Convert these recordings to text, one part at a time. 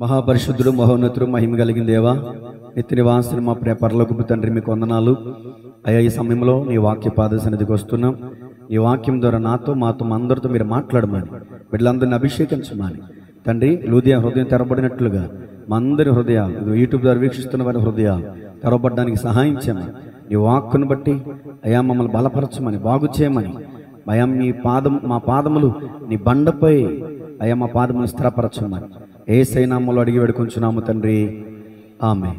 మహాపరిశుద్ధుడు మహోన్నతుడు మహిమ కలిగిన దేవా, నిత్య నివాసులు మా ప్రియ పరలోకపు తండ్రి, మీకు వందనాలు అయ్యా. ఈ సమయంలో నీ వాక్య పాద సన్నిధికి వస్తున్నాం. ఈ వాక్యం ద్వారా నాతో మాతో అందరితో మీరు మాట్లాడమని, వీళ్ళందరినీ అభిషేకించమని తండ్రి. లూదియా హృదయం తెరబడినట్లుగా మా అందరి హృదయాలు, యూట్యూబ్ ద్వారా వీక్షిస్తున్న వారి హృదయాలు తెరవబడడానికి సహాయం చేయమని, ఈ వాక్కును బట్టి అయ్యా మమ్మల్ని బలపరచమని, బాగు చేయమని అయ్యా. మా పాదములు నీ బండపై అయ్యా మా పాదములు స్థిరపరచమని యేసయ్య నామములో అడిగి వేడుకొంచున్నాము తండ్రి, ఆమేన్.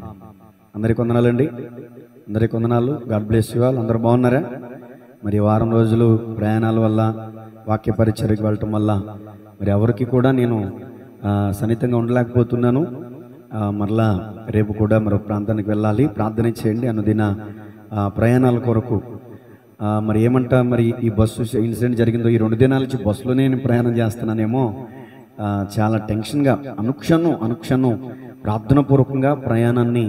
అందరికీ వందనాలండి, అందరికీ వందనాలు. God bless you all. అందరూ బాగున్నారా? మరి వారం రోజులు ప్రయాణాల వల్ల, వాక్య పరిచర్యకు వెళ్ళటం వల్ల మరి ఎవరికి కూడా నేను సన్నిహితంగా ఉండలేకపోతున్నాను. మరలా రేపు కూడా మరొక ప్రాంతానికి వెళ్ళాలి. ప్రార్థన చేయండి అనుదిన ప్రయాణాల కొరకు. మరి ఏమంటా, మరి ఈ బస్సు ఇన్సిడెంట్ జరిగిందో ఈ 2 దినాల నుంచి బస్సులోనే నేను ప్రయాణం చేస్తున్నానేమో, చాలా టెన్షన్గా అనుక్షణం ప్రార్థనాపూర్వకంగా ప్రయాణాన్ని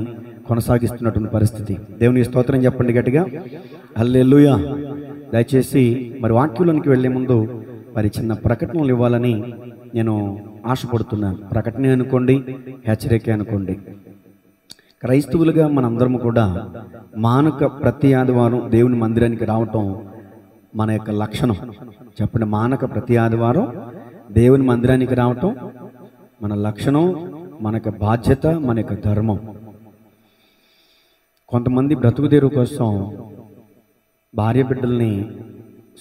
కొనసాగిస్తున్నటువంటి పరిస్థితి. దేవుని స్తోత్రం చెప్పండి గట్టిగా, హల్లెలూయా. దయచేసి మరి వాక్యంలోనికి వెళ్లే ముందు మరి చిన్న ప్రకటనలు ఇవ్వాలని నేను ఆశపడుతున్నాను. ప్రకటన అనుకోండి, హెచ్చరిక అనుకోండి. క్రైస్తవులుగా మనందరము కూడా మానక ప్రతి ఆదివారం దేవుని మందిరానికి రావటం మన యొక్క లక్షణం. చెప్పండి, మానక ప్రతి ఆదివారం దేవుని మందిరానికి రావటం మన లక్షణం, మన యొక్క బాధ్యత, మన యొక్క ధర్మం. కొంతమంది బ్రతుకుదేరు కోసం భార్య బిడ్డల్ని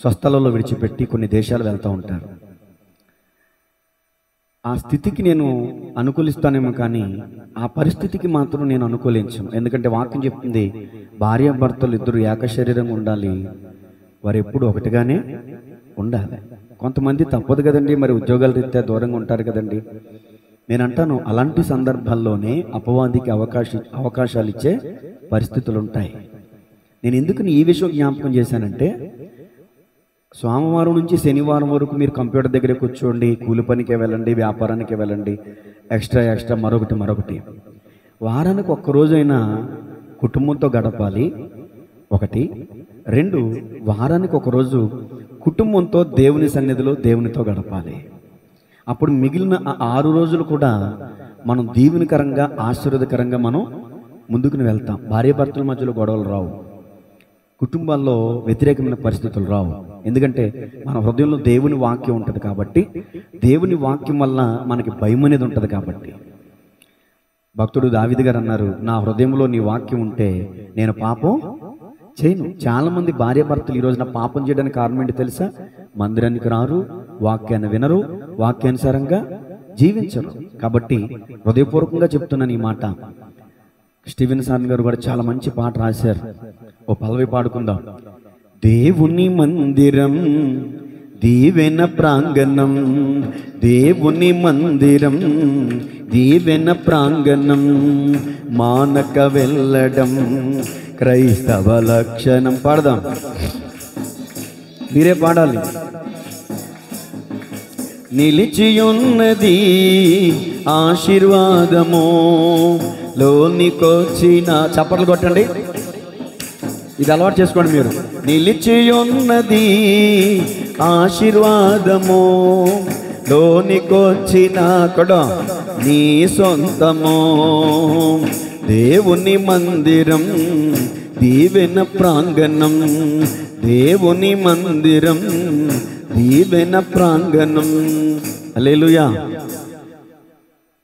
స్వస్థలలో విడిచిపెట్టి కొన్ని దేశాలు వెళ్తూ ఉంటారు. ఆ స్థితికి నేను అనుకూలిస్తానేమో, కానీ ఆ పరిస్థితికి మాత్రం నేను అనుకూలించను. ఎందుకంటే వాక్యం చెప్తుంది, భార్యాభర్తలు ఇద్దరు ఏక శరీరంగా ఉండాలి, వారు ఎప్పుడు ఒకటిగానే ఉండాలి. కొంతమంది తప్పదు కదండి, మరి ఉద్యోగాల రీత్యా దూరంగా ఉంటారు కదండి. నేను అంటాను, అలాంటి సందర్భాల్లోనే అపవాదికి అవకాశాలు ఇచ్చే పరిస్థితులు ఉంటాయి. నేను ఎందుకు ఈ విషయం జ్ఞాపకం చేశానంటే, సోమవారం నుంచి శనివారం వరకు మీరు కంప్యూటర్ దగ్గర కూర్చోండి, కూలి పనికే వెళ్ళండి, వ్యాపారానికి వెళ్ళండి, ఎక్స్ట్రా మరొకటి. వారానికి ఒక్కరోజైనా కుటుంబంతో గడపాలి, 1. 2, వారానికి ఒకరోజు కుటుంబంతో దేవుని సన్నిధిలో దేవునితో గడపాలి. అప్పుడు మిగిలిన 6 రోజులు కూడా మనం దీవెనకరంగా, ఆశీర్వాదకరంగా మనం ముందుకుని వెళ్తాం. భార్యాభర్తల మధ్యలో గొడవలు రావు, కుటుంబాల్లో వ్యతిరేకమైన పరిస్థితులు రావు. ఎందుకంటే మన హృదయంలో దేవుని వాక్యం ఉంటుంది కాబట్టి, దేవుని వాక్యం వల్ల మనకి భయం అనేది ఉంటుంది కాబట్టి. భక్తుడు దావీదు గారు అన్నారు, నా హృదయంలో నీ వాక్యం ఉంటే నేను పాపం చేయను. చాలామంది భార్యాభర్తలు ఈ రోజున పాపం చేయడానికి కారణం ఏంటి తెలుసా? మందిరానికి రారు, వాక్యాన్ని వినరు, వాక్యానుసారంగా జీవించరు. కాబట్టి హృదయపూర్వకంగా చెప్తున్నాను ఈ మాట. స్టీవెన్ సార్ గారు కూడా చాలా మంచి పాట రాశారు. ఓ పల్లవి పాడుకుందాం. దేవుని మందిరం దీవెన ప్రాంగణం, దేవుని మందిరం దీవెన ప్రాంగణం, మానక వెళ్ళడం క్రైస్తవ లక్షణం. పాడదాం, మీరే పాడాలి. నిలిచియున్నది ఆశీర్వాదము, లోనికొచ్చిన, చప్పట్లు కొట్టండి, ఇది అలవాటు చేసుకోండి మీరు. నిలిచియున్నది ఆశీర్వాదము, లోనికొచ్చిన కూడా నీ సొంతము, దేవుని మందిరం దీవెన ప్రాంగణం, దేవుని మందిరం దీవెన ప్రాంగణం. హల్లెలూయా.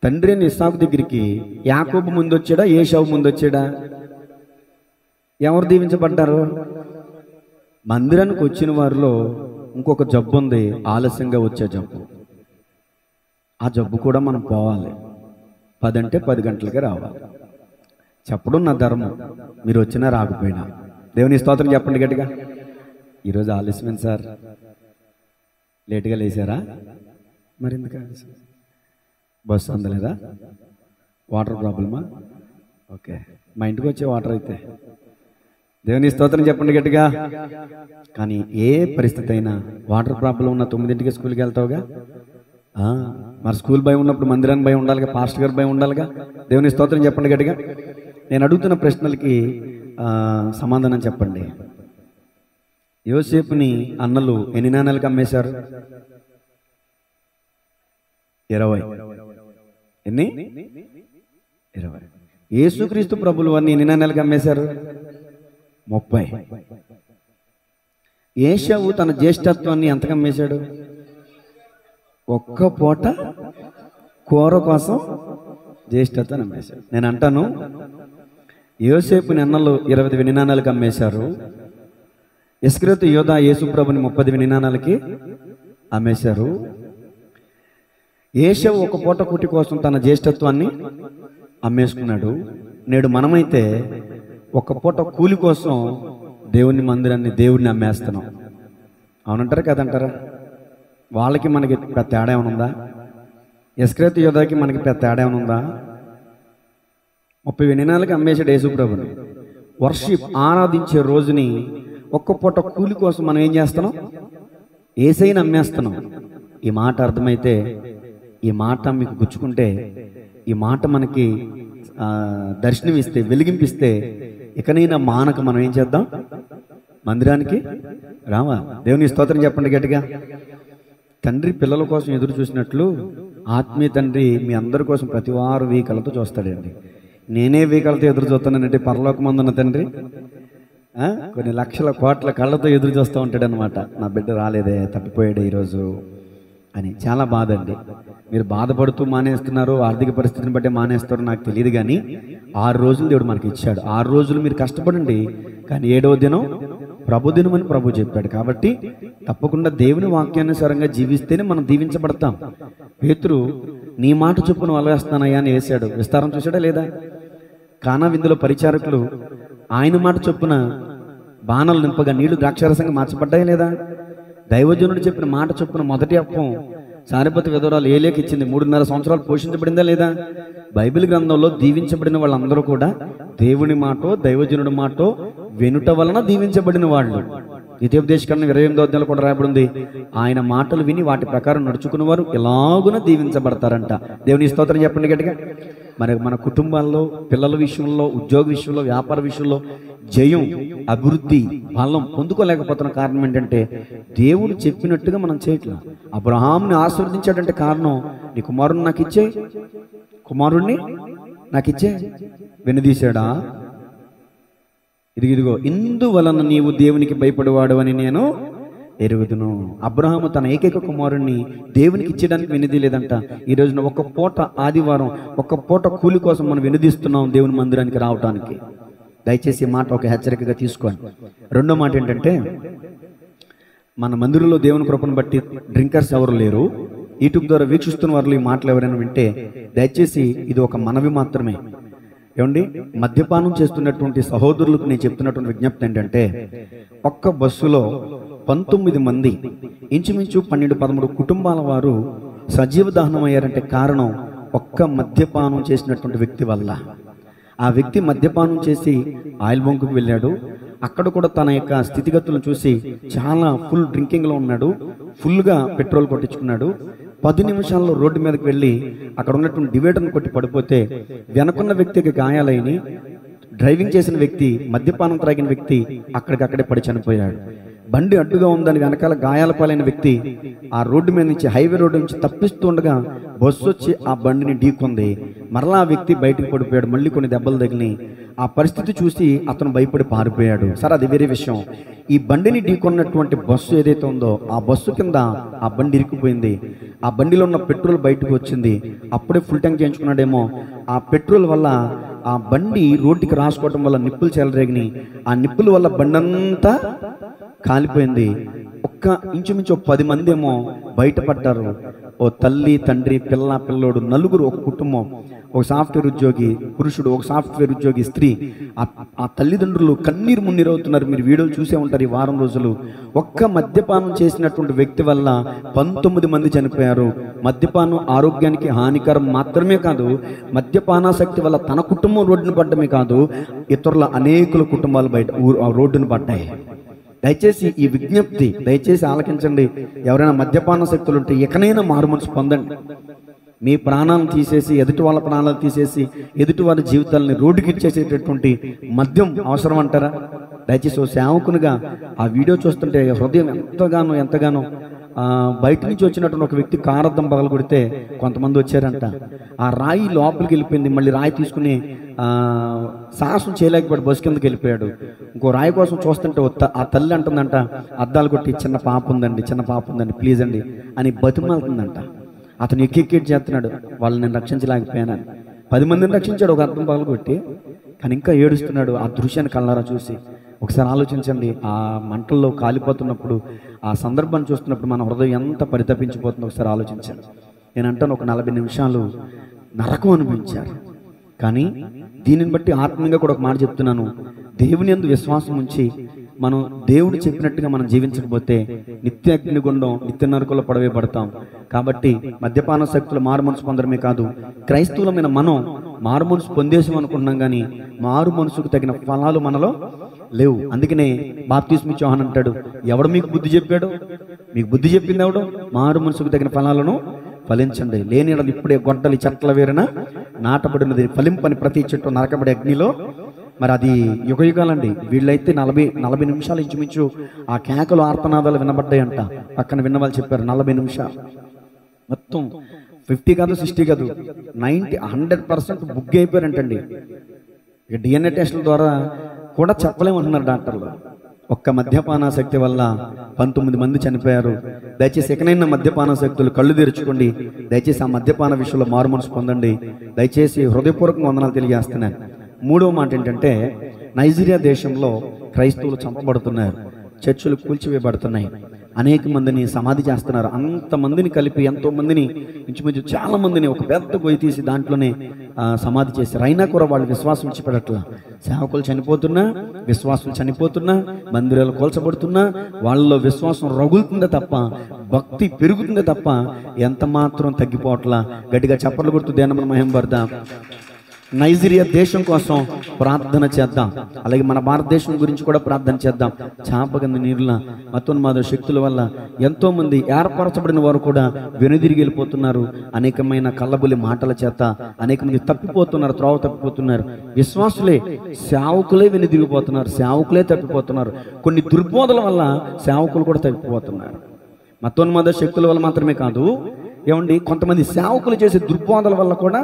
తండ్రి ఇస్సాకు దగ్గరికి యాకోబు ముందు వచ్చాడా, ఏశావు ముందు వచ్చాడా? ఎవరు దీవించబడ్డారు? మందిరానికి వచ్చిన వారిలో ఇంకొక జబ్బు ఉంది, ఆలస్యంగా వచ్చే జబ్బు. ఆ జబ్బు కూడా మనం పోవాలి. 10 అంటే 10 గంటలకే రావాలి. చెప్పడం నా ధర్మం, మీరు వచ్చినా రాకపోయినా. దేవుని స్తోత్రం చెప్పండి గట్టిగా. ఈరోజు ఆలస్యమైంది సార్, లేటుగా లేచారా? మరి ఎందుకు ఆలస్యం? బస్సు అందలేదా? వాటర్ ప్రాబ్లమా? ఓకే, మా ఇంటికి వచ్చే వాటర్ అయితే. దేవుని స్తోత్రం చెప్పండి గట్టిగా. కానీ ఏ పరిస్థితి అయినా వాటర్ ప్రాబ్లం ఉన్న 9ంటికి స్కూల్కి వెళ్తావుగా. మరి స్కూల్ భయం ఉన్నప్పుడు మందిరానికి భయం ఉండాలిగా, పాస్టర్ గారు భయం ఉండాలిగా. దేవుని స్తోత్రం చెప్పండి గట్టిగా. నేను అడుగుతున్న ప్రశ్నలకి సమాధానం చెప్పండి. యోసేపుని అన్నలు ఎన్ని నాణాలకు అమ్మేశారు? 20. ఎన్ని? 20. యేసుక్రీస్తు ప్రభులు వారిని ఎన్ని నాణ్యాలకు అమ్మేశారు? 30. ఏశావు తన జ్యేష్ఠత్వాన్ని ఎంతకు అమ్మేశాడు? ఒక్క పూట కూర కోసం జ్యేష్ఠత్వాన్ని అమ్మేశాడు. నేను అంటాను, యోసేపు నిన్నలు 20 వెండి నాణాలకు అమ్మేశారు. ఇస్కరియోతు యోధా యేసుప్రభుని 30 వెండి నాణాలకి అమ్మేశారు. ఏశావు ఒక పూట కూటి కోసం తన జ్యేష్ఠత్వాన్ని అమ్మేసుకున్నాడు. నేడు మనమైతే ఒక పూట కూలి కోసం దేవుని మందిరాన్ని, దేవుడిని అమ్మేస్తున్నాం. అవునంటారా కదంటారా? వాళ్ళకి మనకి పెద్ద తేడా ఏమైనా ఉందా? ఇస్కరియోతు యోధాకి మనకి పెద్ద తేడా ఏమైనా ఉందా? 30 వెండి నాణాలకి అమ్మేశాడు యేసుప్రభుని. వర్షిప్, ఆరాధించే రోజుని ఒక్క పూట కూలి కోసం మనం ఏం చేస్తున్నాం? యేసయ్యని అమ్మేస్తున్నాం. ఈ మాట అర్థమైతే, ఈ మాట మీకు గుచ్చుకుంటే, ఈ మాట మనకి దర్శనమిస్తే, వెలిగింపిస్తే, ఇకనైనా మానక మనం ఏం చేద్దాం? మందిరానికి రావా? దేవుని స్తోత్రం చెప్పండి గట్టిగా. తండ్రి పిల్లల కోసం ఎదురు చూసినట్లు ఆత్మీయ తండ్రి మీ అందరి కోసం ప్రతి వారు వీకలతో చూస్తాడండి. నేనే వీకలతో ఎదురు చూస్తానంటే పరలోకమందున్న తండ్రి కొన్ని లక్షల కోట్ల కళ్ళతో ఎదురు చూస్తూ ఉంటాడు అనమాట. నా బిడ్డ రాలేదే, తప్పిపోయాడే ఈరోజు అని. చాలా బాధ అండి. మీరు బాధపడుతూ మానేస్తున్నారు, ఆర్థిక పరిస్థితిని బట్టి మానేస్తారో నాకు తెలియదు, కానీ 6 రోజులు దేవుడు మనకి ఇచ్చాడు. 6 రోజులు మీరు కష్టపడండి, కానీ 7వ దినం ప్రభు దినం అని ప్రభు చెప్పాడు. కాబట్టి తప్పకుండా దేవుని వాక్యానుసారంగా జీవిస్తేనే మనం దీవించబడతాం. పేతురు నీ మాట చొప్పున వలవేస్తానయ్యా అని వేశాడు. విస్తారం చూసాడా లేదా? కానా విందులో పరిచారకులు ఆయన మాట చొప్పున బాణాలు నింపగా నీళ్లు ద్రాక్షారసంగా మార్చబడ్డాయి లేదా? దైవజనుడు చెప్పిన మాట చొప్పున మొదటి అప్పం సారిపతి విధవరాలు ఏలేకి ఇచ్చింది. 3.5 సంవత్సరాలు పోషించబడిందా లేదా? బైబిల్ గ్రంథంలో దీవించబడిన వాళ్ళందరూ కూడా దేవుని మాటో, దైవజనుడి మాటో వెనుట వలన దీవించబడిన వాళ్ళు. ద్వితీయోపదేశకాండం 28వ అధ్యాయంలో కూడా రాయబడింది, ఆయన మాటలు విని వాటి ప్రకారం నడుచుకున్న వారు ఎలాగున దీవించబడతారంట. దేవుని స్తోత్రం చెప్పండి గట్టిగా. మరి మన కుటుంబాల్లో, పిల్లల విషయంలో, ఉద్యోగ విషయంలో, వ్యాపార విషయంలో జయం, అభివృద్ధి, బలం పొందుకోలేకపోతున్న కారణం ఏంటంటే దేవుడు చెప్పినట్టుగా మనం చేయట్లేదు. అబ్రహాంని ఆశీర్వదించాడంటే కారణం, నీ కుమారుణ్ణి నాకు ఇచ్చే, కుమారుణ్ణి నాకు ఇచ్చే. వెనుదీశాడా? ఇదిగో ఇందువలన నీవు దేవునికి భయపడేవాడు అని నేను ఎరుగుదును. అబ్రహాము తన ఏకైక కుమారుణ్ణి దేవునికి ఇచ్చేయడానికి వెనుదీయలేదంట. ఈ రోజున ఒక పూట ఆదివారం, ఒక పూట కూలి కోసం మనం వెనుదీస్తున్నాం దేవుని మందిరానికి రావడానికి. దయచేసి ఈ మాట ఒక హెచ్చరికగా తీసుకోండి. రెండో మాట ఏంటంటే, మన మందిరంలో దేవుని కృపను బట్టి డ్రింకర్స్ ఎవరు లేరు. యూట్యూబ్ ద్వారా వీక్షిస్తున్న వారు ఈ మాటలు ఎవరైనా వింటే దయచేసి ఇది ఒక మనవి మాత్రమే. ఏమండి, మద్యపానం చేస్తున్నటువంటి సహోదరులకు నేను చెప్తున్నటువంటి విజ్ఞప్తి ఏంటంటే, ఒక్క బస్సులో 19 మంది, ఇంచుమించు 12-13 కుటుంబాల వారు సజీవ దహనం అయ్యారంటే కారణం ఒక్క మద్యపానం చేసినటువంటి వ్యక్తి వల్ల. ఆ వ్యక్తి మద్యపానం చేసి ఆయిల్ బంకుకు వెళ్ళాడు. అక్కడ కూడా తన యొక్క స్థితిగతులను చూసి చాలా ఫుల్ డ్రింకింగ్లో ఉన్నాడు. ఫుల్గా పెట్రోల్ కొట్టించుకున్నాడు. 10 నిమిషాల్లో రోడ్డు మీదకి వెళ్ళి అక్కడ ఉన్నటువంటి డివైడర్ను కొట్టి పడిపోతే వెనకున్న వ్యక్తికి గాయాలైన, డ్రైవింగ్ చేసిన వ్యక్తి, మద్యపానం త్రాగిన వ్యక్తి అక్కడికక్కడే పడి చనిపోయాడు. బండి అడ్డుగా ఉందని వెనకాల గాయాల పాలైన వ్యక్తి ఆ రోడ్డు మీద నుంచి, హైవే రోడ్డు నుంచి తప్పిస్తుండగా బస్సు వచ్చి ఆ బండిని ఢీకొంది. మరలా ఆ వ్యక్తి బయటకు పడిపోయాడు. మళ్ళీ కొన్ని దెబ్బలు తగిలినాయి. ఆ పరిస్థితి చూసి అతను భయపడి పారిపోయాడు. సరే, అది వేరే విషయం. ఈ బండిని ఢీకొన్నటువంటి బస్సు ఏదైతే ఉందో ఆ బస్సు కింద ఆ బండి ఇరుక్కుపోయింది. ఆ బండిలో ఉన్న పెట్రోల్ బయటకు వచ్చింది. అప్పుడే ఫుల్ ట్యాంక్ చేయించుకున్నాడేమో. ఆ పెట్రోల్ వల్ల ఆ బండి రోడ్డుకి రాసుకోవడం వల్ల నిప్పులు చెలరేగినాయి. ఆ నిప్పుల వల్ల బండి అంతా కాలిపోయింది. ఇంచుమించు 10 మంది ఏమో బయటపడ్డారు. ఓ తల్లి, తండ్రి, పిల్లోడు, నలుగురు, ఒక కుటుంబం. ఒక సాఫ్ట్వేర్ ఉద్యోగి పురుషుడు, ఒక సాఫ్ట్వేర్ ఉద్యోగి స్త్రీ. ఆ తల్లిదండ్రులు కన్నీరు మున్నీరు అవుతున్నారు. మీరు వీడియోలు చూసే ఉంటారు ఈ వారం రోజులు. ఒక్క మద్యపానం చేసినటువంటి వ్యక్తి వల్ల 19 మంది చనిపోయారు. మద్యపానం ఆరోగ్యానికి హానికరం మాత్రమే కాదు, మద్యపానాసక్తి వల్ల తన కుటుంబం రోడ్డును పడ్డమే కాదు, ఇతరుల అనేకుల కుటుంబాలు బయట రోడ్డును పడ్డాయి. దయచేసి ఈ విజ్ఞప్తి దయచేసి ఆలకించండి. ఎవరైనా మద్యపాన శక్తులు ఉంటే ఎకనైనా మారుమనసు పొందండి. మీ ప్రాణాలను తీసేసి, ఎదుటి వాళ్ళ ప్రాణాలు తీసేసి, ఎదుటి వాళ్ళ జీవితాలని రోడ్డుకి ఇచ్చేసేటటువంటి మద్యం అవసరం అంటారా? దయచేసి ఓ సేవకునిగా ఆ వీడియో చూస్తుంటే హృదయం ఎంతగానో బయట నుంచి వచ్చినటువంటి ఒక వ్యక్తి కారద్దం పగలు కొడితే కొంతమంది వచ్చారంట. ఆ రాయి లోపలికి వెళ్ళిపోయింది. మళ్ళీ రాయి తీసుకుని సాహసం చేయలేకపోయాడు, బస్సు కిందకి వెళ్ళిపోయాడు. ఇంకో రాయి కోసం చూస్తుంటే ఆ తల్లి అంటుందంట, అద్దాలు కొట్టి చిన్న పాప ఉందండి ప్లీజ్ అండి అని బతిమాలుతుందంట. అతను ఎక్కెక్కేట్ చేస్తున్నాడు, వాళ్ళని నేను రక్షించలేకపోయానని. 10 మందిని రక్షించాడు ఒక అద్దం పగలు కొట్టి, కానీ ఇంకా ఏడుస్తున్నాడు ఆ దృశ్యాన్ని కళ్ళారా చూసి. ఒకసారి ఆలోచించండి, ఆ మంటల్లో కాలిపోతున్నప్పుడు, ఆ సందర్భాన్ని చూస్తున్నప్పుడు మన హృదయం ఎంత పరితపించిపోతుందో ఒకసారి ఆలోచించండి. నేను అంటాను, ఒక 40 నిమిషాలు నరకం అనిపించారు. కానీ దీనిని బట్టి ఆత్మీయంగా కూడా ఒక మాట చెప్తున్నాను, దేవుని యందు విశ్వాసం ఉంచి మనం దేవుడు చెప్పినట్టుగా మనం జీవించకపోతే నిత్య అగ్నిగుండం, నిత్య నరకంలో పడవేయబడతాం. కాబట్టి మద్యపాన శక్తులు మారు మనసు పొందడమే కాదు, క్రైస్తవులమైన మనం మారు మనసు పొందేసాం అనుకుంటున్నాం, కానీ మారు మనసుకు తగిన ఫలాలు మనలో లేవు. అందుకనే బాప్తిస్మ యోహాను అంటాడు, ఎవడు మీకు బుద్ధి చెప్పాడు? మీకు బుద్ధి చెప్పింది ఎవడు? మారు మనసుకు తగిన ఫలాలను ఫలించండి. లేని ఇప్పుడే గొడ్డలి చెట్ల వేరున నాటబడినది, ఫలింపని ప్రతి చెట్టు నరకబడి అగ్నిలో. మరి అది యుగయుగాలండి. వీళ్ళైతే 40 నిమిషాలు ఇంచుమించు ఆ కేకలు ఆర్తనాదాలు వినబడ్డాయంట. పక్కన విన్నవాళ్ళు చెప్పారు 40 నిమిషాలు. మొత్తం 50 కాదు 60 కాదు 100% బుక్ అయిపోయారంటండి. ఇక DNA టెస్టుల ద్వారా కూడా చెప్పలేమంటున్నారు డాక్టర్లు. ఒక్క మద్యపానాసక్తి వల్ల 19 మంది చనిపోయారు. దయచేసి ఎక్కడైనా మద్యపానాసక్తులు కళ్ళు తెరుచుకోండి. దయచేసి ఆ మద్యపాన విషయంలో మారు మనసు పొందండి. దయచేసి హృదయపూర్వకంగా వందనాలు తెలియజేస్తున్నాను. మూడవ మాట ఏంటంటే, నైజీరియా దేశంలో క్రైస్తవులు చంపబడుతున్నారు, చర్చిలు కూల్చివేయబడుతున్నాయి, అనేక మందిని సమాధి చేస్తున్నారు. అంతమందిని కలిపి ఎంతో మందిని, ఇంచుమించు చాలా మందిని ఒక పెద్ద గొయ్యి తీసి దాంట్లోనే సమాధి చేశారు. అయినా కూడా వాళ్ళు విశ్వాసం విడిచిపెట్టట్లా. సేవకులు చనిపోతున్నా, విశ్వాసులు చనిపోతున్నా, మందిరాలు కూల్చబడుతున్నా, వాళ్ళలో విశ్వాసం రగులుతుందే తప్ప, భక్తి పెరుగుతుందే తప్ప ఎంత మాత్రం తగ్గిపోవట్లా. గట్టిగా చప్పట్లు కొడుతూ దేవుని మహిమ పడదాం. నైజీరియా దేశం కోసం ప్రార్థన చేద్దాం. అలాగే మన భారతదేశం గురించి కూడా ప్రార్థన చేద్దాం. చాపగంద నీరుల మతోన్మాద శక్తుల వల్ల ఎంతో మంది ఏర్పరచబడిన వారు కూడా వెనుదిరిగి వెళ్ళిపోతున్నారు. అనేకమైన కళ్ళబులి మాటల చేత అనేక మంది తప్పిపోతున్నారు, త్రోవ తప్పిపోతున్నారు. విశ్వాసులే, సేవకులే వెనుదిరిగిపోతున్నారు, సేవకులే తప్పిపోతున్నారు. కొన్ని దుర్బోధల వల్ల సేవకులు కూడా తప్పిపోతున్నారు. మతోన్మాద శక్తుల వల్ల మాత్రమే కాదు, ఏమండి, కొంతమంది సేవకులు చేసే దుర్బోధల వల్ల కూడా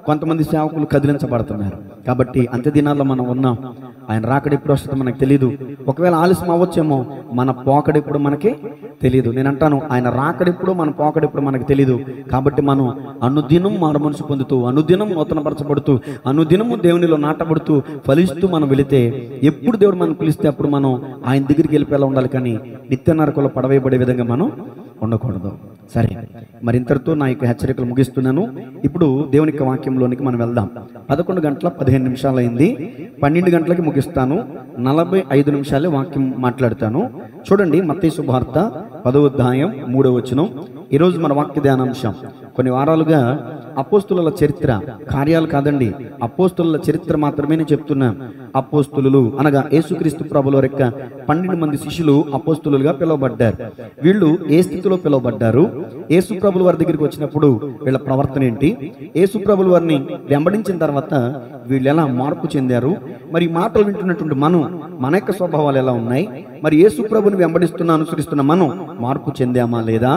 కొంతమంది సేవకులు కదిలించబడుతున్నారు. కాబట్టి అంత్య దినాల్లో మనం ఉన్నాం. ఆయన రాకడ ఎప్పుడు వస్తుందో మనకు తెలియదు. ఒకవేళ ఆలస్యం అవ్వచ్చేమో, మన పోకడెప్పుడు మనకి తెలియదు. నేను అంటాను, ఆయన రాకడెప్పుడు, మన పోకడెప్పుడు మనకు తెలియదు. కాబట్టి మనం అనుదినం మారు మనసు పొందుతూ, అనుదినం నూతనపరచబడుతూ, అనుదినము దేవునిలో నాటబడుతూ, ఫలిస్తూ మనం వెళితే, ఎప్పుడు దేవుడు మనం పిలిస్తే అప్పుడు మనం ఆయన దగ్గరికి వెళ్ళిపోయేలా ఉండాలి. కానీ నిత్య నరకంలో పడవేయబడే విధంగా మనం ఉండకూడదు. సరే, మరి ఇంతటితో నా యొక్క హెచ్చరికలు ముగిస్తున్నాను. ఇప్పుడు దేవుని యొక్క వాక్యంలోనికి మనం వెళ్దాం. 11:15 అయింది. 12 గంటలకి ముగిస్తాను. 45 నిమిషాలే వాక్యం మాట్లాడతాను. చూడండి, మత్తయి సువార్త 10వ అధ్యాయం 3వ వచనం. ఈరోజు మన వాక్య ధ్యానాంశం. కొన్ని వారాలుగా అపోస్తుల చరిత్ర, కార్యాలు కాదండి, అపోస్తుల చరిత్ర మాత్రమే నేను చెప్తున్నా. అపోస్తులు అనగా యేసుక్రీస్తు ప్రభుల యొక్క 12 మంది శిష్యులు అపోస్తులుగా పిలువబడ్డారు. వీళ్ళు ఏ స్థితిలో పిలువబడ్డారు? యేసు ప్రభుల వారి దగ్గరికి వచ్చినప్పుడు వీళ్ళ ప్రవర్తన ఏంటి? యేసు ప్రభుల వారిని వెంబడించిన తర్వాత వీళ్ళు ఎలా మార్పు చెందారు? మరి మాటలు వింటున్నటువంటి మన యొక్క స్వభావాలు ఎలా ఉన్నాయి? మరి యేసు ప్రభుని వెంబడిస్తున్నా, అనుసరిస్తున్న మనం మార్పు చెందామా లేదా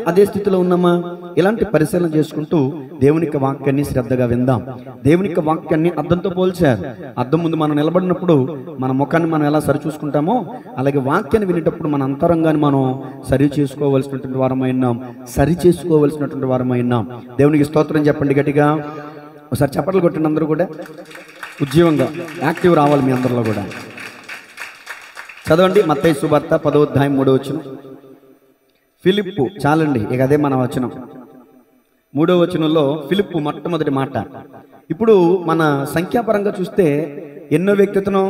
అదే స్థితిలో ఉన్నామా? ఇలాంటి పరిశీలన చేసుకుంటూ దేవుని యొక్క వాక్యాన్ని శ్రద్ధగా విందాం. దేవుని యొక్క వాక్యాన్ని అద్దంతో పోల్చారు. అద్దం ముందు మనం నిలబడినప్పుడు మన ముఖాన్ని మనం ఎలా సరి చూసుకుంటామో, అలాగే వాక్యాన్ని వినేటప్పుడు మన అంతరంగాన్ని మనం సరి చేసుకోవలసినటువంటి వారమై ఉన్నాం. దేవునికి స్తోత్రం చెప్పండి గట్టిగా. ఒకసారి చప్పట్లు కొట్టండి అందరూ కూడా. ఉద్యోగంగా యాక్టివ్ రావాలి మీ అందరిలో కూడా. చదవండి, మత్తయి సువార్త 10వ అధ్యాయం 3వ వచనం. ఫిలిప్పు, చాలండి, ఇక అదే మన వచనం. 3వ వచనంలో ఫిలిప్పు మొట్టమొదటి మాట. ఇప్పుడు మన సంఖ్యాపరంగా చూస్తే ఎన్నో వ్యక్తిత్వం?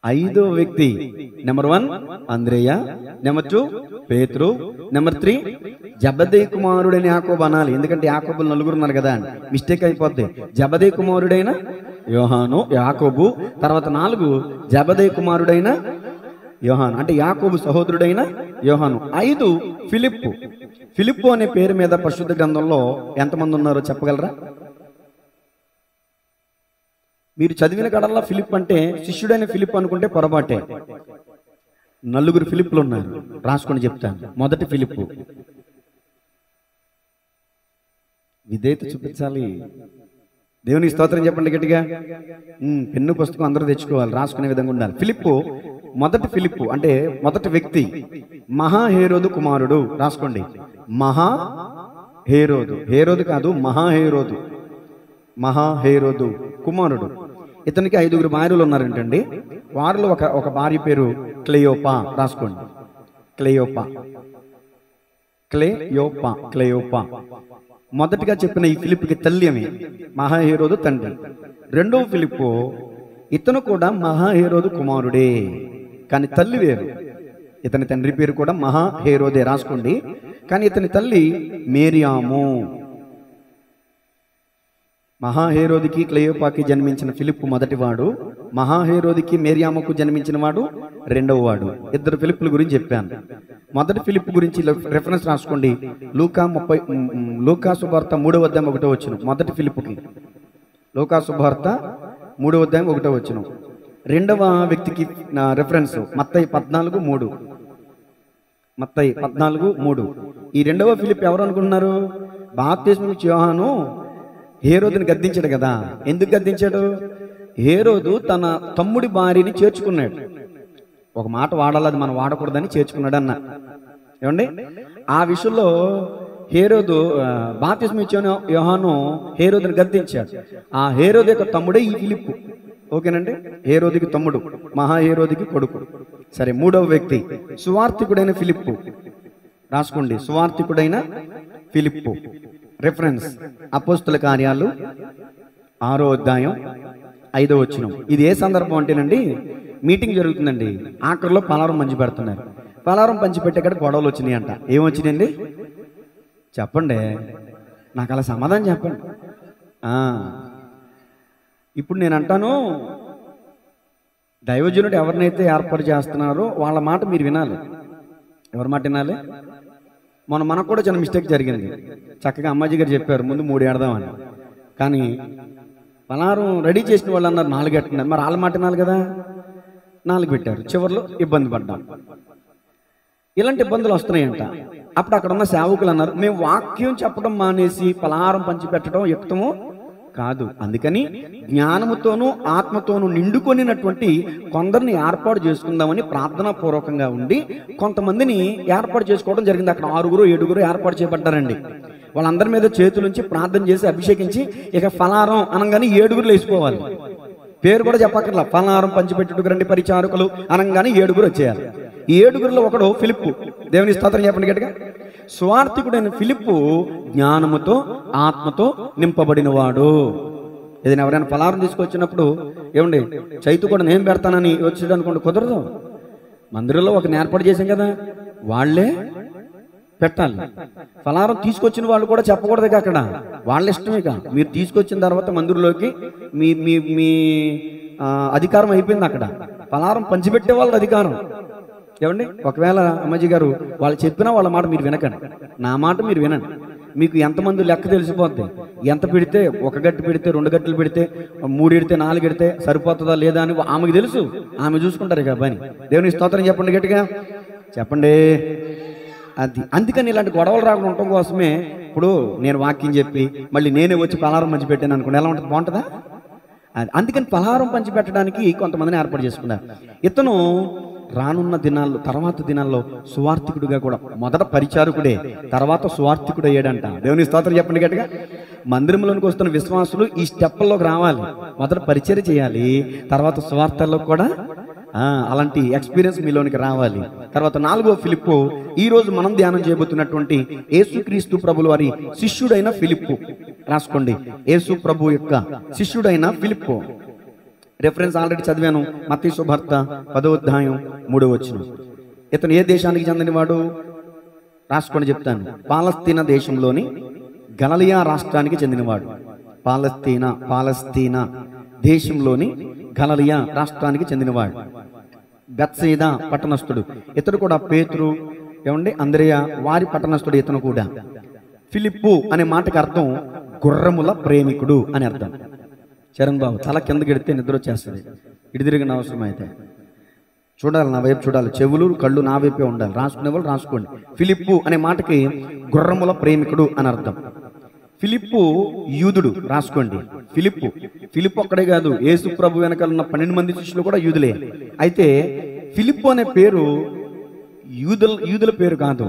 5వ వ్యక్తి. నెంబర్ 1 అంద్రేయ, నెంబర్ 2 పేతురు, నెంబర్ 3 జబదేయి కుమారుడైన యాకోబు అనాలి. ఎందుకంటే యాకోబులు 4 ఉన్నారు కదా, మిస్టేక్ అయిపోద్ది. జబదేయి కుమారుడైన యోహాను, యాకోబు. తర్వాత 4 జబదేయి కుమారుడైన యోహాను, అంటే యాకోబు సహోదరుడైన యోహాను. 5 ఫిలిప్పు అనే పేరు మీద పరిశుద్ధ గ్రంథంలో ఎంతమంది ఉన్నారో చెప్పగలరా? మీరు చదివిన కడల్లా ఫిలిప్ అంటే శిష్యుడైన ఫిలిప్ అనుకుంటే పొరపాటే. నలుగురు ఫిలిప్పులు ఉన్నారు, రాసుకొని చెప్తాను. మొదటి ఫిలిప్పు. విధేయత చూపించాలి. దేవునికి స్తోత్రం చెప్పండి గట్టిగా. పెన్ను పుస్తకం అందరూ తెచ్చుకోవాలి, రాసుకునే విధంగా ఉండాలి. ఫిలిప్పు, మొదటి ఫిలిప్పు అంటే మొదటి వ్యక్తి మహాహేరోదు కుమారుడు. రాసుకోండి, మహాహేరోదు. హేరోదు కాదు, మహాహేరోదు. మహాహేరోదు కుమారుడు. ఇతనికి 5 భార్యలు ఉన్నారంటండి. వారిలో ఒక భార్య పేరు క్లెయోపా. రాసుకోండి, క్లెయోపా. క్లెయోపా, క్లెయోపా. మొదటిగా చెప్పిన ఈ ఫిలిప్కి తల్లి ఆమె, మహాహేరోదు తండ్రి. రెండవ ఫిలిప్పు, ఇతను కూడా మహాహేరోదు కుమారుడే, కానీ తల్లి వేరు. ఇతని తండ్రి పేరు కూడా మహాహేరోదే, రాసుకోండి. కానీ ఇతని తల్లి మేరియాము. మహాహేరోదికి క్లెయోపాకి జన్మించిన ఫిలిప్పు మొదటివాడు, మహాహేరోదికి మేరియాముకు జన్మించిన వాడు రెండవ వాడు. 2 ఫిలిప్పుల గురించి చెప్పాను. మొదటి ఫిలిప్పు గురించి రెఫరెన్స్ రాసుకోండి, లూకా సువార్త 3వ అధ్యాయం 1వ వచనం. మొదటి ఫిలిప్పుకి లూకా సువార్త 3వ అధ్యాయం 1వ వచనం. రెండవ వ్యక్తికి రెఫరెన్స్ మత్తయి 14:3. మత్తయి 14:3. ఈ రెండవ ఫిలిప్ ఎవరు అనుకుంటున్నారు? బాప్తిస్మం యోహాను హేరోదుని గద్దించాడు కదా. ఎందుకు గద్దించాడు? హేరోదు తన తమ్ముడి భార్యని చేర్చుకున్నాడు. ఒక మాట వాడాలి, అది మనం వాడకూడదని చేర్చుకున్నాడు అన్న. ఏమండి, ఆ విషయంలో హేరోదు బాప్తిస్మం ఇచ్చిన యోహాను హేరోదుని గద్దించాడు. ఆ హేరోదు యొక్క తమ్ముడే ఈ ఫిలిప్పు. ఓకేనండి, హేరోదికి తమ్ముడు, మహాహేరోదికి కొడుకు. సరే, మూడవ వ్యక్తి సువార్తికుడైన ఫిలిప్పు. రాసుకోండి, సువార్తికుడైన ఫిలిప్పు. రెఫరెన్స్ అపోస్తుల కార్యాలు 6వ అధ్యాయం 5వ వచనం. ఇది ఏ సందర్భం అంటేనండి, మీటింగ్ జరుగుతుందండి, ఆఖరిలో పలారం పంచి పెడుతున్నారు. పలారం పంచి పెట్టే కాడ గొడవలు వచ్చినాయి అంట. ఏమొచ్చినాయండి చెప్పండి, నాకు అలా సమాధానం చెప్పండి. ఇప్పుడు నేను అంటాను, దైవజనుడు ఎవరినైతే ఏర్పాటు చేస్తున్నారో వాళ్ళ మాట మీరు వినాలి. ఎవరి మాట వినాలి? మనకు కూడా చిన్న మిస్టేక్ జరిగింది. చక్కగా అమ్మాజీ గారు చెప్పారు ముందు 3 ఏడదామని, కానీ పలారం రెడీ చేసిన వాళ్ళు అన్నారు 4 పెట్టినారు. మరి వాళ్ళ మాట వినాలి కదా, 4 పెట్టారు. చివరిలో ఇబ్బంది పడ్డాం. ఇలాంటి ఇబ్బందులు వస్తున్నాయంట. అప్పుడు అక్కడ ఉన్న సేవకులు అన్నారు, మేము వాక్యం చెప్పడం మానేసి పలారం పంచి పెట్టడం యుక్తము కాదు. అందుకని జ్ఞానముతోనూ ఆత్మతోనూ నిండుకొనినటువంటి కొందరిని ఏర్పాటు చేసుకుందామని ప్రార్థనా పూర్వకంగా ఉండి కొంతమందిని ఏర్పాటు చేసుకోవడం జరిగింది. అక్కడ 6-7 ఏర్పాటు చేయబడ్డారండి. వాళ్ళందరి మీద చేతులుంచి ప్రార్థన చేసి అభిషేకించి ఇక ఫలారం అనగానే 7 వేసుకోవాలి. పేరు కూడా చెప్పక్కర్లా, ఫలారం పంచిపెట్టుకు రండి పరిచారకులు అనగానే 7 వచ్చేయాలి. ఈ 7లో ఒకడు ఫిలిప్పు. దేవుని స్తోత్రం చెప్పండి గట్టిగా. స్వార్థికుడైన ఫిలిప్పు జ్ఞానముతో ఆత్మతో నింపబడిన వాడు. ఏదైనా ఎవరైనా పలారం తీసుకొచ్చినప్పుడు ఏమండి చైతు కూడా నేను పెడతానని వచ్చాడు అనుకోండి, కుదరదు. మందిరంలో ఒక ఏర్పాటు చేశాం కదా, వాళ్ళే పెట్టాలి. ఫలారం తీసుకొచ్చిన వాళ్ళు కూడా చెప్పకూడదు అక్కడ, వాళ్ళ ఇష్టమే. మీరు తీసుకొచ్చిన తర్వాత మందిరంలోకి మీ మీ మీ అధికారం అయిపోయింది. అక్కడ ఫలారం పంచిపెట్టే వాళ్ళ అధికారం. ఏమండి, ఒకవేళ అమ్మాజీ గారు వాళ్ళు చెప్పినా వాళ్ళ మాట మీరు వినకండి, నా మాట మీరు వినండి. మీకు ఎంతమంది లెక్క తెలిసిపోద్ది. ఎంత పెడితే, 1 గట్టి పెడితే, 2 గట్టలు పెడితే, 3 ఎడితే, 4 ఎడితే సరిపోతుందా లేదా అని ఆమెకు తెలుసు. ఆమె చూసుకుంటారు ఇక పని. దేవుని స్తోత్రం చెప్పండి గట్టిగా చెప్పండి. అది అందుకని ఇలాంటి గొడవలు రాకుండా ఉండటం కోసమే ఇప్పుడు నేను వాక్యం చెప్పి మళ్ళీ నేనే వచ్చి పలారం పంచి పెట్టాను అనుకోండి, ఎలా ఉంటుంది? బాగుంటుందా? అందుకని పలహారం పంచి పెట్టడానికి కొంతమందిని ఏర్పాటు చేసుకున్నారు. ఇతను రానున్న దినాల్లో, తర్వాత దినాల్లో సువార్థికుడిగా కూడా, మొదట పరిచారకుడే, తర్వాత సువార్థికుడు అయ్యాడంట. దేవుని స్తోత్రం చెప్పండి గట్టిగా. మందిరంలోనికి వస్తున్న విశ్వాసులు ఈ స్టెప్పుల్లోకి రావాలి. మొదట పరిచర్య చేయాలి, తర్వాత సువార్తల్లోకి కూడా అలాంటి ఎక్స్పీరియన్స్ మీలోనికి రావాలి. తర్వాత 4వ ఫిలిప్పు, ఈ రోజు మనం ధ్యానం చేయబోతున్నటువంటి యేసుక్రీస్తు ప్రభుల వారి శిష్యుడైన ఫిలిప్పు. రాసుకోండి, యేసు ప్రభు యొక్క శిష్యుడైన ఫిలిప్పు. రెఫరెన్స్ ఆల్రెడీ చదివాను, మత్తయి సువార్త 10వ అధ్యాయం 3వ వచనం. ఇతను ఏ దేశానికి చెందినవాడు? రాసుకొని చెప్తాను. పాలస్తీనా దేశంలోని గలిలయ రాష్ట్రానికి చెందినవాడు. పాలస్తీనా దేశంలోని గలిలయ రాష్ట్రానికి చెందినవాడు. బెత్సైదా పట్టణస్థుడు. ఇతడు కూడా పేతురు, ఏమండి, అంద్రెయ వారి పట్టణస్థుడు. ఇతను కూడా. ఫిలిప్పు అనే మాటకి అర్థం గుర్రముల ప్రేమికుడు అని అర్థం. చరణ్ బాబు తల కిందకి ఎడితే నిద్ర వచ్చేస్తుంది, ఇటు తిరిగిన అవసరం అయితే. చూడాలి, నా వైపు చూడాలి, చెవులు కళ్ళు నా వైపే ఉండాలి. రాసుకునే వాళ్ళు రాసుకోండి. ఫిలిప్పు అనే మాటకి గుర్రముల ప్రేమికుడు అని అర్థం. ఫిలిప్పు యూదుడు, రాసుకోండి. ఫిలిప్పు ఒక్కడే కాదు, యేసు ప్రభు వెనకాల ఉన్న 12 మంది శిష్యులు కూడా యూదులే. అయితే ఫిలిప్పు అనే పేరు యూదుల పేరు కాదు,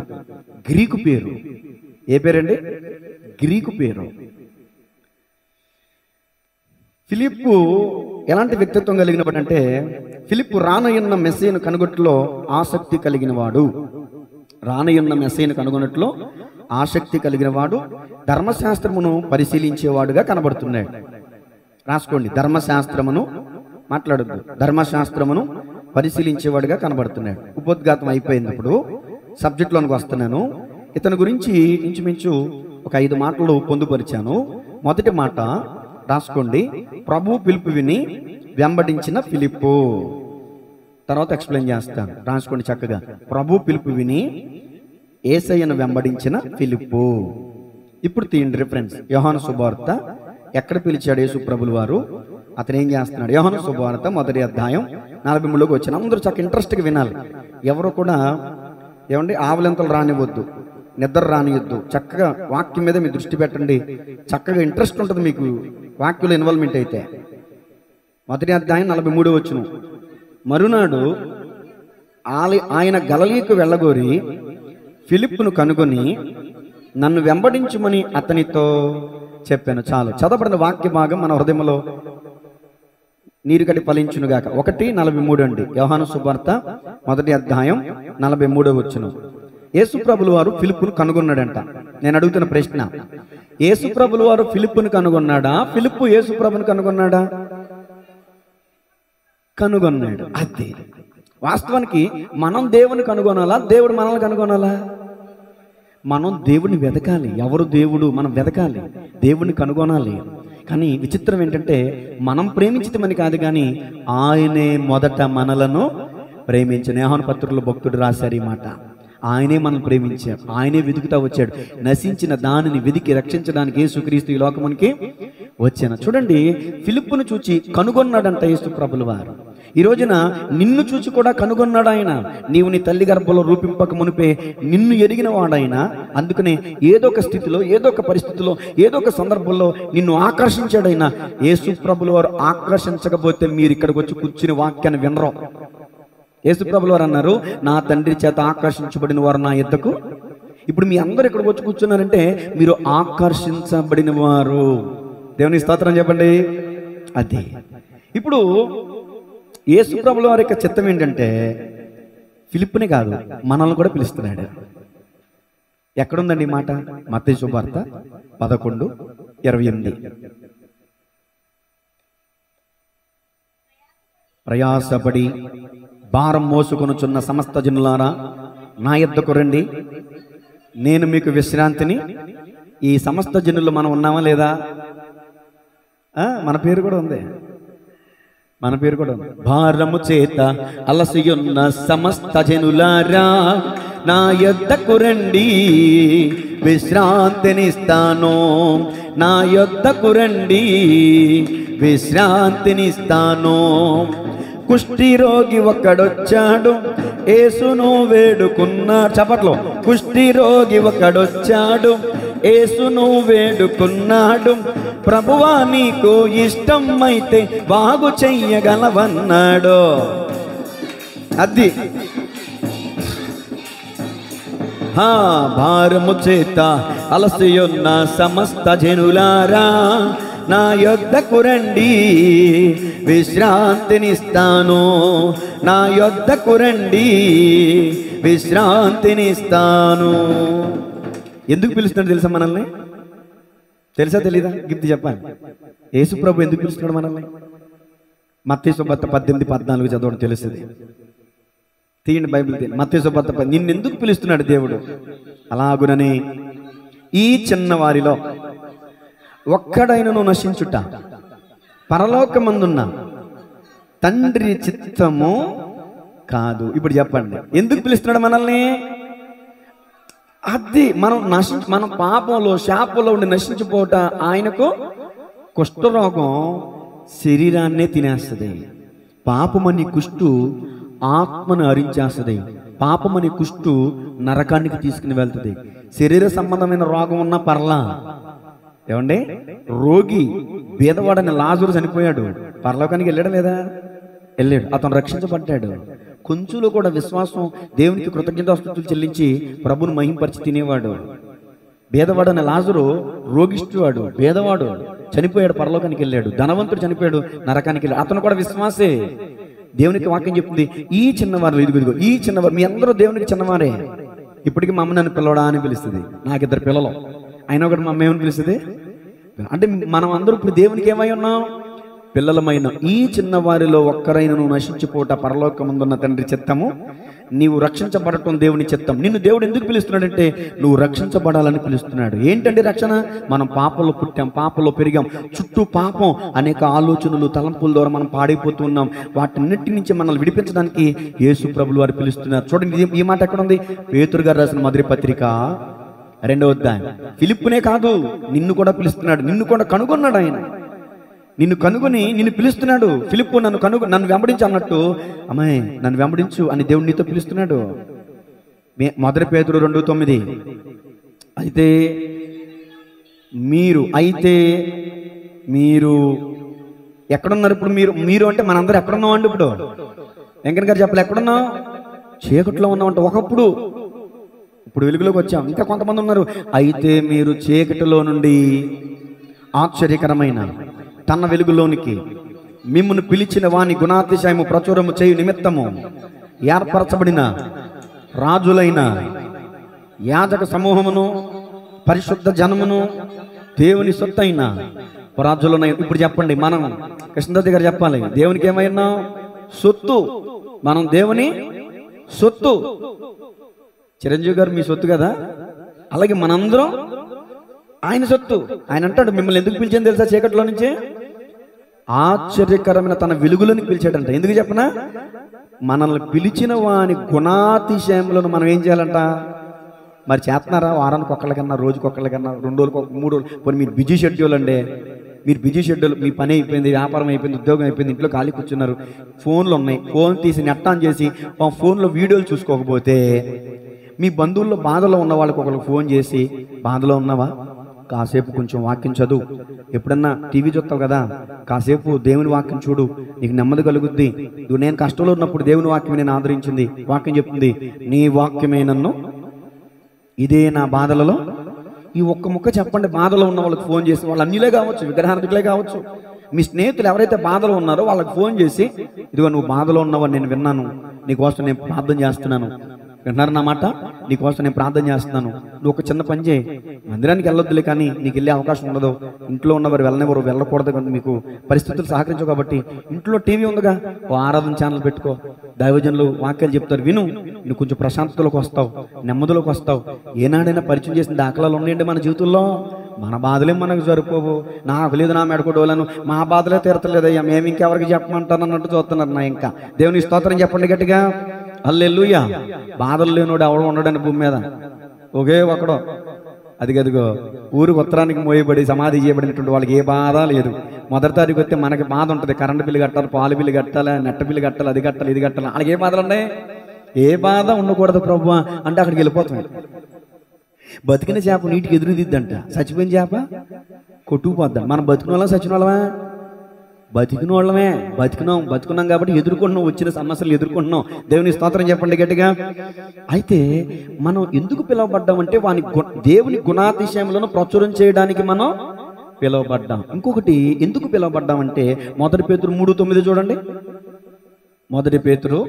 గ్రీకు పేరు. ఏ పేరండి? గ్రీకు పేరు. ఫిలిప్పు ఎలాంటి వ్యక్తిత్వం కలిగిన వాడు అంటే, ఫిలిప్పు రానయ్యున్న మెస్సీను కనుగొట్టులో ఆసక్తి కలిగిన వాడు. రానయ్యున్న మెస్సీను కనుగొనట్లో ఆసక్తి కలిగిన వాడు, ధర్మశాస్త్రమును పరిశీలించేవాడుగా కనబడుతున్నాడు. రాసుకోండి, ధర్మశాస్త్రమును మాట్లాడద్దు, ధర్మశాస్త్రమును పరిశీలించేవాడుగా కనబడుతున్నాడు. ఉపోద్ఘాతం అయిపోయినప్పుడు సబ్జెక్ట్లోనికి వస్తున్నాను. ఇతని గురించి ఇంచుమించు ఒక 5 మాటలు పొందుపరిచాను. మొదటి మాట రాసుకోండి, ప్రభు పిలుపు విని వెంబడించిన ఫిలిప్పు. తర్వాత ఎక్స్ప్లెయిన్ చేస్తాను, రాసుకోండి చక్కగా. ప్రభు పిలుపు విని యేసయ్యను వెంబడించిన ఫిలిప్పు. ఇప్పుడు తీయండి రిఫరెన్స్. యోహాను శుభవార్త ఎక్కడ పిలిచాడు యేసు ప్రభుల వారు, అతను ఏం చేస్తున్నాడు? యోహాను శుభవార్త 1వ అధ్యాయం 43లోకి వచ్చిన అందరూ చక్కగా ఇంట్రెస్ట్గా వినాలి. ఎవరు కూడా ఏమండి ఆవలింతలు రానివ్వద్దు, నిద్ర రానియొద్దు. చక్కగా వాక్యం మీద మీ దృష్టి పెట్టండి. చక్కగా ఇంట్రెస్ట్ ఉంటుంది మీకు వాక్యంలో ఇన్వాల్వ్మెంట్ అయితే. 1వ అధ్యాయం 43వ వచనం. మరునాడు ఆయన గలిలయకు వెళ్ళగోరి ఫిలిప్పును కనుగొని నన్ను వెంబడించుమని అతనితో చెప్పాను. చాలు, చదవబడిన వాక్య భాగం మన హృదయంలో నీరు కట్టి ఫలించునుగాక. 1:43 అండి. యోహాను సువార్త 1వ అధ్యాయం 43వ వచనం. యేసు ప్రభుల వారు ఫిలిప్పును కనుగొన్నాడంట. నేను అడుగుతున్న ప్రశ్న, యేసు ప్రభుల వారు ఫిలిప్పును కనుగొన్నాడా? ఫిలిప్పు యేసు ప్రభుని కనుగొన్నాడా? కనుగొన్నాడు. అదే వాస్తవానికి మనం దేవుని కనుగొనాలా, దేవుడు మనల్ని కనుగొనాలా? మనం దేవుడిని వెతకాలి. ఎవరు దేవుడు? మనం వెతకాలి, దేవుడిని కనుగొనాలి. కానీ విచిత్రం ఏంటంటే, మనం ప్రేమించటమని కాదు, కానీ ఆయనే మొదట మనలను ప్రేమించిన. యోహాను పత్రికలో భక్తుడు రాశారు ఈ మాట. ఆయనే మనల్ని ప్రేమించాడు, ఆయనే వెతుకుతా వచ్చాడు. నశించిన దానిని వెతికి రక్షించడానికి యేసుక్రీస్తు ఈ లోకమునికి వచ్చాను. చూడండి, ఫిలిప్పును చూచి కనుగొన్నాడంట యేసు ప్రభుల వారు. ఈ రోజున నిన్ను చూచి కూడా కనుగొన్నాడు ఆయన. నీవు నీ తల్లి గర్భంలో రూపింపక మునిపే నిన్ను ఎరిగిన వాడాయన. అందుకనే ఏదో ఒక స్థితిలో, ఏదో ఒక పరిస్థితిలో, ఏదో ఒక సందర్భంలో నిన్ను ఆకర్షించాడైనా. యేసు ప్రభుల వారు ఆకర్షించకపోతే మీరు ఇక్కడికి వచ్చి కూర్చుని వాక్యాన్ని వినరు. యేసు ప్రభుల వారు అన్నారు, నా తండ్రి చేత ఆకర్షించబడిన వారు నా యొద్దకు. ఇప్పుడు మీ అందరూ ఇక్కడికి వచ్చి కూర్చున్నారంటే మీరు ఆకర్షించబడిన వారు. దేవుని స్తోత్రం చెప్పండి. అదే ఇప్పుడు యేసు ప్రభుల వారి యొక్క చిత్తం ఏంటంటే, ఫిలిప్పునే కాదు మనల్ని కూడా పిలుస్తున్నాడు. ఎక్కడుందండి ఈ మాట? మత్తయి సువార్త 11:28. ప్రయాసపడి భారం మోసుకొనుచున్న సమస్త జనులారా నా యొద్దకు రండి, నేను మీకు విశ్రాంతిని. ఈ సమస్త జనులు మనం ఉన్నామా లేదా? మన పేరు కూడా ఉంది, మన పేరు కూడా ఉంది. భారము చేత అలసియున్న సమస్త జనులారా నా యొద్దకు రండి, విశ్రాంతినిస్తాను. నా యొద్దకు రండి, విశ్రాంతినిస్తాను. కుష్టి రోగి ఒకడొచ్చాడు, యేసును వేడుకున్నాడు. చప్పట్లో. కుష్టి రోగి ఒకడొచ్చాడు, యేసును వేడుకున్నాడు. ప్రభువా నీకు ఇష్టం అయితే బాగు చెయ్యగలవన్నాడు. అది భారము చేత అలసియున్న సమస్త జనులారా నా యొద్దకు రండి, విశ్రాంతినిస్తాను. నా యొద్దకు రండి, విశ్రాంతినిస్తాను. ఎందుకు పిలుస్తున్నాడు తెలుసా మనల్ని? తెలుసా తెలీదా? గిఫ్ట్ చెప్పాలి. యేసు ప్రభు ఎందుకు పిలుస్తున్నాడు మనల్ని? మత్తయి సువార్త 18:14 చదవడం తెలుస్తుంది. తీయండి బైబిల్, తీయండి. మత్తయి సువార్త నిన్నెందుకు పిలుస్తున్నాడు దేవుడు? అలాగునని ఈ చిన్నవారిలో ఒక్కడైనను నశించుట పరలోకమందున్న తండ్రి చిత్తము కాదు. ఇప్పుడు చెప్పండి, ఎందుకు పిలుస్తున్నాడు మనల్ని? అది మనం పాపంలో శాపంలో ఉండి నశించిపోవట ఆయనకు కుష్ఠరోగం శరీరాన్నే తినేస్తుంది. పాపమని కుష్టు ఆత్మను హరించేస్తుంది. పాపం అనే కుష్టు నరకానికి తీసుకుని వెళ్తుంది. శరీర సంబంధమైన రోగం ఉన్న పర్లా, ఏమండి, రోగి బీదవాడని లాజరు చనిపోయాడు, పరలోకానికి వెళ్ళాడు లేదా? వెళ్ళాడు. అతను రక్షించబడ్డాడు. కొంచెంలో కూడా విశ్వాసం, దేవునికి కృతజ్ఞతాస్తుతులు చెల్లించి ప్రభుని మహింపరిచి తినేవాడు. బేదవాడని లాజరు రోగిష్టివాడు, బేదవాడు చనిపోయాడు, పరలోకానికి వెళ్ళాడు. ధనవంతుడు చనిపోయాడు, నరకానికి వెళ్ళాడు. అతను కూడా విశ్వాసే. దేవునికి వాక్యం చెప్తుంది, ఈ చిన్నవారు, ఇదిగో ఈ చిన్నవారు, మీ అందరూ దేవునికి చిన్నవారే. ఇప్పటికీ మా అమ్మ నన్ను పిల్లవడా అని పిలుస్తుంది. నాకు 2 పిల్లలు, అయినా ఒకటి మా అమ్మ ఏమని పిలుస్తుంది అంటే, మనం అందరూ ఇప్పుడు దేవునికి ఏమై ఉన్నాం? పిల్లలమైన. ఈ చిన్నవారిలో ఒక్కరైన నువ్వు నశించిపోట పరలోకముందున్న తండ్రి చిత్తము, నీవు రక్షించబడటం దేవుని చిత్తం. నిన్ను దేవుడు ఎందుకు పిలుస్తున్నాడంటే నువ్వు రక్షించబడాలని పిలుస్తున్నాడు. ఏంటంటే రక్షణ? మనం పాపంలో పుట్టాం, పాపంలో పెరిగాం, చుట్టూ పాపం, అనేక ఆలోచనలు, తలంపుల ద్వారా మనం పాడైపోతున్నాం. వాటిన్నిటి నుంచి మనల్ని విడిపించడానికి యేసు ప్రభులు వారు పిలుస్తున్నారు. చూడండి, ఈ మాట ఎక్కడ ఉంది? పేతురు గారు రాసిన మొదటి పత్రిక 2వ అధ్యాయం. ఫిలిప్పునే కాదు, నిన్ను కూడా పిలుస్తున్నాడు. నిన్ను కూడా కనుగొన్నాడు ఆయన. నిన్ను కనుగొని నిన్ను పిలుస్తున్నాడు. ఫిలిప్పు నన్ను వెంబడించు అన్నట్టు, అమ్మాయి నన్ను వెంబడించు అని దేవుడు నీతో పిలుస్తున్నాడు. మొదటి పేతురు 2:9. అయితే మీరు ఎక్కడున్నారు ఇప్పుడు? మీరు అంటే మనందరూ ఎక్కడున్నాం అండి? ఇప్పుడు వెంకన్న గారు చెప్పాలి, ఎక్కడున్నాం? చీకట్లో ఉన్నామంట ఒకప్పుడు. ఇప్పుడు వెలుగులోకి వచ్చాం. ఇంకా కొంతమంది ఉన్నారు. అయితే మీరు చీకటిలో నుండి ఆశ్చర్యకరమైన తన వెలుగులోనికి మిమ్మును పిలిచిన వాని గుణాతిశయము ప్రచురము చేయు నిమిత్తము ఏర్పరచబడిన రాజులైన యాజక సమూహమును, పరిశుద్ధ జనమును, దేవుని సొత్తైన రాజులైన. ఇప్పుడు చెప్పండి, మనం కృష్ణదత్తి గారు చెప్పాలి, దేవునికి ఏమైనా సొత్తు. మనం దేవుని సొత్తు. చిరంజీవి గారు మీ సొత్తు కదా, అలాగే మనందరం ఆయన సొత్తు. ఆయన అంటాడు, మిమ్మల్ని ఎందుకు పిలిచాను తెలుసా? చీకట్లో నుంచి ఆశ్చర్యకరమైన తన వెలుగులోనికి పిలిచాడంట. ఎందుకు చెప్పనా? మనల్ని పిలిచిన వాని గుణాతిశయములను మనం ఏం చేయాలంట? మరి చేస్తున్నారా? వారానికి ఒక్కళ్ళకన్నా, రోజుకి ఒక్కళ్ళకన్నా, 2 రోజులకు 3 రోజులు. పోనీ మీరు బిజీ షెడ్యూల్ అండి, మీరు బిజీ షెడ్యూల్, మీ పని అయిపోయింది, వ్యాపారం అయిపోయింది, ఉద్యోగం అయిపోయింది, ఇంట్లో ఖాళీ కూర్చున్నారు, ఫోన్లు ఉన్నాయి, ఫోన్ తీసి నెట్ ఆన్ చేసి ఆ ఫోన్లో వీడియోలు చూసుకోకపోతే, మీ బంధువుల్లో బాధలో ఉన్న వాళ్ళకి ఒకరికి ఫోన్ చేసి, బాధలో ఉన్నావా? కాసేపు కొంచెం వాక్యం చదువు. ఎప్పుడన్నా టీవీ చూస్తావు కదా, కాసేపు దేవుని వాక్యం చూడు, నీకు నెమ్మది కలుగుద్ది. నేను కష్టంలో ఉన్నప్పుడు దేవుని వాక్యం నేను ఆదరించింది. వాక్యం చెప్తుంది, నీ వాక్యమే నన్ను, ఇదే నా బాధలలో. ఈ ఒక్క ముక్క చెప్పండి. బాధలో ఉన్న వాళ్ళకి ఫోన్ చేసి, వాళ్ళు అన్నిలే కావచ్చు, విగ్రహార్థకులే కావచ్చు, మీ స్నేహితులు ఎవరైతే బాధలో ఉన్నారో వాళ్ళకి ఫోన్ చేసి, ఇదిగో నువ్వు బాధలో ఉన్నావని నేను విన్నాను, నీకోసం నేను ప్రార్థన చేస్తున్నాను. వింటున్నారు నా మాట? నీకోసం నేను ప్రార్థన చేస్తున్నాను. నువ్వు ఒక చిన్న పని చేయి, మందిరానికి వెళ్ళొద్దులే, కానీ నీకు వెళ్ళే అవకాశం ఉండదు, ఇంట్లో ఉన్నవారు వెళ్ళకూడదు కానీ మీకు పరిస్థితులు సహకరించవు కాబట్టి ఇంట్లో టీవీ ఉందిగా, ఓ ఆరాధన ఛానల్ పెట్టుకో, దైవజనులు వాక్యాలు చెప్తారు, విను. నువ్వు కొంచెం ప్రశాంతతలోకి వస్తావు, నెమ్మదిలోకి వస్తావు. ఏనాడైనా పరిచయం చేసిన దాఖలాలు ఉన్నాయండి మన జీవితంలో? మన బాధలే మనకు సరిపోవు. నాకు లేదు, నా మెడకోడోలను, మా బాధలే తీరతలేదయ్యా, మేము ఇంకెవరికి చెప్పమంటాను అన్నట్టు చూస్తున్నారు. నా ఇంకా దేవుని స్తోత్రం చెప్పండి గట్టిగా, హల్లెలూయా. బాధలు లేనోడు ఎవడో ఉండడని భూమి మీద, ఒకే ఒకడో. అదిగదిగో ఊరికి ఉత్తరానికి మోయబడి సమాధి చేయబడినటువంటి వాళ్ళకి ఏ బాధ లేదు. మొదటి తారీఖు వస్తే మనకి బాధ ఉంటుంది, కరెంటు బిల్లు కట్టాలి, పాలు బిల్లు కట్టాలి, నెట్ బిల్లు కట్టాలి, అది కట్టాలి, ఇది కట్టాలి. వాళ్ళకి ఏ బాధలు ఉన్నాయి? ఏ బాధ ఉండకూడదు ప్రభువా అంటే అక్కడికి వెళ్ళిపోతాం. బతికిన చేప నీటికి ఎదురుదిద్దంట, చచ్చిపోయిన చేప కొట్టుకుపోద్దాం. మనం బతికిన వాళ్ళం, చచ్చిన వాళ్ళమా? బతికిన వాళ్ళమే. బతుకున్నాం కాబట్టి ఎదుర్కొంటున్నాం, వచ్చిన సమస్యలు ఎదుర్కొంటున్నాం. దేవుని స్తోత్రం చెప్పండి గట్టిగా. అయితే మనం ఎందుకు పిలువబడ్డామంటే దేవుని గుణాతిశయములను ప్రచురం చేయడానికి మనం పిలువబడ్డాం. ఇంకొకటి ఎందుకు పిలువబడ్డామంటే, మొదటి పేతురు 3:9 చూడండి. మొదటి పేతురు,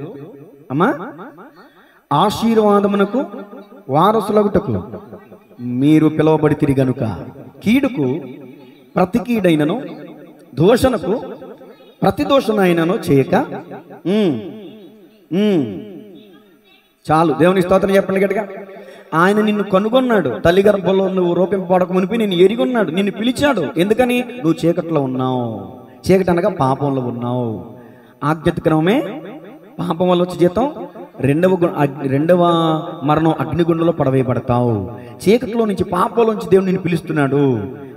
అమ్మా, ఆశీర్వాదమునకు వారసులగుటకు మీరు పిలువబడితిరి గనుక కీడుకు ప్రతి కీడైనను, దోషణకు ప్రతి దోషణైనను చేయక. చాలు. దేవుని స్తోత్రం చెప్పండి గట్టిగా. ఆయన నిన్ను కనుగొన్నాడు, తల్లి గర్భంలో నువ్వు రూపింపబడక మునిపి నిన్ను ఎరిగొన్నాడు, నిన్ను పిలిచాడు. ఎందుకని? నువ్వు చీకట్లో ఉన్నావు. చీకటి అనగా పాపంలో ఉన్నావు. ఆజ్ఞాతిక్రమమే పాపం వల్ల వచ్చే జీతం రెండవ మరణం, అగ్నిగుండంలో పడవేయబడతావు. చీకట్లో నుంచి, పాపంలోంచి దేవుడు నిన్ను పిలుస్తున్నాడు.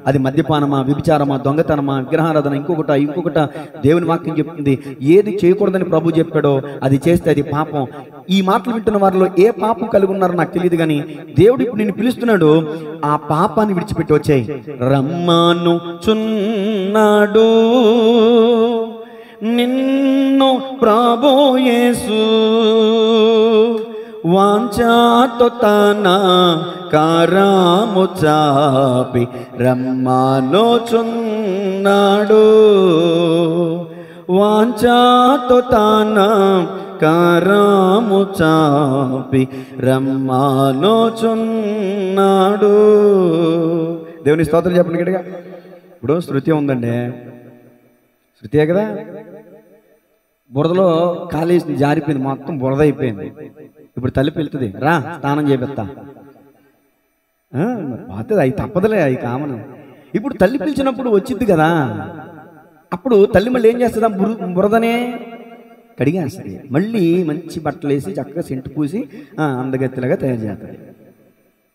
అది మద్యపానమా, వ్యభిచారమా, దొంగతనమా, విగ్రహారాధన, ఇంకొకట దేవుని వాక్యం చెప్తుంది. ఏది చేయకూడదని ప్రభు చెప్పాడో అది చేస్తే అది పాపం. ఈ మాటలు వింటున్న వారిలో ఏ పాపం కలిగి ఉన్నారో నాకు తెలియదు, కానీ దేవుడు ఇప్పుడు నిన్ను పిలుస్తున్నాడు, ఆ పాపాన్ని విడిచిపెట్టి వచ్చాయి. రమ్మాను చున్నాడు నిన్ను ప్రభు యేసు, వాంఛాతో తన కరము చాపి రమ్మనొచున్నాడు, వాంఛాతో తన కరము చాపి రమ్మనొచున్నాడు. దేవుని స్తోత్రం చెప్పండి గట్టిగా. ఇప్పుడు శృతి ఉందండి, శృతియే కదా. బురదలో ఖాళీ జారిపోయింది, మొత్తం బురద అయిపోయింది. ఇప్పుడు తల్లి వెళ్తుంది, రా స్నానం చేపిస్తా, పోతుంది, అవి తప్పదులే, అవి కామన్. ఇప్పుడు తల్లి పిలిచినప్పుడు వచ్చింది కదా, అప్పుడు తల్లి మళ్ళీ ఏం చేస్తుందా, బురదనే కడిగేస్తుంది, మళ్ళీ మంచి బట్టలు వేసి చక్కగా సెంటు పూసి అందగత్తిలాగా తయారు చేస్తుంది.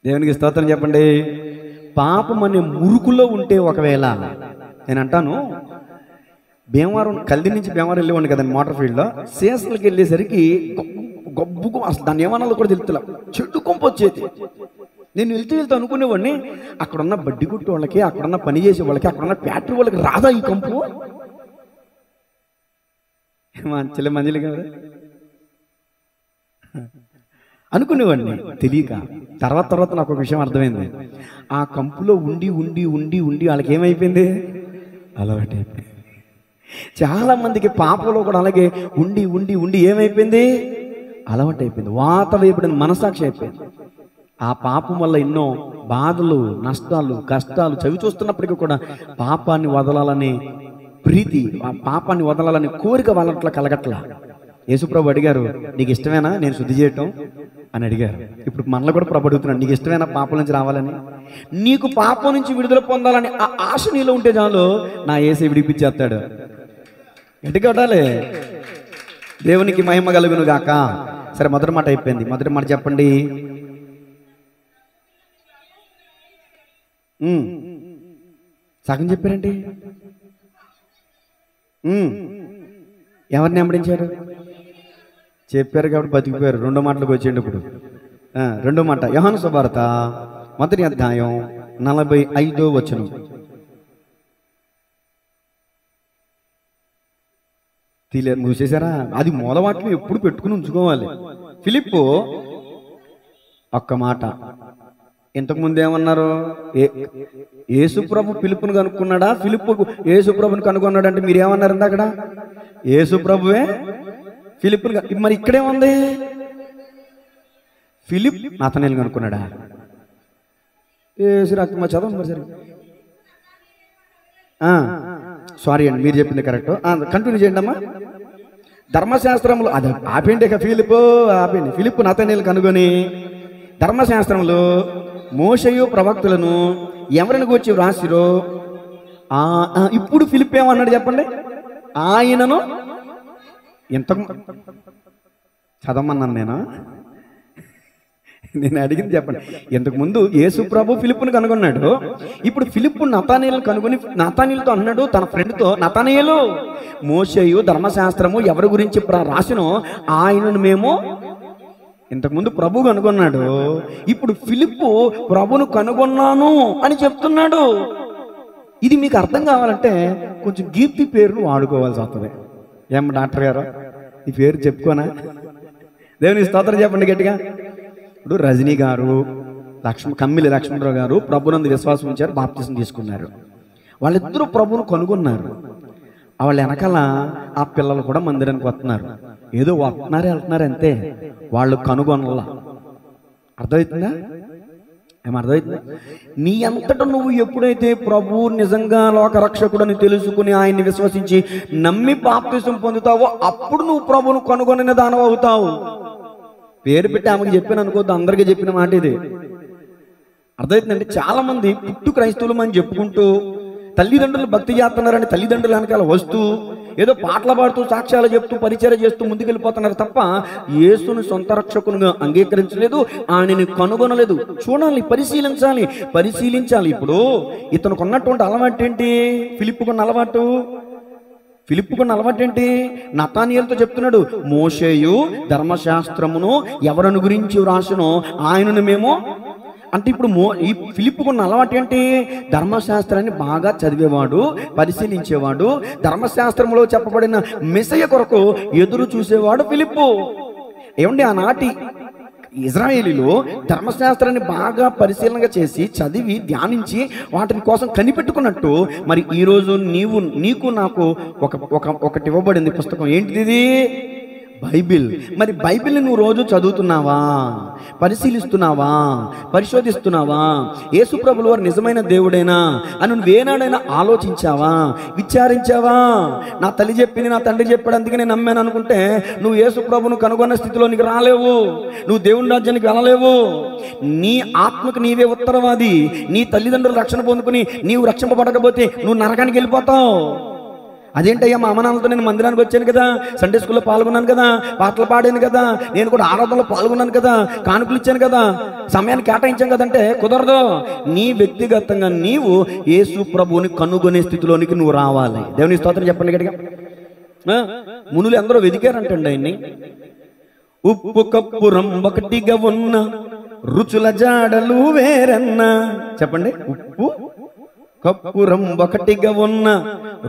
దేవునికి స్తోత్రం చెప్పండి. పాపం అనే మురుకులో ఉంటే, ఒకవేళ నేను అంటాను, భీమవరం కల్ది నుంచి భీమవరం వెళ్ళేవాడిని కదండి మోటార్ ఫీల్డ్లో, సీసలకి వెళ్ళేసరికి గబ్బుకు అసలు దాన్ని ఏమన్నా కూడా తెలుతులా, చెట్టు కొంపు వచ్చేది. నేను వెళ్తూ అనుకునేవాడిని, అక్కడున్న బడ్డీ కొట్టు వాళ్ళకి, అక్కడున్న పని చేసే వాళ్ళకి, అక్కడున్న ఫ్యాక్టరీ వాళ్ళకి రాదా ఈ కంపు చెల్లె మంజలి కదా అనుకునేవాడిని తెలియక. తర్వాత నాకు ఒక విషయం అర్థమైంది, ఆ కంపులో ఉండి ఉండి ఉండి ఉండి వాళ్ళకి ఏమైపోయింది, అలవాటైపోయింది. చాలా మందికి పాపంలో కూడా అలాగే ఉండి ఉండి ఉండి ఏమైపోయింది, అలవాటు అయిపోయింది, వాత వేయబడిన మనసాక్షి అయిపోయింది. ఆ పాపం వల్ల ఎన్నో బాధలు, నష్టాలు, కష్టాలు చవి చూస్తున్నప్పటికీ కూడా పాపాన్ని వదలాలని ప్రీతి, ఆ పాపాన్ని వదలాలని కోరిక వాళ్ళట్లా కలగట్లా. యేసుప్రభు అడిగారు, నీకు ఇష్టమేనా నేను శుద్ధి చేయటం అని అడిగారు. ఇప్పుడు మనలో కూడా ప్రభు అడుగుతున్నాడు, నీకు ఇష్టమేనా పాపం నుంచి రావాలని, నీకు పాపం నుంచి విడుదల పొందాలని ఆ ఆశ నీలో ఉంటే చాలు, నా యేసే విడిపించేస్తాడు. ఎటుగా ఉండాలి. దేవునికి మహిమ కలుగును గాక. సరే, మొదటి మాట అయిపోయింది. మొదటి మాట చెప్పండి. సగం చెప్పారండి. ఎవరిని వెంబడించారు? చెప్పారు కాబట్టి బతికిపోయారు. రెండో మాటలకు వచ్చేయండి ఇప్పుడు. రెండో మాట యోహాను సువార్త 1వ అధ్యాయం 45వ వచనం. మూసేశారా? అది మూలవాక్యం ఎప్పుడు పెట్టుకుని ఉంచుకోవాలి. ఫిలిప్పు ఒక్క మాట, ఇంతకుముందు ఏమన్నారు, యేసుప్రభు ఫిలిప్పును కనుక్కున్నాడా, ఫిలిప్పు యేసుప్రభుని కనుక్కున్నాడు అంటే మీరు ఏమన్నారు అక్కడ? యేసుప్రభువే ఫిలిప్పుని. మరి ఇక్కడేముంది, ఫిలిప్ నతనయేలుని కనుక్కున్నాడా? మా చదవండి మరి సరే. సారీ అండి, మీరు చెప్పింది కరెక్ట్. కంటిన్యూ చేయండి అమ్మా. ధర్మశాస్త్రంలో అది ఆపేండి, ఫిలిప్పు ఆపేండి. ఫిలిప్పు నతనయేలుని కనుగొని ధర్మశాస్త్రంలో మోషేయు ప్రవక్తలను ఎవరిని గూర్చి వ్రాసిరో, ఇప్పుడు ఫిలిప్ ఏమన్నాడు చెప్పండి? ఆయనను ఇంతకు చదవమన్నాను నేను అడిగింది చెప్పండి. ఇంతకు ముందు యేసు ప్రభు ఫిలిప్పుని కనుగొన్నాడు, ఇప్పుడు ఫిలిప్పు నతనయేలుని కనుగొని నతనయేలుతో అన్నాడు తన ఫ్రెండ్తో, నతనయేలు మోషేయు ధర్మశాస్త్రము ఎవరి గురించి రాసినో ఆయనను మేము ఇంతకుముందు ప్రభు కనుగొన్నాడు, ఇప్పుడు ఫిలిప్పు ప్రభును కనుగొన్నాను అని చెప్తున్నాడు. ఇది మీకు అర్థం కావాలంటే కొంచెం కీర్తి పేరును వాడుకోవాల్సి వస్తుంది. ఏం డాక్టర్ గారు ఈ పేరు చెప్పుకోనా? దేవుని స్తోత్రం చెప్పండి గట్టిగా. ఇప్పుడు రజనీ గారు, కమ్మిలి లక్ష్మణరావు గారు ప్రభునందు విశ్వాసం ఉంచారు, బాప్తిసం తీసుకున్నారు. వాళ్ళిద్దరూ ప్రభును కనుగొన్నారు. వాళ్ళ వెనకాల ఆ పిల్లలు కూడా మందిరానికి వస్తున్నారు. ఏదో వస్తున్నారు వెళ్తున్నారు అంతే, వాళ్ళు కనుగొనలా. అర్థమవుతుందా? ఏమర్థమవుతుందా? నీ అంతటా నువ్వు ఎప్పుడైతే ప్రభు నిజంగా లోకరక్షకుడని తెలుసుకుని ఆయన్ని విశ్వసించి నమ్మి బాప్తిసం పొందుతావో అప్పుడు నువ్వు ప్రభును కనుగొనిన దానవు అవుతావు. పేరు పెట్టి ఆమెకు చెప్పాను అనుకోవద్దు, అందరికీ చెప్పిన మాట ఇది. అర్థమవుతుందంటే చాలా మంది పుట్టు క్రైస్తవులు అని చెప్పుకుంటూ తల్లిదండ్రులు భక్తి చేస్తున్నారని తల్లిదండ్రుల వెనకాల వస్తూ ఏదో పాటలు పాడుతూ సాక్ష్యాలు చెప్తూ పరిచయం చేస్తూ ముందుకెళ్ళిపోతున్నారు తప్ప యేసుని సొంత రక్షకునిగా అంగీకరించలేదు, ఆయనని కనుగొనలేదు. చూడాలి, పరిశీలించాలి. ఇప్పుడు ఇతనికి ఉన్నటువంటి అలవాటు ఏంటి? ఫిలిప్పుకున్న అలవాటు ఏంటి? నతానియేలుతో చెప్తున్నాడు, మోషేయు ధర్మశాస్త్రమును ఎవరిని గురించి వ్రాసునో ఆయనను మేము అంటే ఇప్పుడు ఈ ఫిలిప్పుకున్న అలవాటు ఏంటి? ధర్మశాస్త్రాన్ని బాగా చదివేవాడు, పరిశీలించేవాడు, ధర్మశాస్త్రంలో చెప్పబడిన మెస్సయ్య కొరకు ఎదురు చూసేవాడు ఫిలిప్పు. ఏమండి, ఆనాటి ఇజ్రాయేలీలో ధర్మశాస్త్రాన్ని బాగా పరిశీలనగా చేసి చదివి ధ్యానించి వాటిని కోసం కనిపెట్టుకున్నట్టు మరి ఈరోజు నీకు నాకు ఒకటి ఇవ్వబడింది పుస్తకం. ఏంటిది? బైబిల్. మరి బైబిల్ని నువ్వు రోజు చదువుతున్నావా? పరిశీలిస్తున్నావా? పరిశోధిస్తున్నావా? యేసుప్రభుల వారు నిజమైన దేవుడేనా అని నువ్వేనాడైనా ఆలోచించావా? విచారించావా? నా తల్లి చెప్పింది, నా తండ్రి చెప్పాడు, అందుకే నేను నమ్మాను అనుకుంటే నువ్వు యేసుప్రభును కనుగొన్న స్థితిలో నీకు రాలేవు, నువ్వు దేవుని రాజ్యానికి వెళ్ళలేవు. నీ ఆత్మకు నీవే ఉత్తరవాది. నీ తల్లిదండ్రులు రక్షణ పొందుకుని నీవు రక్షింపబడకపోతే నువ్వు నరకానికి వెళ్ళిపోతావు. అదేంటయ్యా, మా అమ్మనాన్నతో నేను మందిరానికి వచ్చాను కదా, సండే స్కూల్లో పాల్గొన్నాను కదా, పాటలు పాడాను కదా, నేను కూడా ఆరాధనలో పాల్గొన్నాను కదా, కానుకలు ఇచ్చాను కదా, సమయాన్ని కేటాయించాను కదంటే కుదరదు. నీ వ్యక్తిగతంగా నీవు యేసు ప్రభువుని కనుగొనే స్థితిలోనికి నువ్వు రావాలి. దేవుని స్తోత్రం చెప్పండి గట్టిగా. మునులు ఎందరో వెదికారంటండి ఆయన్ని. ఉప్పు కప్పురం ఒకటిగా ఉన్న రుచుల జాడలు వేరన్నా. చెప్పండి, ఉప్పు కప్పురం ఒకటిగా ఉన్న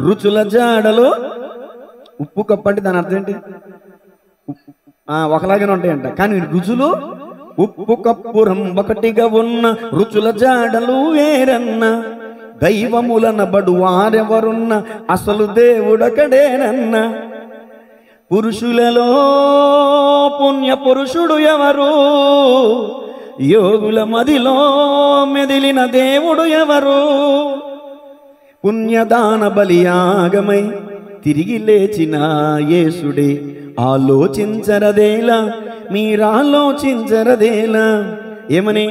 రుచుల జాడలు. ఉప్పు కప్పు అంటే దాని అర్థం ఏంటి? ఒకలాగానే ఉంటాయంట, కానీ రుచులు ఉప్పు కప్పురం ఒకటిగా ఉన్న రుచుల జాడలు వేరన్న. దైవములనబడు వారెవరున్న అసలు దేవుడొకడేనన్న. పురుషులలో పుణ్య పురుషుడు ఎవరు? యోగుల మదిలో మెదిలిన దేవుడు ఎవరు? పుణ్యదాన బలియాగమై తిరిగి లేచిన యేసుడే. ఆలోచించరదేలా, మీరాలోచించరదేలా. ఏమని?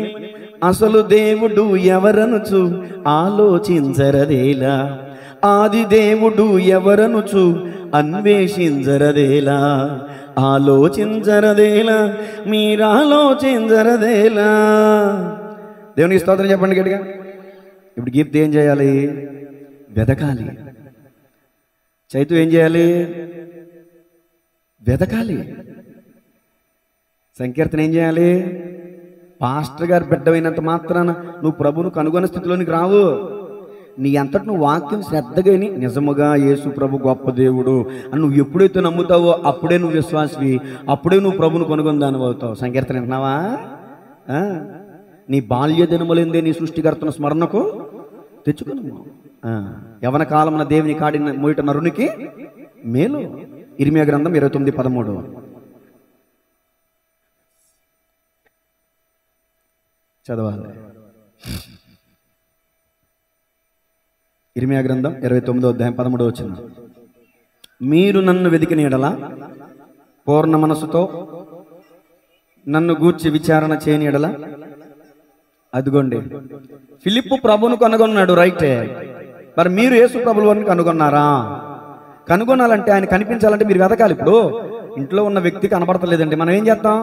అసలు దేవుడు ఎవరనుచు ఆలోచించరదేలా, ఆది దేవుడు ఎవరనుచు అన్వేషించరదేలా, ఆలోచించరదేలా, మీరాలోచించరదేలా. దేవునికి స్తోత్రం చెప్పండి గట్టిగా. ఇప్పుడు గీప్తి ఏం చేయాలి? వెదకాలి. చైతు ఏం చేయాలి? వెదకాలి. సంకీర్తన ఏం చేయాలి? పాస్టర్ గారు బిడ్డమైనంత మాత్రాన నువ్వు ప్రభువును కనుగొన్న స్థితిలోనికి రావు. నీ అంతటి నువ్వు వాక్యం శ్రద్ధగా నిజముగా యేసు ప్రభు గొప్ప దేవుడు అని నువ్వు ఎప్పుడైతే నమ్ముతావో అప్పుడే నువ్వు విశ్వాసివి, అప్పుడే నువ్వు ప్రభువును కనుగొందాని అవుతావు. సంకీర్తన వింటున్నావా? నీ బాల్య దినములందే నీ సృష్టికర్తను స్మరణకు తెచ్చుకున్నాము. యవన కాలమున దేవుని కాడిన మోయిట నరునికి మేలు. ఇర్మియా గ్రంథం 29:13. చదవాలి. ఇర్మియా గ్రంథం 29:13. మీరు నన్ను వెదికిన యెడల పూర్ణ మనసుతో నన్ను గూర్చి విచారణ చేయని యెడల. అదిగోండి, ఫిలిప్పు ప్రభువును కనుగొన్నాడు, రైటే. మరి మీరు యేసు ప్రభుల వారిని కనుగొన్నారా? కనుగొనాలంటే ఆయన కనిపించాలంటే మీరు వెతకాలి. ఇప్పుడు ఇంట్లో ఉన్న వ్యక్తి కనబడతలేదండి, మనం ఏం చేస్తాం?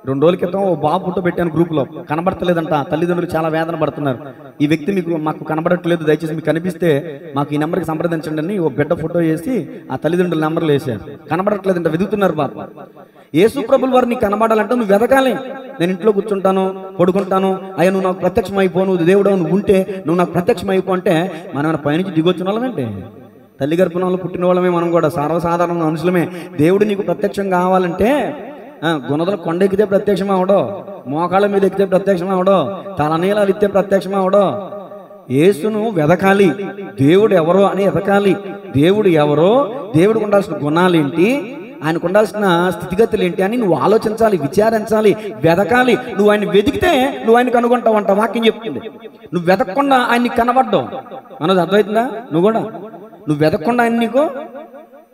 2 రోజుల క్రితం ఓ బాబు ఫోటో పెట్టాను గ్రూప్లో, కనబడతలేదంట. తల్లిదండ్రులు చాలా వేదన పడుతున్నారు. ఈ వ్యక్తి మాకు కనబడట్లేదు, దయచేసి మీకు కనిపిస్తే మాకు ఈ నెంబర్కి సంప్రదించండి అని ఓ బిడ్డ ఫోటో వేసి ఆ తల్లిదండ్రుల నెంబర్లు వేసారు. కనబడట్లేదంట, వెతుకుతున్నారు బాబు. యేసు ప్రభుల వారు నీకు కనబడాలంటే నువ్వు వెతకాలి. నేను ఇంట్లో కూర్చుంటాను, పడుకుంటాను, అయ్యా నువ్వు నాకు ప్రత్యక్షం అయిపో, నువ్వు దేవుడు నువ్వు ఉంటే నువ్వు నాకు ప్రత్యక్షం అయిపో అంటే మనం పైనుంచి దిగొచ్చిన వాళ్ళమేంటే? తల్లి గర్భంలో పుట్టిన వాళ్ళమే మనం కూడా, సర్వసాధారణ మనుషులమే. దేవుడు నీకు ప్రత్యక్షం కావాలంటే గుణదల కొండ ఎక్కితే ప్రత్యక్షం అవడో, మోకాళ్ళ మీద ఎక్కితే ప్రత్యక్షం అవడో, తలనీలాలు ఇస్తే ప్రత్యక్షం అవడో. యేసును వెదకాలి. దేవుడు ఎవరో అని వెతకాలి. దేవుడు ఎవరో, దేవుడికి ఉండాల్సిన గుణాలేంటి, ఆయనకు ఉండాల్సిన స్థితిగతులు ఏంటి అని నువ్వు ఆలోచించాలి, విచారించాలి, వెదకాలి. నువ్వు ఆయన వెతికితే నువ్వు ఆయన కనుగొంటావు అంట వాక్యం చెప్తుంది. నువ్వు వెతకకుండా ఆయన్ని కనబడ్డావు అన్నది అర్థమవుతుందా? నువ్వు కూడా నువ్వు వెతకకుండా ఆయన నీకు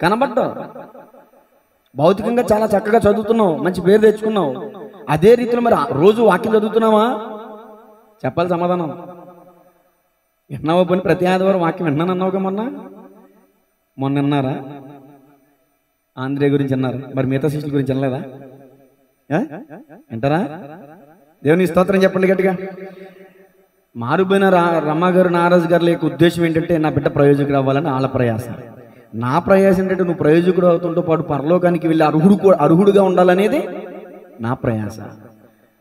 కనబడ్డావు. భౌతికంగా చాలా చక్కగా చదువుతున్నావు, మంచి పేరు తెచ్చుకున్నావు. అదే రీతిలో మరి రోజు వాక్యం చదువుతున్నావా? చెప్పాలి సమాధానం. విన్నావో పని ప్రతి ఆదివారం వాక్యం విన్నాను అన్నావుగా మొన్న. మొన్న విన్నారా? ఆంధ్రే గురించి అన్నారు, మరి మిగతా శిష్యుల గురించి అనలేదా? వింటారా? దేవుని స్తోత్రం చెప్పండి గట్టిగా. మారుపోయిన రమ్మగారు నారాజు గారి యొక్క ఉద్దేశం ఏంటంటే నా బిడ్డ ప్రయోజకుడు అవ్వాలని వాళ్ళ ప్రయాస. నా ప్రయాస ఏంటంటే నువ్వు ప్రయోజకుడు అవుతుంటూ పాటు పరలోకానికి వెళ్ళి అర్హుడుగా ఉండాలనేది నా ప్రయాస.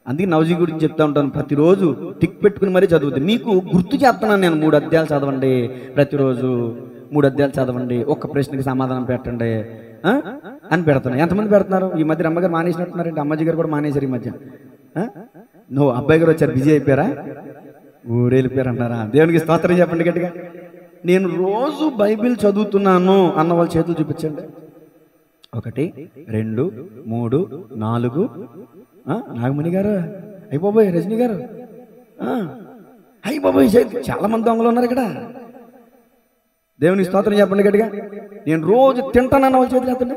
అందుకే నవజీ గురించి చెప్తా ఉంటాను, ప్రతిరోజు టిక్ పెట్టుకుని మరీ చదువుతుంది. మీకు గుర్తు చేస్తున్నాను నేను, 3 అధ్యాయాలు చదవండి, ప్రతిరోజు 3 అధ్యాయాలు చదవండి, ఒక్క ప్రశ్నకి సమాధానం పెట్టండి అని పెడుతున్నాను. ఎంతమంది పెడుతున్నారు? ఈ మధ్య అమ్మగారు మానేసినట్టున్నారంటే, అమ్మాజీ గారు కూడా మానేశారు ఈ మధ్య. నువ్వు అబ్బాయి గారు వచ్చారు, బిజీ అయిపోయారా, ఊరెళ్ళిపోయారు అంటారా? దేవునికి స్తోత్రం చెప్పండి గట్టిగా. నేను రోజు బైబిల్ చదువుతున్నాను అన్న వాళ్ళ చేతులు చూపించండి. 1 2 3 4. నాగమణి గారు, అయిపోయి రజనీ గారు, అయిపోయి చాలా మంది దొంగలు ఉన్నారు ఇక్కడ. దేవునికి స్తోత్రం చెప్పండి గట్టిగా. నేను రోజు తింటానన్న వాళ్ళ చేతులు ఎత్తండి.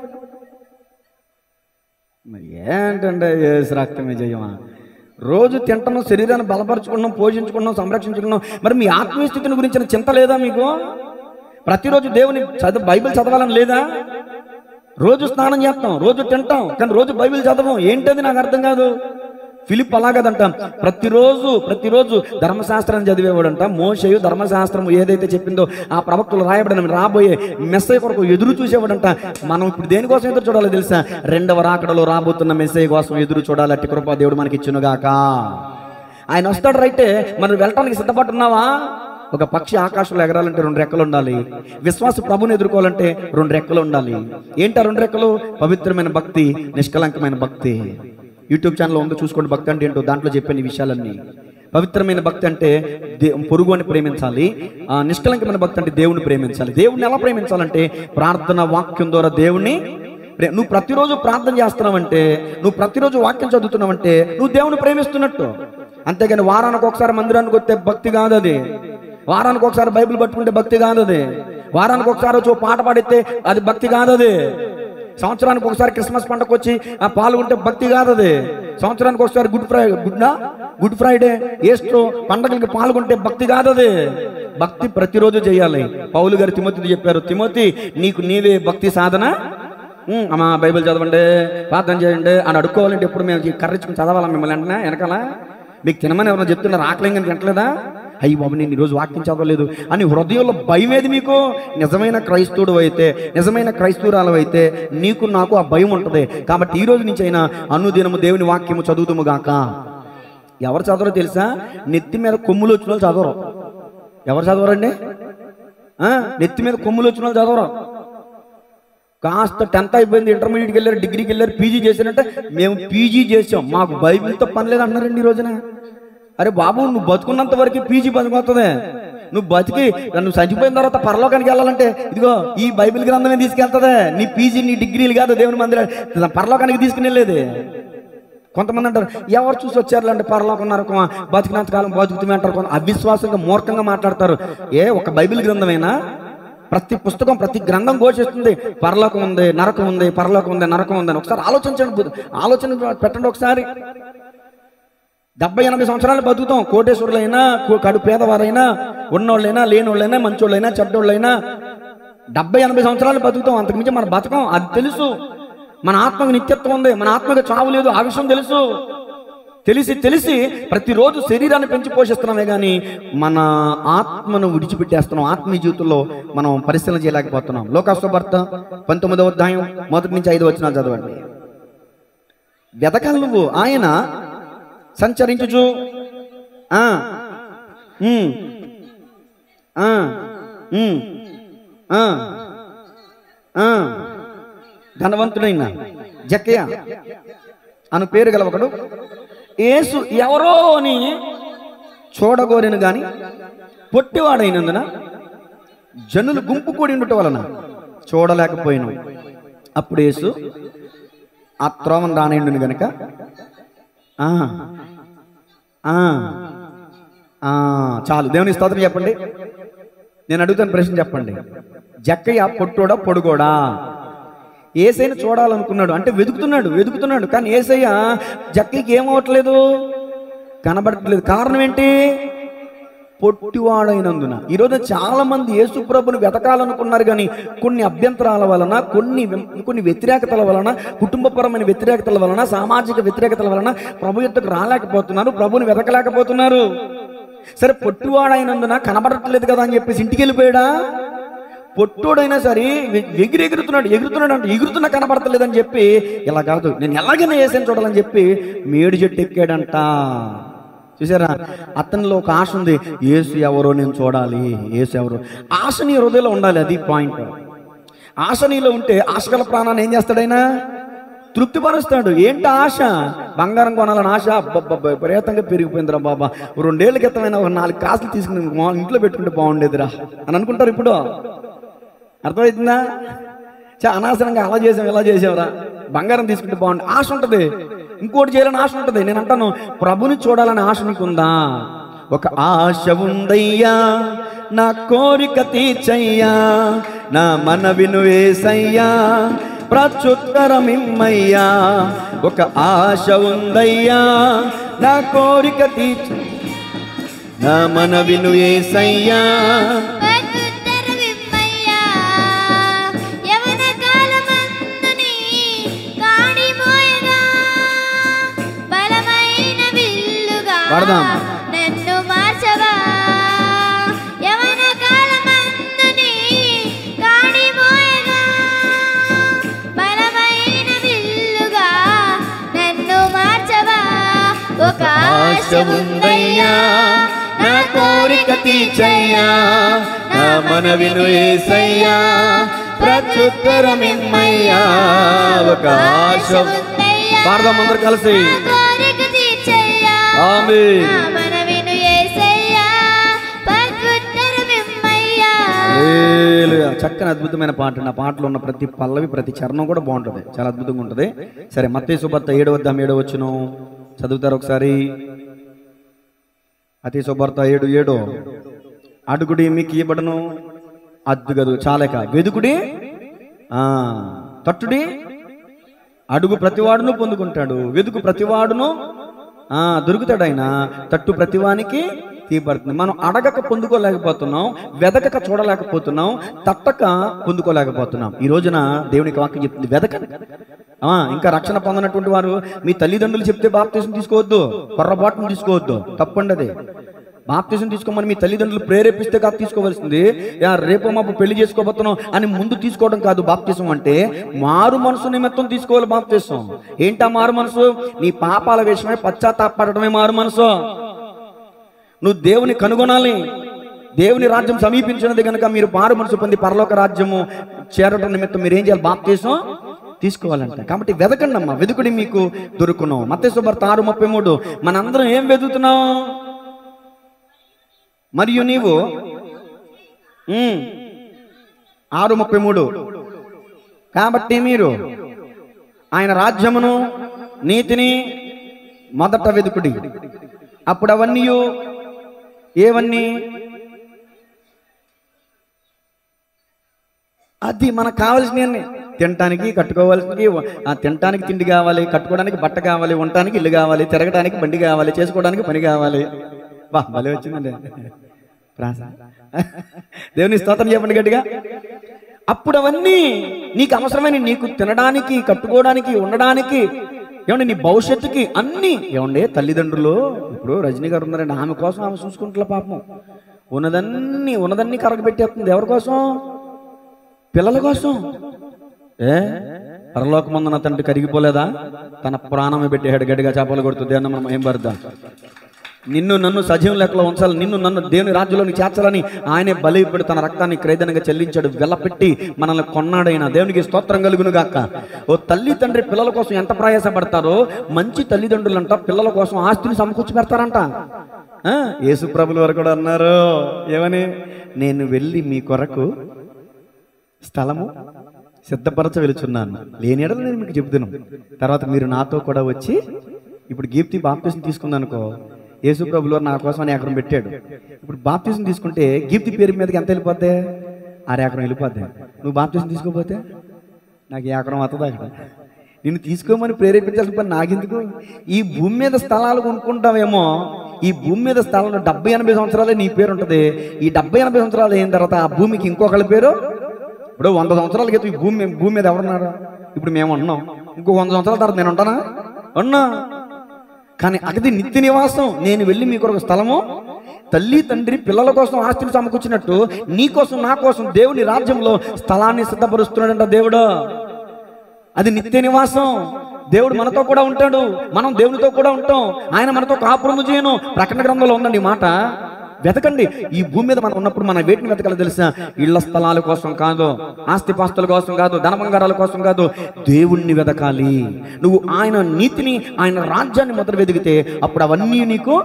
ఏంటంటే రక్తమే జయమా. రోజు తింటున్నాం, శరీరాన్ని బలపరుచుకున్నాం, పోషించుకున్నాం, సంరక్షించుకున్నాం. మరి మీ ఆత్మీయ స్థితిని గురించిన చింత లేదా మీకు? ప్రతిరోజు దేవుని బైబిల్ చదవాలని లేదా? రోజు స్నానం చేస్తాం, రోజు తింటాం, కానీ రోజు బైబిల్ చదవం. ఏంటది నాకు అర్థం కాదు. ఫిలిప్ అలాగదంట, ప్రతిరోజు ధర్మశాస్త్రాన్ని చదివేవాడంట. మోషేయు ధర్మశాస్త్రం ఏదైతే చెప్పిందో ఆ ప్రవక్తలు రాయబడిన రాబోయే మెస్సయ్య కొరకు ఎదురు చూసేవాడంట. మనం ఇప్పుడు దేనికోసం ఎదురు చూడాలో తెలుసా? 2వ రాకడలో రాబోతున్న మెస్సయ్య కోసం ఎదురు చూడాలి. అట్టి కృప దేవుడు మనకి ఇచ్చునుగాక. ఆయన వస్తాడు రైటే, మనం వెళ్ళటానికి సిద్ధపడుతున్నావా? ఒక పక్షి ఆకాశంలో ఎగరాలంటే 2 రెక్కలు ఉండాలి. విశ్వాస ప్రభుని ఎదుర్కోవాలంటే 2 రెక్కలు ఉండాలి. ఏంటి 2 రెక్కలు? పవిత్రమైన భక్తి, నిష్కలంకమైన భక్తి. యూట్యూబ్ ఛానల్ ఉందో చూసుకోండి, భక్తి అంటే ఏంటో, దాంట్లో చెప్పిన విషయాలన్నీ. పవిత్రమైన భక్తి అంటే పొరుగు అని ప్రేమించాలి. నిష్కలంకమైన భక్తి అంటే దేవుని ప్రేమించాలి. దేవుణ్ణి ఎలా ప్రేమించాలంటే ప్రార్థన, వాక్యం ద్వారా దేవుణ్ణి. నువ్వు ప్రతిరోజు ప్రార్థన చేస్తున్నావంటే, నువ్వు ప్రతిరోజు వాక్యం చదువుతున్నావంటే నువ్వు దేవుని ప్రేమిస్తున్నట్టు. అంతేగాని వారానికి ఒకసారి మందిరానికి వస్తే భక్తి కాదు అది. వారానికి ఒకసారి బైబిల్ పట్టుకుంటే భక్తి కాదు అది. వారానికి ఒకసారి వచ్చి పాట పాడితే అది భక్తి కాదు అది. సంవత్సరానికి ఒకసారి క్రిస్మస్ పండుగ వచ్చి పాల్గొంటే భక్తి కాదు అది. సంవత్సరానికి ఒకసారి గుడ్ ఫ్రైడే, ఈస్టర్ పండుగలకి పాల్గొంటే భక్తి కాదు అది. భక్తి ప్రతిరోజు చేయాలి. పౌలు గారు తిమోతికి చెప్పారు, తిమోతి నీకు నీవే భక్తి సాధన. అమ్మా బైబిల్ చదవండి, ప్రార్థన చేయండి అని అడుక్కోవాలంటే ఎప్పుడు మేము కర్రించుకుని చదవాలా మిమ్మల్ని అంటున్నా వెనకాల? మీకు తినమని ఎవరైనా చెప్తున్నారు, ఆకలింగని తింటలేదా? అయ్యి బాబు నేను ఈరోజు వాక్యం చదవలేదు అని హృదయంలో భయం ఏది మీకు? నిజమైన క్రైస్తవుడు అయితే, నిజమైన క్రైస్తవురాలు అయితే నీకు నాకు ఆ భయం ఉంటుంది. కాబట్టి ఈ రోజు నుంచి అయినా అనుదినము దేవుని వాక్యము చదువుతుము గాక. ఎవరు చదవరో తెలుసా? నెత్తి మీద కొమ్ములు వచ్చిన వాళ్ళు చదవరు. ఎవరు చదవరండి? నెత్తి మీద కొమ్ములు వచ్చిన వాళ్ళు చదవరు. కాస్త 10th అయిపోయింది, ఇంటర్మీడియట్కి వెళ్ళారు, డిగ్రీకి వెళ్ళారు, పీజీ చేశారంటే మేము పీజీ చేసాం, మాకు బైబిల్తో పని లేదు అంటున్నారండి ఈ రోజున. అరే బాబు, నువ్వు బతుకున్నంత వరకు పీజీ పనికొస్తుంది. నువ్వు చచ్చిపోయిన తర్వాత పరలోకానికి వెళ్ళాలంటే ఇదిగో ఈ బైబిల్ గ్రంథమే తీసుకెళ్తుంది. నీ పీజీ, నీ డిగ్రీలు కాదు దేవుని మందిరం పరలోకానికి తీసుకుని వెళ్ళేది. కొంతమంది అంటారు, ఎవరు చూసి వచ్చారు అంటే పరలోకం నరకం, బతికినంత కాలం బతుకుతుంది అంటారు. అవిశ్వాసంగా మూర్ఖంగా మాట్లాడతారు. ఒక బైబిల్ గ్రంథమైనా ప్రతి పుస్తకం, ప్రతి గ్రంథం ఘోషిస్తుంది పరలోకం ఉంది, నరకం ఉంది, పరలోకం ఉంది, నరకం ఉంది అని. ఒకసారి ఆలోచన పెట్టండి ఒకసారి. 70-80 సంవత్సరాలు బతుకుతాం. కోటేశ్వరులైనా, కడు పేదవారైనా, ఉన్నోళ్ళైనా, లేనోళ్ళైనా, మంచోళ్ళైనా, చెడ్డోళ్ళైనా 70-80 సంవత్సరాలు బతుకుతాం. అంతకుమించి మన బతకం. అది తెలుసు. మన ఆత్మకు నిత్యత్వం ఉంది, మన ఆత్మకు చావు లేదు. ఆ విషయం తెలుసు. తెలిసి ప్రతిరోజు శరీరాన్ని పెంచి పోషిస్తున్నామే కానీ మన ఆత్మను విడిచిపెట్టేస్తున్నాం. ఆత్మీయ జీవితంలో మనం పరిశీలన చేయలేకపోతున్నాం. లోకాసువార్త 19వ అధ్యాయం 1 నుంచి 5 వచనాలు చదవండి. వెతకాలి నువ్వు. ఆయన సంచరించుచు ధనవంతుడైన జక్కయ్య అను పేరు గల ఒకడు యేసు ఎవరో అని చూడగోరిను గాని పొట్టివాడైనందున జనులు గుంపు కూడి ఉండటం వలన చూడలేకపోయిను. అప్పుడు యేసు ఆ త్రోవను రానిండును గనుక చాలు. దేవుని స్తోత్రం చెప్పండి. నేను అడుగుతాను, ప్రశ్న చెప్పండి. జక్కయ్య పొట్టోడా పొడుగోడా? యేసయ్యను చూడాలనుకున్నాడు అంటే వెతుకుతున్నాడు. కానీ యేసయ్య జక్కయ్యకి ఏమవట్లేదు, కనబడట్లేదు. కారణం ఏంటి? పొట్టివాడైనందున. ఈరోజు చాలా మంది యేసు ప్రభుని వెతకాలనుకున్నారు, కానీ కొన్ని అభ్యంతరాల వలన, కొన్ని వ్యతిరేకతల వలన, కుటుంబపరమైన వ్యతిరేకతల వలన, సామాజిక వ్యతిరేకతల వలన ప్రభు యొద్దకు రాలేకపోతున్నారు, ప్రభుని వెతకలేకపోతున్నారు. సరే, పొట్టివాడైనందున కనబడట్లేదు కదా అని చెప్పేసి ఇంటికి వెళ్ళిపోయాడా? పొట్టోడైనా సరే ఎగురుతున్నాడు అంటే ఎగురుతున్నా కనబడతలేదని చెప్పి, ఇలా కాదు నేను ఎలాగైనా యేసుని చూడాలని చెప్పి మేడి చెట్టు ఎక్కాడంట. చూసారా, అతనిలో ఒక ఆశ ఉంది, యేసు ఎవరో నేను చూడాలి, యేసు ఎవరో. ఆశ నీ హృదయంలో ఉండాలి, అది పాయింట్. ఆశ నీలో ఉంటే ఆశగల ప్రాణాన్ని ఏం చేస్తాడైనా? తృప్తిపరుస్తాడు. ఏంటి ఆశ? బంగారం కొనాలని ఆశ విపరీతంగా పెరిగిపోయిందిరా బాబా, 2 ఏళ్ల క్రితమైనా ఒక 4 కాసులు తీసుకుని ఇంట్లో పెట్టుకుంటే బాగుండేదిరా అని అనుకుంటారు. ఇప్పుడు అర్థమవుతుందా? అనవసరంగా అలా చేసాం ఇలా చేసావురా, బంగారం తీసుకుంటే బాగుంది ఆశ ఉంటుంది, ఇంకోటి చేయాలని ఆశ ఉంటుంది. నేను అంటాను, ప్రభుని చూడాలని ఆశ నీకుందా? ఒక ఆశ ఉందయ్యా, నా కోరిక తీర్చయ్యా, నా మనవిను యేసయ్యా, ప్రత్యుత్తరమిమ్మయ్యా. ఒక ఆశ ఉందయ్యా, నా కోరిక తీర్చ, నా మనవిను యేసయ్యా. నన్ను మార్చవా, యవన కాలమందుని కాడి మోయగా, బలమైన విల్లుగా నన్ను మార్చవా. ఒక ఆశ ఉందయ్యా, నా కోరిక తీర్చయ్యా, నా మనవిను యేసయ్యా, ప్రత్యుత్తరమిమ్మయ్యా. ఒక ఆశ ఉందయ్యా, పాడదాం అందరూ కలిసి. చక్కని అద్భుతమైన పాట. నా పాటలో ఉన్న ప్రతి పల్లవి, ప్రతి చరణం కూడా బాగుంటుంది, చాలా అద్భుతంగా ఉంటుంది. సరే, మత్తయి సువార్త 7 వచనం చదువుతారు ఒకసారి. మత్తయి సువార్త 7:7. అడుగుడి మీకు ఇవ్వబడును, అద్దుగదు చాలక వెదుకుడి, తట్టుడి. అడుగు ప్రతివాడును పొందుకుంటాడు, వెదుకు ప్రతివాడును దొరుకుతాడు. ఆయన తట్టు ప్రతివానికి తీయబడుతుంది. మనం అడగక పొందుకోలేకపోతున్నాం, వెదకక చూడలేకపోతున్నాం, తట్టక పొందుకోలేకపోతున్నాం. ఈ రోజున దేవునికి వాక్యం చెప్తుంది, వెదకండి. ఇంకా రక్షణ పొందనటువంటి వారు మీ తల్లిదండ్రులు చెప్తే బాప్తిసం తీసుకోవద్దు, పొర్రబాటును తీసుకోవద్దు, తప్పండి అది. బాప్తిసం తీసుకోమని మీ తల్లిదండ్రులు ప్రేరేపిస్తే కాదు తీసుకోవాల్సింది. రేపు మాపు పెళ్లి చేసుకోబోతున్నాం అని ముందు తీసుకోవడం కాదు. బాప్తిసం అంటే మారు మనసు నిమిత్తం తీసుకోవాలి బాప్తిసం. ఏంటా మారు మనసు? నీ పాపాల విషయమై పశ్చాత్తాపడమే మారు మనసు. నువ్వు దేవుని కనుగొనాలి. దేవుని రాజ్యం సమీపించినది కనుక మీరు మారు మనసు పొంది పరలోక రాజ్యము చేరడం నిమిత్తం మీరు ఏం చేయాలి? బాప్తిసం తీసుకోవాలంట. కాబట్టి వెదకండి అమ్మా, వెదుకుడి మీకు దొరుకును. మత్తయి సువార్త 6:33. మనందరం ఏం వెతుకుతున్నాం? మరియు నీవు 6:33. కాబట్టి మీరు ఆయన రాజ్యమును నీతిని మొదట వెదుకుడి, అప్పుడు అవన్నీ ఏవన్నీ అది మనకు కావాల్సినవన్నీ. తినటానికి కట్టుకోవాల్సినవి, తినటానికి తిండి కావాలి, కట్టుకోవడానికి బట్ట కావాలి, ఉండటానికి ఇల్లు కావాలి, తిరగడానికి బండి కావాలి, చేసుకోవడానికి పని కావాలి. వా భలే వచ్చిందండి దేవుని స్తోత్రం చెప్పండి గట్టిగా. అప్పుడు అవన్నీ నీకు అవసరమైన, నీకు తినడానికి, కట్టుకోవడానికి, ఉండడానికి, ఏమండి నీ భవిష్యత్తుకి అన్నీ. ఏమండి తల్లిదండ్రులు, ఇప్పుడు రజనీ గారు ఉన్నారండి, ఆమె కోసం ఆమె చూసుకుంటున్నా పాపం. ఉన్నదన్నీ కరగబెట్టేస్తుంది. ఎవరి కోసం? పిల్లల కోసం. పరలోకమందున తండ్రి కరిగిపోలేదా? తన ప్రాణమే పెట్టేశాడు. గట్టిగా చేపలు కొడుతుంది అన్న మనం ఏం పడదాం. నిన్ను నన్ను సజీవం లెక్కలో ఉంచాలి, నిన్ను నన్ను దేవుని రాజ్యంలోని చేర్చాలని ఆయనే బలిపడి తన రక్తాన్ని క్రయధనంగా చెల్లించాడు, వెల్లపెట్టి మనల్ని కొన్నాడైనా. దేవునికి స్తోత్రం కలుగును గాక. ఓ తల్లి తండ్రి పిల్లల కోసం ఎంత ప్రయాసపడతారో, మంచి తల్లిదండ్రులంట పిల్లల కోసం ఆస్తిని సమకూర్చి పెడతారంట. యేసు ప్రభుల వారు కూడా అన్నారు, ఏమని? నేను వెళ్ళి మీ కొరకు స్థలము సిద్ధపరచ వెళుచున్నాను, లేని ఎడల నేను మీకు చెబుతున్నాను, తర్వాత మీరు నాతో కూడా వచ్చి. ఇప్పుడు గీప్తి బాప్తిసం తీసుకుందనుకో, యేసు ప్రభుల వారు నా కోసం అని ఎకరం పెట్టాడు. ఇప్పుడు బాప్తిసం తీసుకుంటే గీప్తి పేరు మీదకి ఎంత వెళ్ళిపోద్ది? 6 ఎకరం వెళ్ళిపోద్ది. నువ్వు బాప్తిసం తీసుకోపోతే నాకు ఎకరం వస్తుంది. అక్కడ నిన్ను తీసుకోమని ప్రేరేపించాల్సిన పని నాకెందుకు? ఈ భూమి మీద స్థలాలు కొనుక్కుంటావేమో, ఈ భూమి మీద స్థలంలో 70-80 సంవత్సరాలే నీ పేరు ఉంటుంది. ఈ 70-80 సంవత్సరాలు అయిన తర్వాత ఆ భూమికి ఇంకొకళ్ళ పేరు. ఇప్పుడు 100 సంవత్సరాల క్రితం ఈ భూమి మీద ఎవరున్నారు? ఇప్పుడు మేము ఉన్నాం. ఇంకో 100 సంవత్సరాల తర్వాత నేను ఉంటానా? ఉన్నా. కానీ అది నిత్య నివాసం. నేను వెళ్ళి మీకు ఒక స్థలము, తల్లి తండ్రి పిల్లల కోసం ఆస్తులు సమకూర్చినట్టు నీ కోసం నా కోసం దేవుని రాజ్యంలో స్థలాన్ని సిద్ధపరుస్తున్నాడంట దేవుడు. అది నిత్య నివాసం. దేవుడు మనతో కూడా ఉంటాడు, మనం దేవునితో కూడా ఉంటాం. ఆయన మనతో కాపురము చేయను. ప్రకటన గ్రంథంలో ఉందండి ఈ మాట. వెతకండి. ఈ భూమి మీద మనం ఉన్నప్పుడు మనం వేటిని వెతకాలో తెలుసా? ఇళ్ల స్థలాల కోసం కాదు, ఆస్తిపాస్తుల కోసం కాదు, ధనబంగారాల కోసం కాదు, దేవుణ్ణి వెతకాలి. నువ్వు ఆయన నీతిని, ఆయన రాజ్యాన్ని మొదలు వెతికితే అప్పుడు అవన్నీ నీకు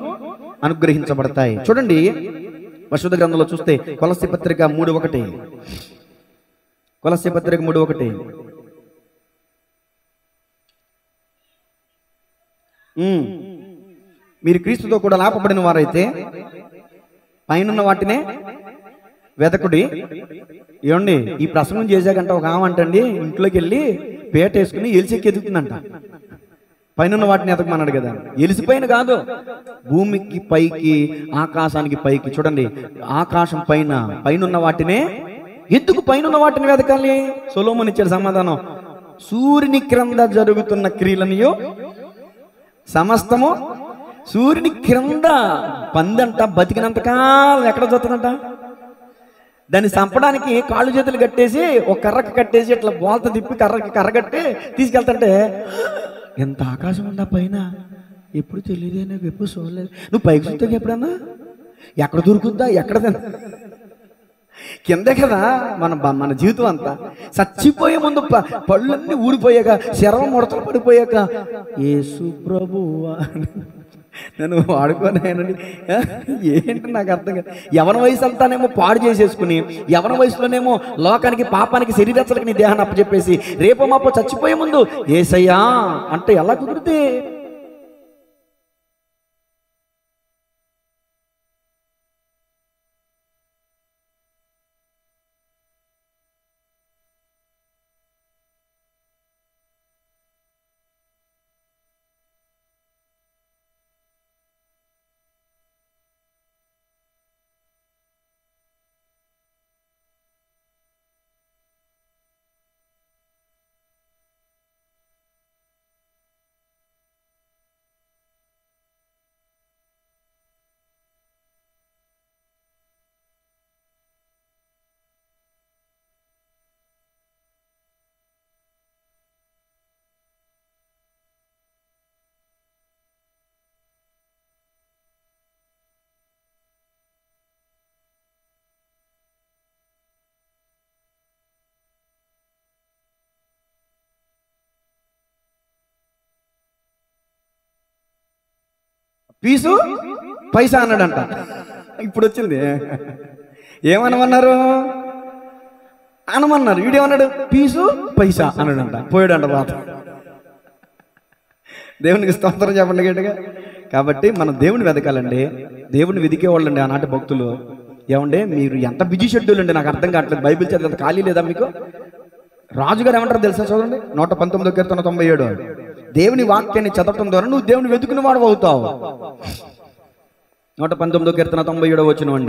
అనుగ్రహించబడతాయి. చూడండి పరిశుద్ధ గ్రంథంలో చూస్తే కొలస్సీ పత్రిక 3:1. కొలస్సీ పత్రిక 3:1. మీరు క్రీస్తుతో కూడా లాపబడిన వారైతే పైనున్న వాటినే వెతకుడి. ఏమండి, ఈ ప్రసంగం చేశాకంట ఒక ఆమంటండి ఇంట్లోకి వెళ్ళి పేట వేసుకుని ఎలిసికి ఎదుగుతుందంట. పైనున్న వాటిని ఎతకమన్నాడు కదా. ఎలిసిపైన కాదు, భూమికి పైకి, ఆకాశానికి పైకి. చూడండి, ఆకాశం పైనున్న వాటినే ఎందుకు పైనున్న వాటిని వెతకాలి? సొలొమోను ఇచ్చాడు సమాధానం. సూర్యుని క్రింద జరుగుతున్న క్రియలనియో సమస్తము. సూర్యుని క్రింద పందంట బతికినంతకాలం ఎక్కడ చూస్తుందంట? దాన్ని చంపడానికి కాళ్ళు చేతులు కట్టేసి ఒక కర్రకు కట్టేసి ఇట్లా బోల్త తిప్పి కర్ర కట్టి తీసుకెళ్తుంటే, ఎంత ఆకాశం ఉందా పైన, ఎప్పుడు తెలియదే, నాకు ఎప్పుడు చూడలేదు. నువ్వు పైకి చూస్తావు ఎప్పుడన్నా? ఎక్కడ దొరుకుద్దా, ఎక్కడ కిందే కదా మన జీవితం అంతా. చచ్చిపోయే ముందు పళ్ళన్నీ ఊడిపోయాక, శరం ముడతలు పడిపోయాక, యేసు ప్రభువా నేను వాడుకోనేనండి. ఏంటి నాకు అర్థం కాదు. యవన వయసు అంతానేమో పాడు చేసేసుకుని, యవన వయసులోనేమో లోకానికి, పాపానికి, శరీరచ్చలకి నీ దేహాన్ని అప్పచెప్పేసి రేపో మాపో చచ్చిపోయే ముందు యేసయ్యా అంటే ఎలా కుదిరితే? పీసు పైసా అన్నాడంట. ఇప్పుడు వచ్చింది. ఏమనమన్నారు? అనమన్నారు. వీడేమన్నాడు? పీసు పైసా అన్నాడంట. పోయాడంట బాధ. దేవునికి స్తోత్రం చెప్పండి గట్టిగా. కాబట్టి మనం దేవుని వెతకాలండి. దేవుని వెతికేవాళ్ళండి ఆనాటి భక్తులు. ఏమంటే మీరు ఎంత బిజీ షెడ్యూల్ అండి, నాకు అర్థం కావట్లేదు. బైబిల్ చదివేంత ఖాళీ లేదా మీకు? రాజుగారు ఏమంటారు తెలుసా? చూడండి 119 కీర్తన 97. దేవుని వాక్యాన్ని చదవటం ద్వారా నువ్వు దేవుని వెతుకుని వాడు అవుతావు. 119 కీర్తన 97 వచనం.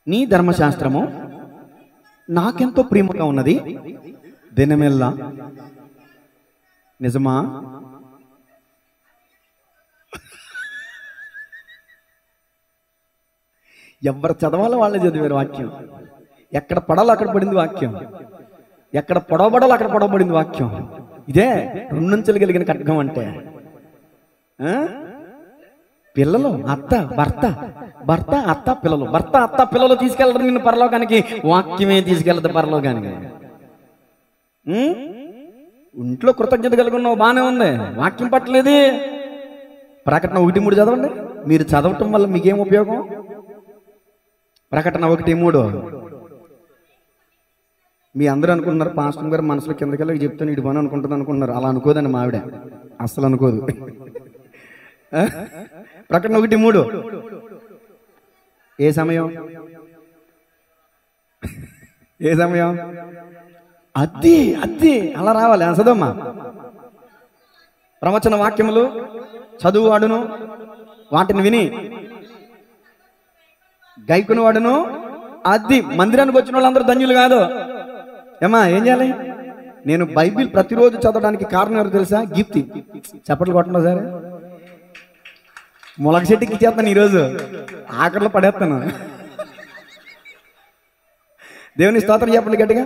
నీ ధర్మశాస్త్రము నాకెంతో ప్రియముగా ఉన్నది, దినమెల్లా. నిజమా? ఎవరు చదవాలో వాళ్ళే చదివారు వాక్యం. ఎక్కడ పడాలో అక్కడ పడింది వాక్యం, ఎక్కడ పొడవబడాలో అక్కడ పొడవబడింది వాక్యం. ఇదే రెండంచెలు కలిగిన ఖడ్గం అంటే. పిల్లలు అత్త, భర్త అత్త పిల్లలు, భర్త అత్త పిల్లలు తీసుకెళ్ళరు నిన్ను పరలోకానికి, వాక్యమే తీసుకెళ్తా పరలోకానికి. ఇంట్లో కృతజ్ఞత కలిగి ఉన్నావు, బాగానే ఉంది, వాక్యం పట్టలేదు. ప్రకటన 1:3 చదవండి. మీరు చదవటం వల్ల మీకేం ఉపయోగం? ప్రకటన 1:3. మీ అందరూ అనుకుంటున్నారు పాస్టర్ గారు మనసులో కిందకెళ్ళి చెప్తాను ఇటు పని అనుకుంటుంది అనుకుంటున్నారు. అలా అనుకోదండి మా ఆవిడ, అస్సలు అనుకోదు. ప్రకటన 1:3. ఏ సమయం? ఏ సమయం? అది అలా రావాలి. చదవమ్మా. ప్రవచన వాక్యములు చదువువాడును వాటిని విని గైకుని వాడును అది మందిరానికి వచ్చిన వాళ్ళందరూ ధన్యులు కాదు. ఏమా ఏం చేయాలి? నేను బైబిల్ ప్రతిరోజు చదవడానికి కారణం ఎవరు తెలుసా? గీప్తి. చప్పట్లు కొట్టండి సరే. మొలక చెట్టుకి ఇచ్చేస్తాను, ఈరోజు ఆఖరిలో పడేస్తాను. దేవుని స్తోత్రం చెప్పండి గట్టిగా.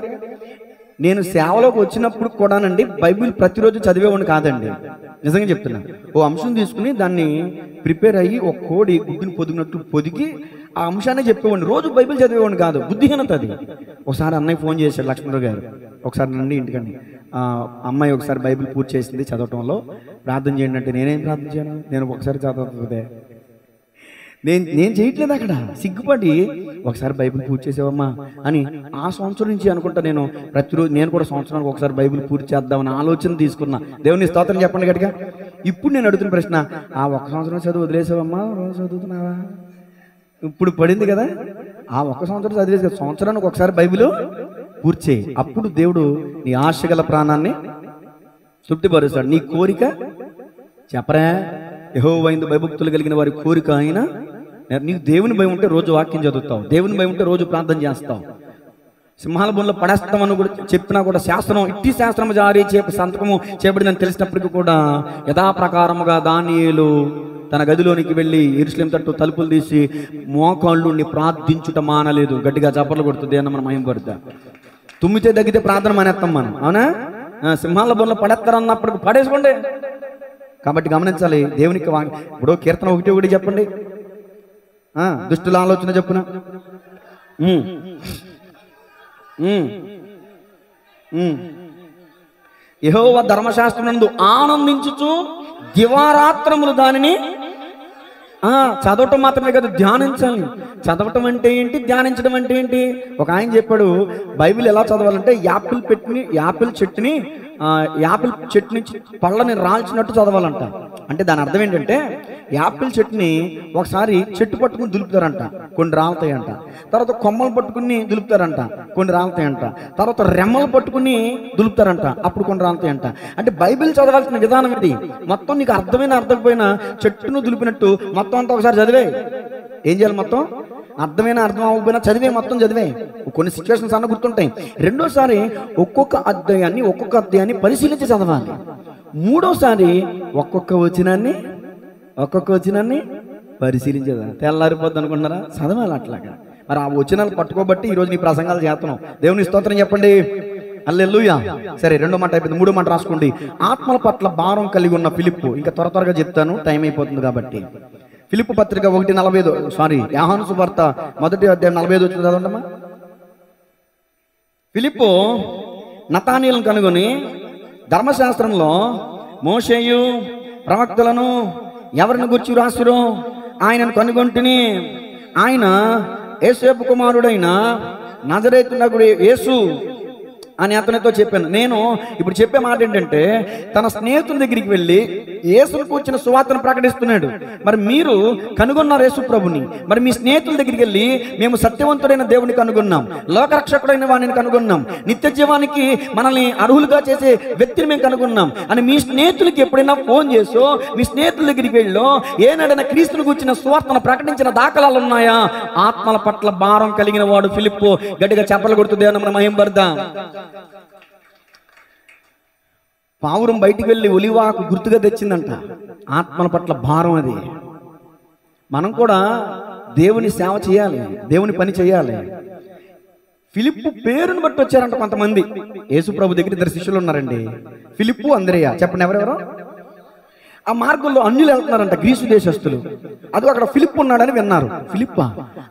నేను సేవలోకి వచ్చినప్పుడు కూడానండి బైబిల్ ప్రతిరోజు చదివేవాడిని కాదండి, నిజంగా చెప్తున్నా. ఓ అంశం తీసుకుని దాన్ని ప్రిపేర్ అయ్యి ఒక కోడి గుడ్డుని పొదిగినట్లు పొదిగి ఆ అంశాన్ని చెప్పేవాడిని. రోజు బైబిల్ చదివేవాడిని కాదు, బుద్ధిహీనత అది. ఒకసారి అన్నయ్య ఫోన్ చేశాడు, లక్ష్మణరావు గారు, ఒకసారి రండి ఇంటికండి, అమ్మాయి ఒకసారి బైబిల్ పూర్తి చేసింది చదవటంలో, ప్రార్థన చేయండి అంటే నేనేం ప్రార్థన చేయను, నేను ఒకసారి చదవదే, నేను చేయట్లేదు. అక్కడ సిగ్గుపడి ఒకసారి బైబిల్ పూర్తి చేసావమ్మా అని ఆ సంవత్సరం నుంచి అనుకుంటా నేను ప్రతిరోజు నేను కూడా సంవత్సరానికి ఒకసారి బైబిల్ పూర్తి చేద్దామని ఆలోచన తీసుకున్నా. దేవుని స్తోత్రం చెప్పండి గట్టిగా. ఇప్పుడు నేను అడుగుతున్న ప్రశ్న, ఆ ఒక్క సంవత్సరం చదువు వదిలేసావమ్మా, రోజు చదువుతున్నావా? ఇప్పుడు పడింది కదా, ఆ ఒక్క సంవత్సరం చదివేసి కదా, సంవత్సరానికి ఒకసారి బైబిల్ పూర్తి చేయి. అప్పుడు దేవుడు నీ ఆశగల ప్రాణాన్ని తృప్తిపరుస్తాడు. నీ కోరిక చెప్పరా? యెహోవాయందు భయభక్తులు కలిగిన వారి కోరిక అయినా, నీకు దేవుని భయం ఉంటే రోజు వాక్యం చదువుతావు, దేవుని భయం ఉంటే రోజు ప్రార్థన చేస్తావు. సింహాల బొమ్మలో పడేస్తామని కూడా చెప్పినా కూడా శాస్త్రం ఇట్టి శాస్త్రం జారీ సంతకము చేయబడిందని తెలిసినప్పటికీ కూడా యథాప్రకారముగా దానియేలు తన గదిలోనికి వెళ్ళి యెరూషలేము తట్టు తలుపులు తీసి మోకాళ్ళుని ప్రార్థించుట మానలేదు. గట్టిగా చప్పట్లు కొడుతుంది అన్న మనం మహిమ పడతా. తుమ్మితే తగ్గితే ప్రార్థన మానేస్తాం మనం, అవునా? సింహాల బొమ్మలో పడేస్తారన్నప్పటికి పడేసుకోండి. కాబట్టి గమనించాలి దేవునికి. ఇప్పుడు కీర్తన 1:1 చెప్పండి. దుష్టుల ఆలోచన చెప్పున యెహోవా ధర్మశాస్త్రమునందు ఆనందించుచు దివారాత్రములు దానిని చదవటం మాత్రమే కాదు, ధ్యానించాలి. చదవటం అంటే ఏంటి, ధ్యానించడం అంటే ఏంటి? ఒక ఆయన చెప్పాడు, బైబిల్ ఎలా చదవాలంటే యాపిల్ చెట్టుని నుంచి పళ్ళని రాల్చినట్టు చదవాలంట. అంటే దాని అర్థం ఏంటంటే, యాపిల్ చెట్టుని ఒకసారి చెట్టు పట్టుకుని దులుపుతారంట, కొన్ని రాలుతాయంట. తర్వాత కొమ్మలు పట్టుకుని దులుపుతారంట, కొన్ని రాలుతాయంట. తర్వాత రెమ్మలు పట్టుకుని దులుపుతారంట, అప్పుడు కొన్ని రాలుతాయంట. అంటే బైబిల్ చదవాల్సిన విధానం ఇది. మొత్తం నీకు అర్థమైనా అర్థమైపోయినా చెట్టును దులిపినట్టు మొత్తం అంతా ఒకసారి చదివే. ఏం చేయాలి? మొత్తం అర్థమైనా అర్థం అవ్వకపోయినా చదివే, మొత్తం చదివే. కొన్ని సిచ్యువేషన్స్ అన్న గుర్తుంటాయి. రెండోసారి ఒక్కొక్క అధ్యాయాన్ని పరిశీలించి చదవాలి. మూడోసారి ఒక్కొక్క వచనాన్ని పరిశీలించేదా. తెల్లారిపోద్ది అనుకుంటున్నారా? చదవాలి అట్లాగా. మరి ఆ వచనాలు పట్టుకోబట్టి ఈరోజు నీ ప్రసంగాలు చేస్తున్నాం. దేవుని స్తోత్రం చెప్పండి. హల్లెలూయా. సరే, రెండో మాట అయిపోయింది, మూడో మాట రాసుకోండి. ఆత్మల పట్ల భారం కలిగి ఉన్న ఫిలిప్పు. ఇంకా త్వరగా చెప్తాను, టైం అయిపోతుంది కాబట్టి. ఫిలిప్పు పత్రిక 1:45, యోహాను సువార్త 1వ అధ్యాయం 45 వచ్చింది చదవండమ్మా. ఫిలిప్పు నతానీయులను కనుగొని ధర్మశాస్త్రంలో మోషేయు ప్రవక్తలను ఎవరిని గురించి రాసిరో ఆయనను కనుగొంటిని. ఆయన యోసేపు కుమారుడైన నజరేతు యేసు అని అతనితో చెప్పాను. నేను ఇప్పుడు చెప్పే మాట ఏంటంటే, తన స్నేహితుల దగ్గరికి వెళ్ళి యేసును కూర్చున్న సువార్తను ప్రకటిస్తున్నాడు. మరి మీరు కనుగొన్నారు యేసు ప్రభుని, మరి మీ స్నేహితుల దగ్గరికి వెళ్ళి మేము సత్యవంతుడైన దేవుని కనుగొన్నాం, లోకరక్షకుడైన వాడిని కనుగొన్నాం, నిత్య జీవానికి మనల్ని అర్హులుగా చేసే వ్యక్తిని మేము కనుగొన్నాం అని మీ స్నేహితులకి ఎప్పుడైనా ఫోన్ చేసో, మీ స్నేహితుల దగ్గరికి వెళ్ళో ఏనాడైనా క్రీస్తుని కూర్చున్న సువార్తను ప్రకటించిన దాఖలాలు ఉన్నాయా? ఆత్మల పట్ల భారం కలిగిన వాడు ఫిలిప్పు. గట్టిగా చెప్పలు కొడుతుంది మన మహిమ పడదాం. పావురం బయటికి వెళ్ళి ఒలివాకు గుర్తుగా తెచ్చిందంట. ఆత్మల పట్ల భారం అది. మనం కూడా దేవుని సేవ చేయాలి, దేవుని పని చేయాలి. ఫిలిప్పు పేరును బట్టి వచ్చారంట కొంతమంది. యేసు ప్రభు దగ్గర 2 శిష్యులు ఉన్నారండి, ఫిలిప్పు, అంద్రెయ. చెప్పండి ఎవరెవరో? ఆ మార్గంలో అన్యులు వెళ్తున్నారంట, గ్రీసు దేశస్తులు. అది అక్కడ ఫిలిప్పు ఉన్నాడని విన్నారు. ఫిలిప్పా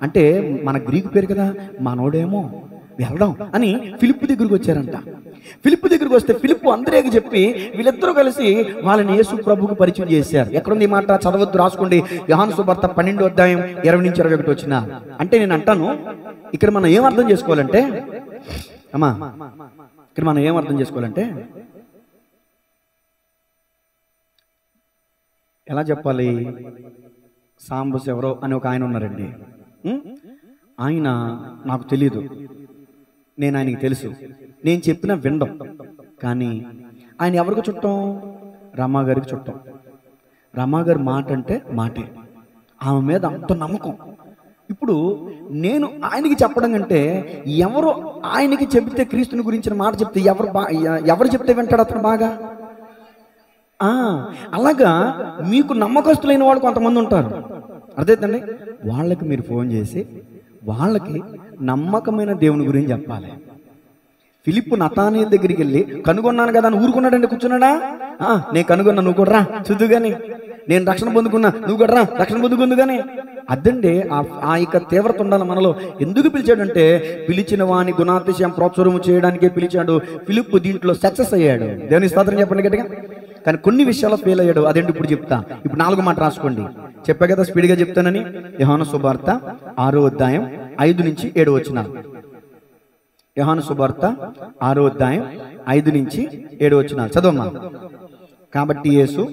అంటే మన గ్రీకు పేరు కదా, మనోడేమో వెళ్దాం అని ఫిలిప్పు దగ్గరికి వచ్చారంట. ఫిలిప్పు దగ్గరికి వస్తే ఫిలిప్పు అంద్రేకి చెప్పి వీళ్ళిద్దరూ కలిసి వాళ్ళని యేసు ప్రభువుకు పరిచయం చేశారు. ఎక్కడుంది ఈ మాట? చదవద్దు, రాసుకోండి. యోహాను సువార్త 12వ అధ్యాయం 20-21 వచ్చిన. అంటే నేను అంటాను, ఇక్కడ మనం ఏం అర్థం చేసుకోవాలంటే, ఎలా చెప్పాలి? సాంబస్ ఎవరో అని ఒక ఆయన ఉన్నారండి. ఆయన నాకు తెలియదు, నేను ఆయనకి తెలుసు. నేను చెప్పిన వినడం. కానీ ఆయన ఎవరికి చుట్టం? రమ్మ గారికి చుట్టం. రమాగారి మాట అంటే మాటే, ఆమె మీద అంత నమ్మకం. ఇప్పుడు నేను ఆయనకి చెప్పడం కంటే ఎవరు ఆయనకి చెబితే క్రీస్తుని గురించిన మాట చెప్తే ఎవరు చెప్తే వింటాడు అతను బాగా. అలాగా మీకు నమ్మకస్తులైన వాళ్ళు కొంతమంది ఉంటారు, అర్థమైందండి. వాళ్ళకి మీరు ఫోన్ చేసి వాళ్ళకి నమ్మకమైన దేవుని గురించి చెప్పాలి. ఫిలిప్పు నతానీయుల దగ్గరికి వెళ్ళి కనుగొన్నాను కదా అని ఊరుకున్నాడండి, కూర్చున్నాడా? నేను కనుగొన్నా, నువ్వు కూడా రా చూద్దు కానీ, నేను రక్షణ పొందుకున్నా, నువ్వు కూడా రా రక్షణ పొందుకుంది కానీ. అదండి ఆ యొక్క తీవ్రత ఉండాలి మనలో. ఎందుకు పిలిచాడంటే పిలిచిన వాని గుణాతిశయం ప్రోత్సాహం చేయడానికే పిలిచాడు. ఫిలిప్పు దీంట్లో సక్సెస్ అయ్యాడు. దేవుని స్తోత్రం చెప్పండి గట్టిగా. కానీ కొన్ని విషయాల్లో ఫెయిల్ అయ్యాడు. అదేంటి ఇప్పుడు చెప్తా. ఇప్పుడు 4 మాట రాసుకోండి, చెప్పా కదా స్పీడ్గా చెప్తానని. యోహాను సువార్త 6వ అధ్యాయం 5 నుంచి 7 వచనాలు. యోహాను సువార్త 6వ అధ్యాయం 5 నుంచి 7 వచనాలు చదవమ్మా. కాబట్టి యేసు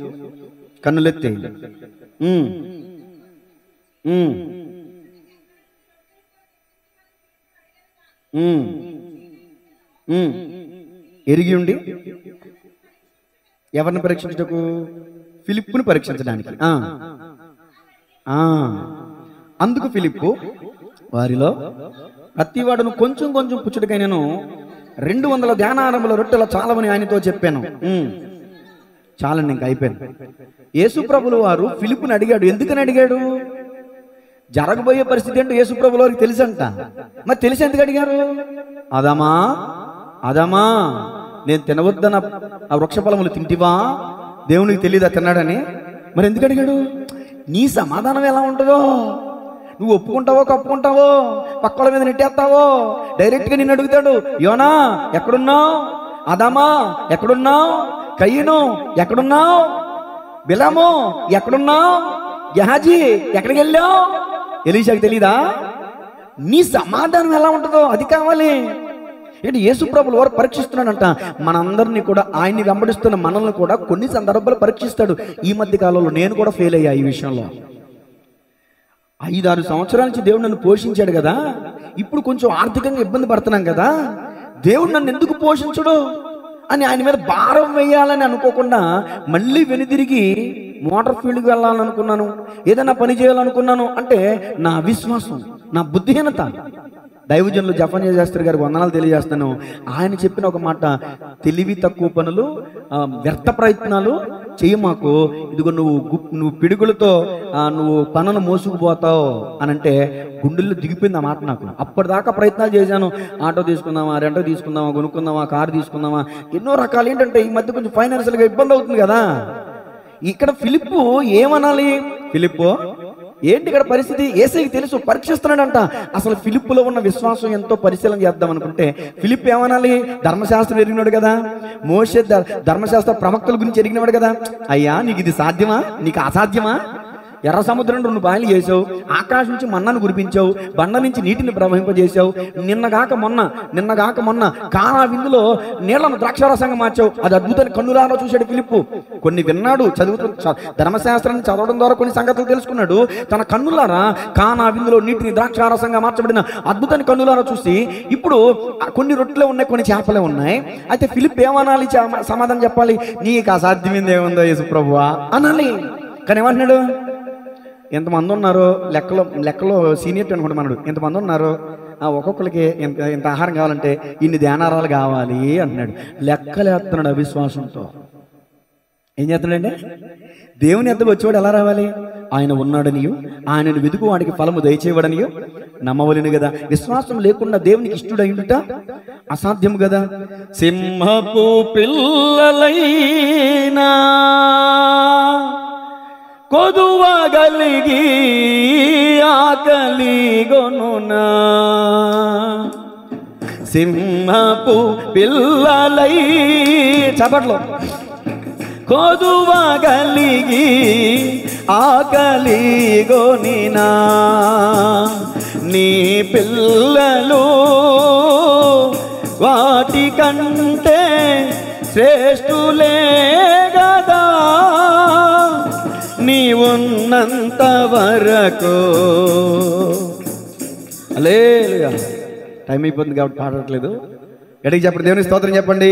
కన్నులెత్తే ఎరిగి ఉండి ఎవరిని పరీక్షించటకు? ఫిలిప్పుని పరీక్షించడానికి. అందుకు ఫిలిప్పు వారిలో ప్రతివాడును కొంచెం కొంచెం పుచ్చుడికై నేను 200 ధ్యానారంభుల రొట్టెల చాలవని ఆయనతో చెప్పాను. చాలండి, ఇంక అయిపోయింది. యేసుప్రభుల వారు ఫిలిప్పుని అడిగాడు. ఎందుకని అడిగాడు? జరగబోయే పరిస్థితి ఏంటో యేసుప్రభుల వారికి తెలుసంట. మరి తెలిసి ఎందుకు అడిగారు? అదమా నేను తినవద్దన్న ఆ వృక్ష ఫలములు తింటివా? దేవునికి తెలియదా తిన్నాడని? మరి ఎందుకు అడిగాడు? నీ సమాధానం ఎలా ఉంటుందో, నువ్వు ఒప్పుకుంటావో కప్పుకుంటావో, పక్కల మీద నెట్టేస్తావో, డైరెక్ట్గా నిన్ను అడుగుతాడు. యోనా ఎక్కడున్నావు? అదమా ఎక్కడున్నావు? కయ్యను ఎక్కడున్నావు? బిలాము ఎక్కడున్నావు? గెహాజీ ఎక్కడికి వెళ్ళావు? ఎలీషాకి తెలీదా? నీ సమాధానం ఎలా ఉంటుందో అది కావాలి. ఏంటి యేసుప్రభుల వారు పరీక్షిస్తున్నాడంట మనందరినీ కూడా. ఆయన్ని వెంబడిస్తున్న మనల్ని కూడా కొన్ని సందర్భాలు పరీక్షిస్తాడు. ఈ మధ్య కాలంలో నేను కూడా ఫెయిల్ అయ్యా ఈ విషయంలో. 5-6 సంవత్సరాల నుంచి దేవుడు నన్ను పోషించాడు కదా, ఇప్పుడు కొంచెం ఆర్థికంగా ఇబ్బంది పడుతున్నాం కదా, దేవుడు నన్ను ఎందుకు పోషించడు అని ఆయన మీద భారం వేయాలని అనుకోకుండా మళ్ళీ వెనుదిరిగి మోటార్ ఫీల్డ్కి వెళ్ళాలనుకున్నాను, ఏదైనా పని చేయాలనుకున్నాను. అంటే నా అవిశ్వాసం, నా బుద్ధిహీనత. దైవజనులు జఫన్యా శాస్త్రి గారికి వందనాలు తెలియజేస్తాను. ఆయన చెప్పిన ఒక మాట, తెలివి తక్కువ పనులు, వ్యర్థ ప్రయత్నాలు చెయ్యమాకు. ఇదిగో నువ్వు పిడుగులతో నువ్వు పనులు మోసుకుపోతావు అని అంటే గుండెల్లో దిగిపోయింది ఆ మాట నాకు. అప్పటిదాకా ప్రయత్నాలు చేశాను. ఆటో తీసుకుందామా, రెంటో తీసుకుందామా, కొనుక్కుందామా, కారు తీసుకుందామా, ఎన్నో రకాలు. ఏంటంటే ఈ మధ్య కొంచెం ఫైనాన్షియల్గా ఇబ్బంది అవుతుంది కదా. ఇక్కడ ఫిలిప్పు ఏమనాలి? ఫిలిప్పు ఏంటి ఇక్కడ పరిస్థితి? యేసయ్యకి తెలుసు, పరీక్షిస్తున్నాడంట. అసలు ఫిలిప్పులో ఉన్న విశ్వాసం ఎంతో పరిశీలన చేద్దాం అనుకుంటే ఫిలిప్ ఏమనాలి? ధర్మశాస్త్రం ఎరిగినాడు కదా, మోషే ధర్మశాస్త్ర ప్రవక్తల గురించి ఎరిగినవాడు కదా. అయ్యా నీకు ఇది సాధ్యమా? నీకు అసాధ్యమా? ఎర్ర సముద్రం 2 పాయలు చేసావు, ఆకాశం నుంచి మన్నాను కురిపించావు, బండ నుంచి నీటిని ప్రవహింపజేసావు, నిన్నగాక మొన్న కానా విందులో నీళ్లను ద్రాక్షారసంగా మార్చావు. అది అద్భుతాన్ని కన్నులారా చూశాడు ఫిలిప్పు. కొన్ని విన్నాడు, ధర్మశాస్త్రాన్ని చదవడం ద్వారా కొన్ని సంగతులు తెలుసుకున్నాడు. తన కన్నులారా కానా విందులో నీటిని ద్రాక్షారసంగా మార్చబడిన అద్భుతాన్ని కన్నులారా చూసి, ఇప్పుడు కొన్ని రొట్టెలే ఉన్నాయి, కొన్ని చేపలే ఉన్నాయి. అయితే ఫిలిప్ ఏమనాలి? సమాధానం చెప్పాలి. నీకు అసాధ్యమైంది ఏముందో యేసు ప్రభువా అనాలి. కానీ ఏమంటున్నాడు? ఎంతమంది ఉన్నారు లెక్కలో సీనియర్ అనుకుంటా మనడు. ఎంతమంది ఉన్నారు, ఒక్కొక్కరికి ఎంత ఆహారం కావాలంటే ఇన్ని ధ్యానారాలు కావాలి అంటున్నాడు. లెక్కలేస్తున్నాడు అవిశ్వాసంతో. ఏం చేస్తున్నాడంటే దేవుని ఎద్దకు వచ్చేవాడు ఎలా రావాలి? ఆయన ఉన్నాడనియో, ఆయనను వెతుకు వాడికి ఫలము దయచేవాడనియో నమ్మవలను కదా. విశ్వాసం లేకుండా దేవునికి ఇష్టడైండుట అసాధ్యము కదా. సింహపు పిల్లలైనా కొదువగలిగి ఆకలిగొనునా, సింహపు పిల్లలై చప్పట్లో కొదువగలిగి ఆకలిగొనినా, నీ పిల్లలు వాటి కంటే శ్రేష్ఠులే గదా, నీవున్నంత వరకు. హల్లెలూయా. టైం అయిపోతుంది కాబట్టి పాడట్లేదు. ఎడికి చెప్పండి, దేవుని స్తోత్రం చెప్పండి.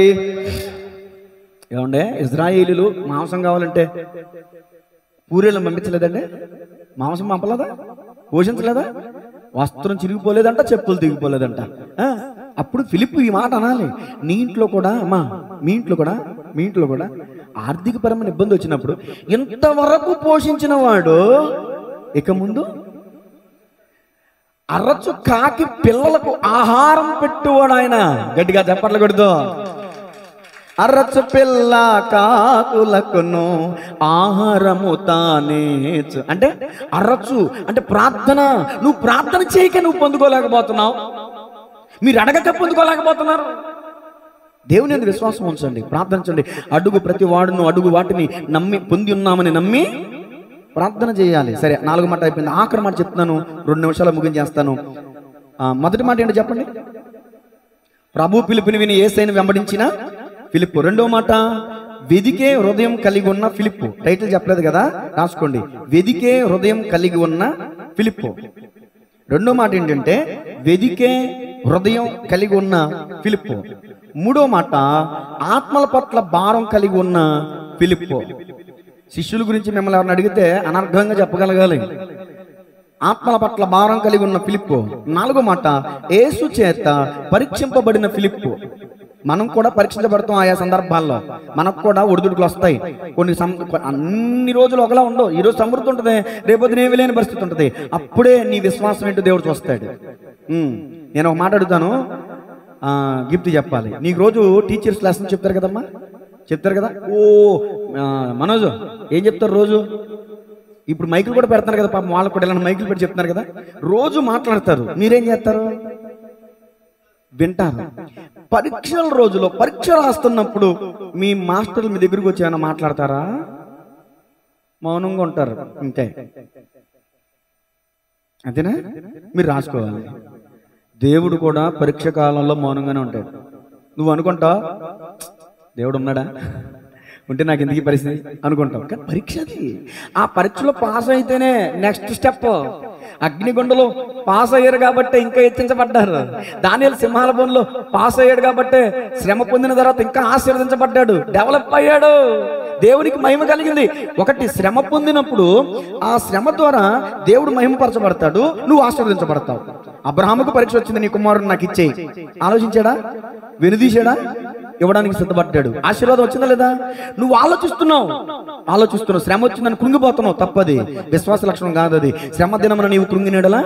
ఏమండే ఇజ్రాయేలీలు మాంసం కావాలంటే పూరేళ్ళని పంపించలేదండి, మాంసం పంపలేదా, పోషించలేదా, వస్త్రం చిరిగిపోలేదంట, చెప్పులు దిగిపోలేదంట. అప్పుడు ఫిలిప్పు ఈ మాట అనాలి, నీ ఇంట్లో కూడా అమ్మా, మీ ఇంట్లో కూడా ఆర్థికపరమైన ఇబ్బంది వచ్చినప్పుడు ఇంతవరకు పోషించిన వాడు ఇక ముందు అరచు కాకి పిల్లలకు ఆహారం పెట్టువాడు ఆయన. గట్టిగా చెప్పట్లు కొడుతూ, అరచు పిల్ల కాకులకును ఆహారము తానేచు. అంటే అరచు అంటే ప్రార్థన. నువ్వు ప్రార్థన చేయక నువ్వు పొందుకోలేకపోతున్నావు, మీరు అడగక పొందుకోలేకపోతున్నారు. దేవుని యందు విశ్వాసం ఉంచండి, ప్రార్థించండి. అడుగు ప్రతి వాడును అడుగు వాటిని నమ్మి పొంది ఉన్నామని నమ్మి ప్రార్థన చేయాలి. సరే, 4 మాట అయిపోయింది. ఆఖరి మాట చెప్తున్నాను, 2 నిమిషాలు ముగించేస్తాను. మొదటి మాట ఏంటో చెప్పండి. ప్రభు పిలుపుని విని యేసయ్యను వెంబడించిన ఫిలిప్పు. రెండో మాట, వెదికే హృదయం కలిగి ఉన్న ఫిలిప్పు. టైటిల్ చెప్పలేదు కదా, రాసుకోండి. వెదికే హృదయం కలిగి ఉన్న ఫిలిప్పు. రెండో మాట ఏంటంటే వెదికే హృదయం కలిగి ఉన్న ఫిలిప్పు. మూడో మాట, ఆత్మల పట్ల భారం కలిగి ఉన్న ఫిలిప్పు. శిష్యుల గురించి మిమ్మల్ని ఎవరిని అడిగితే అనర్ఘంగా చెప్పగలగాలి. ఆత్మల పట్ల భారం కలిగి ఉన్న ఫిలిప్పు. 4వ మాట, యేసు చేత పరీక్షింపబడిన ఫిలిప్పు. మనం కూడా పరీక్షించబడతాం. ఆయా సందర్భాల్లో మనకు కూడా ఒడిదుడుకులు వస్తాయి. అన్ని రోజులు ఒకలా ఉండవు. ఈరోజు సమృద్ధి ఉంటుంది, రేపొద్దున ఏమీ లేని పరిస్థితి ఉంటుంది. అప్పుడే నీ విశ్వాసం ఏంటో దేవుడు చూస్తాడు. నేను ఒక మాట అడుగుతాను, గిఫ్ట్ చెప్పాలి. నీకు రోజు టీచర్స్ లెసన్ చెప్తారు కదమ్మా, చెప్తారు కదా. ఓ మనోజ్ ఏం చెప్తారు రోజు? ఇప్పుడు మైకులు కూడా పెడతారు కదా, పాపం వాళ్ళకు కూడా ఇలా మైకులు పెట్టి చెప్తున్నారు కదా, రోజు మాట్లాడతారు. మీరేం చేస్తారు? వింటారు. పరీక్షల రోజులో పరీక్ష రాస్తున్నప్పుడు మీ మాస్టర్లు మీ దగ్గరికి వచ్చి ఏమైనా మాట్లాడతారా? మౌనంగా ఉంటారు, అంతే. అంతేనా? మీరు రాసుకోవాలి. దేవుడు కూడా పరీక్ష కాలంలో మౌనంగానే ఉంటాడు. నువ్వు అనుకుంటావు దేవుడు ఉన్నాడా, ఉంటే నాకు ఎందుకు ఈ పరిస్థితి అనుకుంటావు. కానీ పరీక్ష అది. ఆ పరీక్షలో పాస్ అయితేనే నెక్స్ట్ స్టెప్. అగ్నిగుండలో పాస్ అయ్యారు కాబట్టి ఇంకా హెచ్చించబడ్డారు. దానియేలు సింహాల బోన్లో పాస్ అయ్యాడు కాబట్టి శ్రమ పొందిన తర్వాత ఇంకా ఆశీర్వదించబడ్డాడు, డెవలప్ అయ్యాడు, దేవునికి మహిమ కలిగింది. ఒకటి, శ్రమ పొందినప్పుడు ఆ శ్రమ ద్వారా దేవుడు మహిమపరచబడతాడు, నువ్వు ఆశీర్వదించబడతావు. అబ్రహాముకు పరీక్ష వచ్చింది, నీ కుమారుడు నాకు ఇచ్చేయి. ఆలోచించాడా? వెనుదీశాడా? ఇవ్వడానికి సిద్ధపడ్డాడు. ఆశీర్వాదం వచ్చిందా లేదా? నువ్వు ఆలోచిస్తున్నావు. శ్రమ వచ్చిందని కృంగిపోతున్నావు, తప్పది. విశ్వాస లక్షణం కాదు అది. శ్రమ దినమున నీవు కృంగినేడలా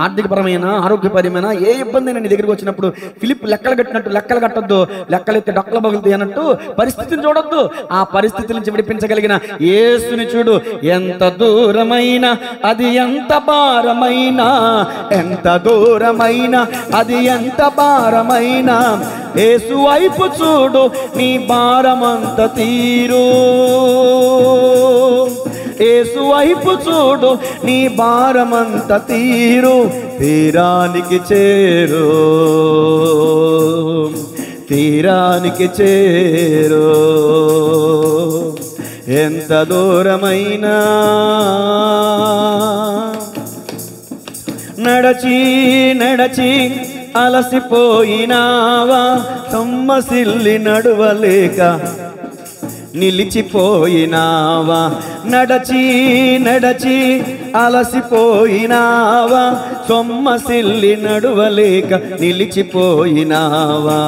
ఆర్థికపరమైన ఆరోగ్యపరమైన ఏ ఇబ్బంది అయినా నీ దగ్గరికి వచ్చినప్పుడు ఫిలిప్ లెక్కలు కట్టినట్టు లెక్కలు కట్టొద్దు, లెక్కలు ఎత్తే డొక్కలు పగులుతాయి అన్నట్టు పరిస్థితిని చూడొద్దు. ఆ పరిస్థితి నుంచి విడిపించగలిగిన యేసుని చూడు. ఎంత దూరమైనా అది ఎంత భారమైనా, ఎంత దూరమైనా అది ఎంత భారమైనా, యేసు వైపు చూడు నీ భారమంత తీరు. యేసు వైపు చూడు నీ భారమంత తీరు. తీరానికి చేరు, తీరానికి చేరు. ఎంత దూరమైనా నడచి నడచి అలసిపోయినావా, సొమ్మసిల్లి నడువలేక నిలిచిపోయినావా, నడచి నడచి అలసిపోయినావా, సొమ్మసిల్లి నడువలేక నిలిచిపోయినావా.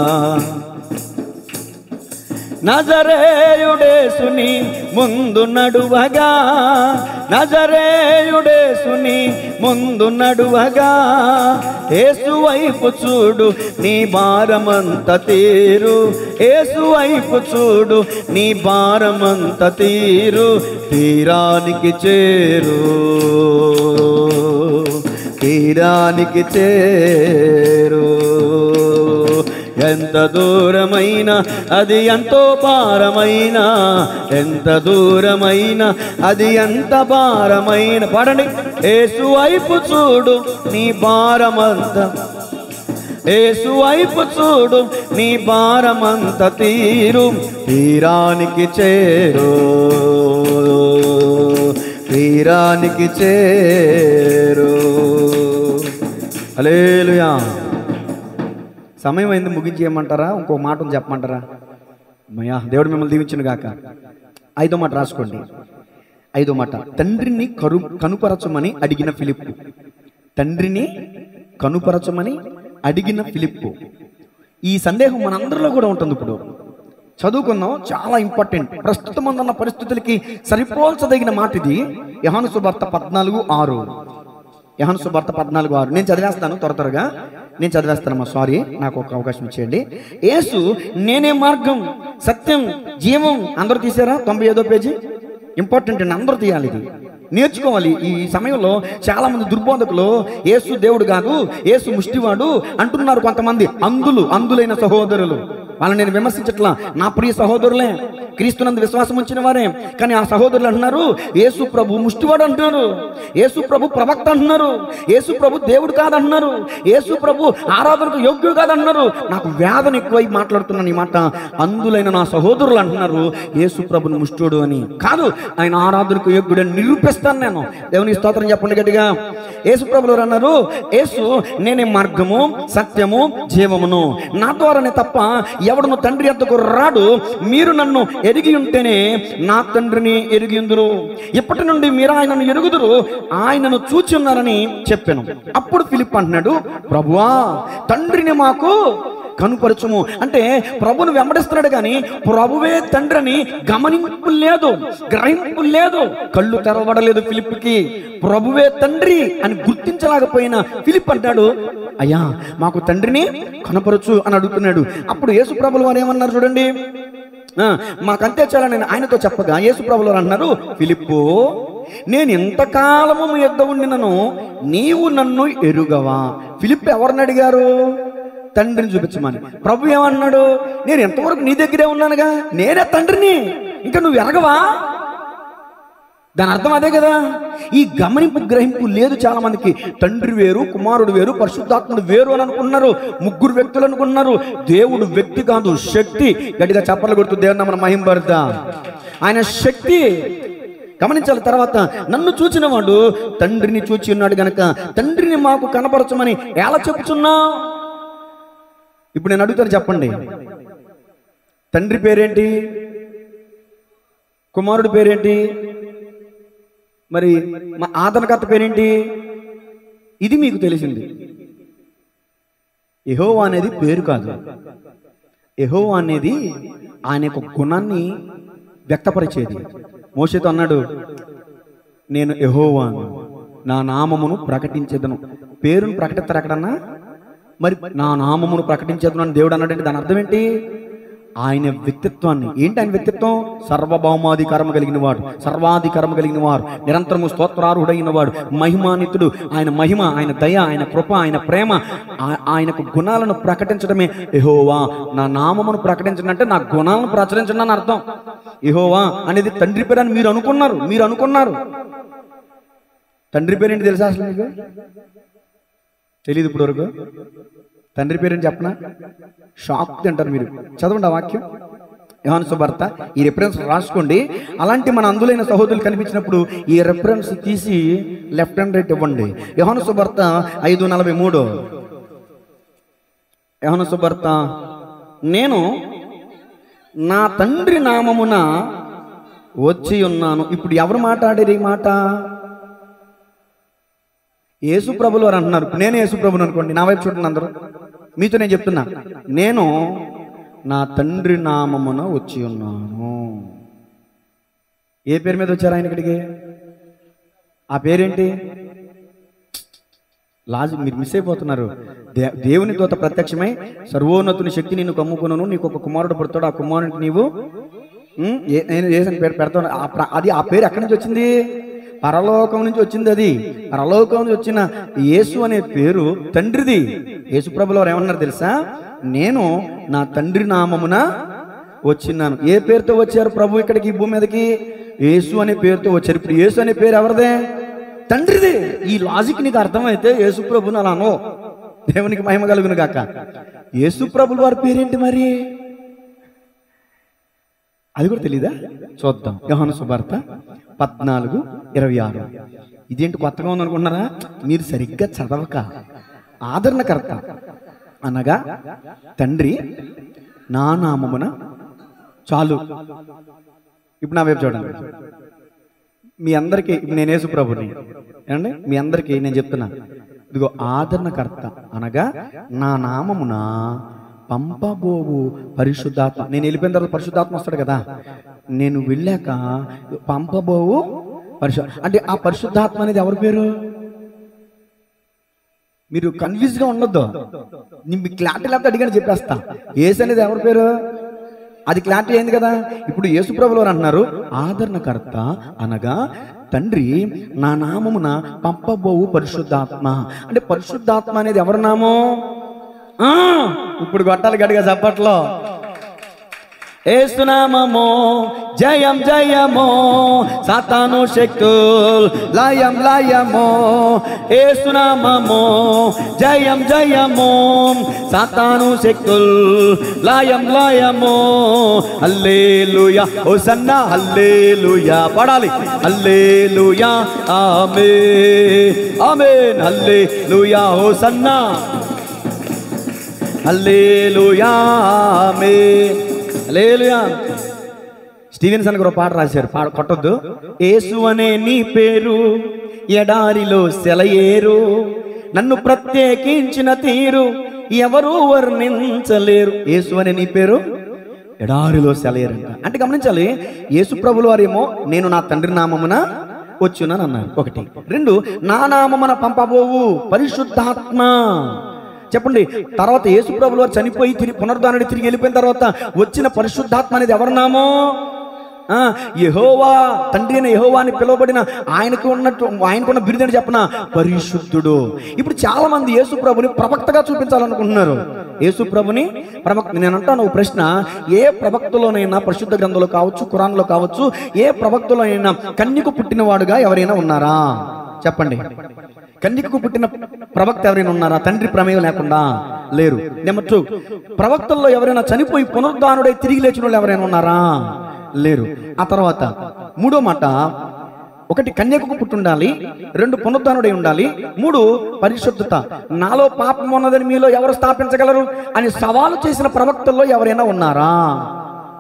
నజరేయుడేసుని ముందు నడువగా, నజరేయుడేసుని ముందు నడువగా, యేసు వైపు చూడు నీ భారమంత తీరు. యేసు వైపు చూడు నీ భారమంత తీరు. తీరానికి చేరు, తీరానికి చేరు. ఎంత దూరమైనా అది ఎంతో భారమైనా, ఎంత దూరమైనా అది ఎంత భారమైన. పాడండి. యేసు వైపు చూడు నీ భారమంత, యేసు వైపు చూడు నీ భారమంత తీరు. తీరానికి చేరు, తీరానికి చేరు. హల్లెలూయా. సమయం అయింది, ముగించేయమంటారా? ఇంకో మాట చెప్పమంటారా? మయా దేవుడు మిమ్మల్ని దీవించును గాక. 5వ మాట రాసుకోండి. 5వ మాట, తండ్రిని కనుపరచమని అడిగిన ఫిలిప్పు. తండ్రిని కనుపరచమని అడిగిన ఫిలిప్పు. ఈ సందేహం మనందరిలో కూడా ఉంటుంది. ఇప్పుడు చదువుకుందాం, చాలా ఇంపార్టెంట్. ప్రస్తుతం ఉన్న పరిస్థితులకి సరిపోల్చదగిన మాట ఇది. యోహాను సువార్త 14:6. యోహాను సువార్త 14:6 నేను చదివేస్తాను, త్వరగా నేను చదివేస్తానమ్మా. సారీ, నాకు ఒక అవకాశం ఇచ్చేయండి. యేసు నేనే మార్గం, సత్యం, జీవం. అందరూ తీసారా? 95వ పేజీ. ఇంపార్టెంట్ అండి, అందరూ తీయాలి, ఇది నేర్చుకోవాలి. ఈ సమయంలో చాలా మంది దుర్బోధకులు యేసు దేవుడు కాదు, యేసు ముష్టివాడు అంటున్నారు. కొంతమంది అందులైన సహోదరులు, వాళ్ళని నేను విమర్శించట్లా, నా ప్రియ సహోదరులే, క్రీస్తునందు విశ్వాసం ఉంచిన వారే. కానీ ఆ సహోదరులు అంటున్నారు యేసు ప్రభు ముష్టివాడు అంటున్నారు, యేసు ప్రభు ప్రవక్త అంటున్నారు, యేసు ప్రభు దేవుడు కాదంటున్నారు, యేసు ప్రభు ఆరాధనకు యోగ్యుడు కాదంటున్నారు. నాకు వేదన ఎక్కువై మాట్లాడుతున్నాను ఈ మాట. అందులైన నా సహోదరులు అంటున్నారు యేసు ప్రభుని ముష్టుడు అని. కాదు, ఆయన ఆరాధనకు యోగ్యుడు అని నిరూపిస్తాను నేను. దేవుని స్తోత్రం చెప్పండి గట్టిగా. యేసు ప్రభులు అన్నారు, యేసు నేనే మార్గము, సత్యము, జీవమును, నా ద్వారానే తప్ప ఎవడును తండ్రి వద్దకు రాడు. మీరు నన్ను ఎరిగి ఉంటేనే నా తండ్రిని ఎరిగిందురు. ఇప్పటి నుండి మీరు ఆయనను ఎరుగుదురు, ఆయనను చూచి ఉన్నారని చెప్పాను. అప్పుడు ఫిలిప్ అంటున్నాడు, ప్రభువా తండ్రిని మాకు కనుపరచుము. అంటే ప్రభును వెంబడిస్తున్నాడు కానీ ప్రభువే తండ్రి అని గమనింపు లేదు, గ్రహింపు లేదు, కళ్ళు తెరవబడలేదు ఫిలిప్కి. ప్రభువే తండ్రి అని గుర్తించలేకపోయిన ఫిలిప్ అంటాడు, అయ్యా మాకు తండ్రిని కనపరచు అని అడుగుతున్నాడు. అప్పుడు యేసు ప్రభుల వారు ఏమన్నారు చూడండి, మాకంతే చాలా నేను ఆయనతో చెప్పగా యేసు ప్రభుల వారు అన్నారు, ఫిలిప్పు నేను ఎంతకాలము మీ యొద్ద ఉండినను నీవు నన్ను ఎరుగవా. ఫిలిప్ ఎవరిని అడిగారు? తండ్రిని చూపించమని. ప్రభు ఏమన్నాడు? నేను ఎంతవరకు నీ దగ్గరే ఉన్నానుగా, నేనే తండ్రిని, ఇంకా నువ్వు ఎరగవా? దాని అర్థం అదే కదా. ఈ గమనింపు గ్రహింపు లేదు చాలా మందికి. తండ్రి వేరు, కుమారుడు వేరు, పరిశుద్ధాత్ముడు వేరు అని అనుకున్నారు. ముగ్గురు వ్యక్తులు అనుకున్నారు. దేవుడు వ్యక్తి కాదు, శక్తి. గట్టిగా చప్పట్లు కొడుతూ దేవుని నామమున మహిమపడతా. ఆయన శక్తి. గమనించాలి. తర్వాత నన్ను చూచిన వాడు తండ్రిని చూచి ఉన్నాడు గనక తండ్రిని మాకు కనపరచమని ఎలా చెప్పుచున్నావు? ఇప్పుడు నేను అడుగుతాను, చెప్పండి, తండ్రి పేరేంటి? కుమారుడు పేరేంటి? మరి మా ఆదరణకర్త పేరేంటి? ఇది మీకు తెలిసింది. యెహోవా అనేది పేరు కాదు. యెహోవా అనేది ఆయన యొక్క గుణాన్ని వ్యక్తపరిచేది. మోషేతో అన్నాడు, నేను యెహోవాను, నా నామమును ప్రకటించేదను. పేరును ప్రకటిస్తారు ఎక్కడన్నా? మరి నా నామమును ప్రకటించేదను అని దేవుడు అన్నాడంటే దాని అర్థం ఏంటి? ఆయన వ్యక్తిత్వాన్ని. ఏంటి ఆయన వ్యక్తిత్వం? సర్వభౌమాధికారం కలిగిన వాడు, సర్వాధికారం కలిగిన వాడు, నిరంతరము స్తోత్రార్హుడైన వాడు, మహిమానితుడు. ఆయన మహిమ, ఆయన దయ, ఆయన కృప, ఆయన ప్రేమ, ఆయనకు గుణాలను ప్రకటించడమే యెహోవా. నా నామమును ప్రకటించడం అంటే నా గుణాలను ప్రచురించడం అని అర్థం. యెహోవా అనేది తండ్రి పేరు అని మీరు అనుకున్నారు. తండ్రి పేరేంటి తెలుసా అసలు మీకు? తెలియదు ఇప్పుడు వరకు. తండ్రి పేరేంటి చెప్పనా? షాక్ తింటారు మీరు. చదవండి ఆ వాక్యం, యోహాను సువార్త. ఈ రెఫరెన్స్ రాసుకోండి. అలాంటి మన అందులైన సహోదరులు కనిపించినప్పుడు ఈ రెఫరెన్స్ తీసి లెఫ్ట్ అండ్ రైట్ ఇవ్వండి. యోహాను సువార్త 5:43. యోహాను సువార్త, నేను నా తండ్రి నామమున వచ్చి ఉన్నాను. ఇప్పుడు ఎవరు మాట్లాడారు ఈ మాట? యేసు ప్రభులు వారు అంటున్నారు. నేను యేసు ప్రభుని అనుకోండి, నా వైపు చూడండి అందరూ. మీతో నేను చెప్తున్నా, నేను నా తండ్రి నామమున వచ్చి ఉన్నాను. ఏ పేరు మీద వచ్చారు ఆయన ఇక్కడికి? ఆ పేరేంటి? లాజిక్ మీరు మిస్ అయిపోతున్నారు. దేవుని దూత ప్రత్యక్షమై సర్వోన్నతుని శక్తి నిన్ను కమ్ముకున్నాను, నీకు ఒక కుమారుడు పుడతాడు, ఆ కుమారుడికి నీవు నేను చేసిన పేరు పెడతాను. అది ఆ పేరు ఎక్కడి నుంచి వచ్చింది? పరలోకం నుంచి వచ్చింది. అది పరలోకం నుంచి వచ్చిన యేసు అనే పేరు తండ్రిది. యేసు ప్రభులు వారు ఏమన్నారు తెలుసా? నేను నా తండ్రి నామమున వచ్చినాను. ఏ పేరుతో వచ్చారు ప్రభు ఇక్కడికి, భూమి మీదకి? యేసు అనే పేరుతో వచ్చారు. ఇప్పుడు యేసు అనే పేరు ఎవరిదే? తండ్రిది. ఈ లాజిక్ నీకు అర్థమైతే యేసు ప్రభుని అలా అనో. దేవునికి మహిమ కలుగును గాక. యేసు ప్రభులు వారి పేరేంటి మరి? అది కూడా తెలీదా? చూద్దాం. యోహాను సువార్త 14:26. ఇదేంటి కొత్తగా ఉందనుకుంటున్నారా? మీరు సరిగ్గా చదవక. ఆదరణకర్త అనగా తండ్రి నా నామమున చాలు. ఇప్పుడు నా వైపు చూడండి. మీ అందరికీ నేను యేసు ప్రభుని ఏమండి, మీ అందరికీ నేను చెప్తున్నా, ఇదిగో ఆదరణకర్త అనగా నా నామమున పంపబోవు పరిశుద్ధాత్మ. నేను వెళ్ళిపోయిన తర్వాత పరిశుద్ధాత్మ వస్తాడు కదా, నేను వెళ్ళాక పంపబోవు అంటే ఆ పరిశుద్ధాత్మ అనేది ఎవరి పేరు? మీరు కన్ఫ్యూజ్గా ఉండొద్దు, మీకు క్లారిటీ లేకపోతే అడిగాను చెప్పేస్తా. యేసు అనేది ఎవరి పేరు? అది క్లారిటీ అయింది కదా. ఇప్పుడు యేసు ప్రభువు వారు అంటున్నారు ఆదరణకర్త అనగా తండ్రి నా నామమున పంపబోవు పరిశుద్ధాత్మ. అంటే పరిశుద్ధాత్మ అనేది ఎవరి నామం? ఇప్పుడు కొట్టాలి గట్టిగా చప్పట్లో. యేసునామము జయం జయము, సాతాను శక్తుల్ లయం లయము. యేసునామము జయం జయము, సాతాను శక్తుల్ లయం లయము. హల్లెలూయా హోసన్నా హల్లెలూయా పాడాలి. హల్లెలూయా ఆమేన్ ఆమేన్. హల్లెలూయా హోసన్నా హల్లెలూయా ఆమేన్ హల్లెలూయా. స్టీవెన్సన్ గారు పాట రాశారు, కొట్టొద్దు. యేసు అనే నీ పేరు ఎడారిలో సెలయేరు, నన్ను ప్రత్యేకించిన తీరు ఎవరు వర్ణించలేరు. యేసు అనే నీ పేరు ఎడారిలో సెలయేరు అంటే గమనించాలి. యేసు ప్రభులు వారేమో నేను నా తండ్రి నామమున వచ్చునని అన్నారు, ఒకటి. రెండు, నా నామమున పంపబోవు పరిశుద్ధాత్మ. చెప్పండి, తర్వాత యేసు ప్రభువు వారు చనిపోయి పునరుద్ధానుడి తిరిగి వెళ్ళిపోయిన తర్వాత వచ్చిన పరిశుద్ధాత్మ అనేది ఎవరి నామం? యెహోవా, తండ్రి అయిన యెహోవా అని పిలువబడిన ఆయనకున్న బిరుదని చెప్పన పరిశుద్ధుడు. ఇప్పుడు చాలా మంది యేసు ప్రభుని ప్రవక్తగా చూపించాలనుకుంటున్నారు. యేసు ప్రభుని ప్రవక్త. నేను అంటాను ఒక ప్రశ్న, ఏ ప్రవక్తలోనైనా పరిశుద్ధ గ్రంథంలో కావచ్చు, ఖురాన్లో కావచ్చు, ఏ ప్రవక్తలోనైనా కన్యకు పుట్టినవాడుగా ఎవరైనా ఉన్నారా? చెప్పండి. కన్యకు పుట్టిన ప్రవక్త ఎవరైనా ఉన్నారా? తండ్రి ప్రమేయం లేకుండా లేరు. నెంబర్ 2, ప్రవక్తల్లో ఎవరైనా చనిపోయి పునరుద్ధానుడై తిరిగి లేచిన వాళ్ళు ఎవరైనా ఉన్నారా? లేరు. ఆ తర్వాత మూడో మాట, ఒకటి కన్యకు పుట్టుండాలి, 2 పునరుద్ధానుడై ఉండాలి, 3 పరిశుద్ధత. నాలో పాపం ఉన్నదని మీలో ఎవరు స్థాపించగలరు అని సవాలు చేసిన ప్రవక్తల్లో ఎవరైనా ఉన్నారా?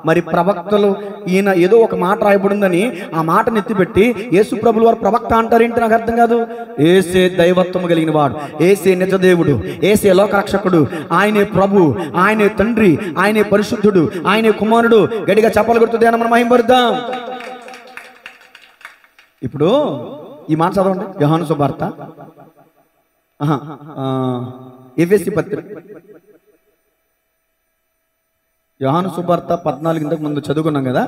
మరి ప్రవక్తలు ఈయన ఏదో ఒక మాట రాయబడిందని ఆ మాటను ఎత్తిపెట్టి యేసు ప్రభులు వారు ప్రవక్త అంటారేంటి? నాకు అర్థం కాదు. ఏసే దైవత్వము కలిగిన వాడు, ఏసే నిజదేవుడు, ఏసే లోకరక్షకుడు, ఆయనే ప్రభు, ఆయనే తండ్రి, ఆయనే పరిశుద్ధుడు, ఆయనే కుమారుడు. గట్టిగా చప్పలు కొడుతూ మనం మహిమపరుద్దాం. ఇప్పుడు ఈ మాట చదవండి. యోహాను సువార్త ఎఫెసీ పత్రిక, యోహాను సువార్త 14 ఇంతకు ముందు చదువుకున్నాం కదా.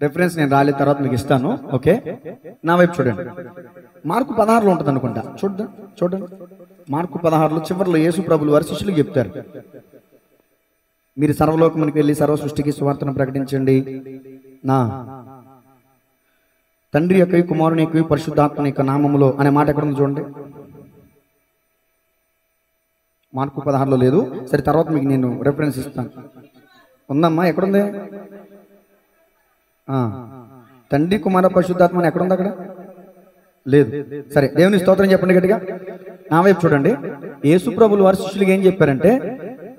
రెఫరెన్స్ నేను రాలే తర్వాత మీకు ఇస్తాను, ఓకే? నా వైపు చూడండి. మార్కు 16లో ఉంటుంది అనుకుంటా. చూడండి మార్కు 16లో చివరిలో యేసు ప్రభులు వారి శిష్యులకు చెప్తారు, మీరు సర్వలోకమునికి వెళ్ళి సర్వ సృష్టికి సువార్తను ప్రకటించండి, నా తండ్రి యొక్క కుమారుని యొక్క పరిశుద్ధాత్మ యొక్క నామములో అనే మాట ఎక్కడ ఉంది చూడండి. మార్కు 16లో లేదు. సరే, తర్వాత మీకు నేను రెఫరెన్స్ ఇస్తాను. ఉందమ్మా? ఎక్కడుంది? తండ్రి కుమార పరిశుద్ధాత్మ అని ఎక్కడుంది? అక్కడ లేదు. సరే, దేవుని స్తోత్రం చెప్పండి గట్టిగా. నా వైపు చూడండి. యేసు ప్రభులు వారి శిష్యులకు ఏం చెప్పారంటే,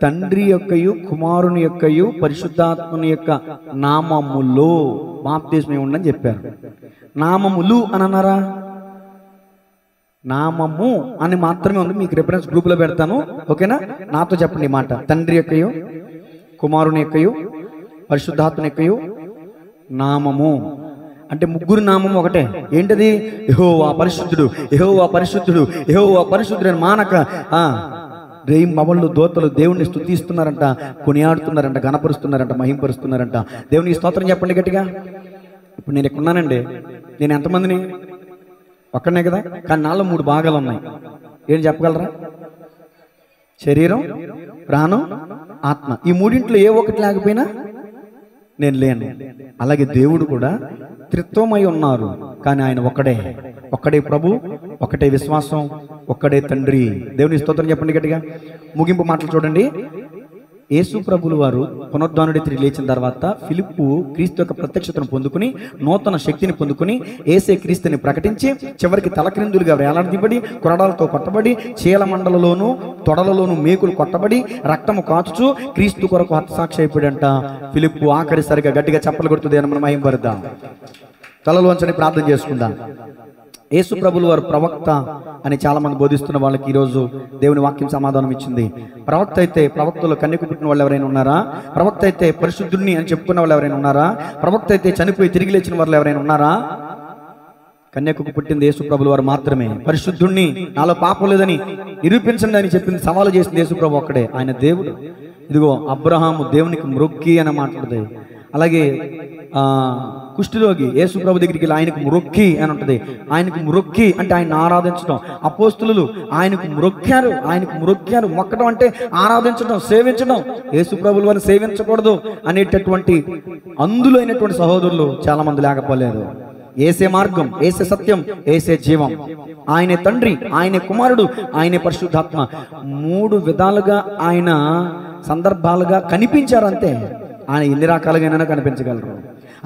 తండ్రి యొక్కయు కుమారుని యొక్కయు పరిశుద్ధాత్మని యొక్క నామములో బాప్తిస్మం ఉండని చెప్పారు. నామములు అని అన్నారా? నామము అని మాత్రమే ఉంది. మీకు రిఫరెన్స్ గ్రూప్లో పెడతాను, ఓకేనా? నాతో చెప్పండి మాట. తండ్రి యొక్కయు కుమారుని యొక్కయు పరిశుద్ధాత్మని యొక్కయు నామము అంటే ముగ్గురు నామము ఒకటే. ఏంటది? యెహోవా పరిశుద్ధుడు, యెహోవా పరిశుద్ధుడు, యెహోవా పరిశుద్ధుడు అని మానక రేయి మవళ్ళు దోతలు దేవుణ్ణి స్తుతిస్తున్నారంట, కొనియాడుతున్నారంట, గణపరుస్తున్నారంట, మహింపరుస్తున్నారంట. దేవునికి స్తోత్రం చెప్పండి గట్టిగా. ఇప్పుడు నేను ఎక్కడున్నానండి? నేను ఎంతమందిని? ఒక్కడనే కదా, కానీ నాలో 3 భాగాలు ఉన్నాయి. ఏం చెప్పగలరా? శరీరం, ప్రాణం, ఆత్మ. ఈ మూడింట్లో ఏ ఒక్కటి లేకపోయినా నేను లేను. అలాగే దేవుడు కూడా త్రిత్వమై ఉన్నారు, కానీ ఆయన ఒక్కడే ప్రభు, ఒక్కటే విశ్వాసం, ఒక్కడే తండ్రి. దేవుని స్తోత్రం చెప్పండి గట్టిగా. ముగింపు మాటలు చూడండి. యేసు ప్రభులు వారు పునరుద్ధానుడి తిరిగి లేచిన తర్వాత ఫిలిప్పు క్రీస్తు యొక్క ప్రత్యక్షతను పొందుకుని నూతన శక్తిని పొందుకుని యేసే క్రీస్తుని ప్రకటించి చివరికి తలక్రిందులుగా వేలాడదీబడి కొరడాలతో కొట్టబడి చీల మండలలోను తొడలలోను మేకులు కొట్టబడి రక్తము కాచుచు క్రీస్తు కొరకు హతసాక్షి అయిపోయాడంట ఫిలిప్పు. ఆఖరిసరిగా గట్టిగా చప్పలు కొడుతుంది అని మనం మహింపరుద్దాం. తలలు వంచని ప్రార్థన చేసుకుందాం. యేసు ప్రభులు వారు ప్రవక్త అని చాలా మంది బోధిస్తున్న వాళ్ళకి ఈరోజు దేవుని వాక్యం సమాధానం ఇచ్చింది. ప్రవక్త అయితే ప్రవక్తలో కన్యకు పుట్టిన వాళ్ళు ఎవరైనా ఉన్నారా? ప్రవక్త అయితే పరిశుద్ధుడిని అని చెప్పుకున్న వాళ్ళు ఎవరైనా ఉన్నారా? ప్రవక్త అయితే చనిపోయి తిరిగి లేచిన వాళ్ళు ఎవరైనా ఉన్నారా? కన్యకు పుట్టింది యేసు ప్రభులు వారు మాత్రమే. పరిశుద్ధుణ్ణి, నాలో పాపం లేదని నిరూపించండి అని చెప్పింది, సవాలు చేసింది యేసు ప్రభు ఒక్కడే. ఆయన దేవుడు. ఇదిగో అబ్రహాము దేవునికి మ్రొక్కి అని మాట్లాడుతుంది. అలాగే కుష్ఠరోగి యేసు ప్రభు దగ్గరికి వెళ్ళి ఆయనకు మ్రొక్కి అని ఉంటుంది. ఆయనకు మ్రొక్కి అంటే ఆయన ఆరాధించడం. అపోస్తులు ఆయనకు మ్రొక్కారు. మొక్కడం అంటే ఆరాధించడం, సేవించడం. యేసు ప్రభులు వారిని సేవించకూడదు అనేటటువంటి అందులైనటువంటి సహోదరులు చాలా మంది లేకపోలేదు. ఏసే మార్గం, ఏసే సత్యం, ఏసే జీవం. ఆయనే తండ్రి, ఆయనే కుమారుడు, ఆయనే పరిశుద్ధాత్మ. 3 విధాలుగా ఆయన సందర్భాలుగా కనిపించారు అంతే. ఆయన ఎన్ని రకాలుగా కనిపించగలరు.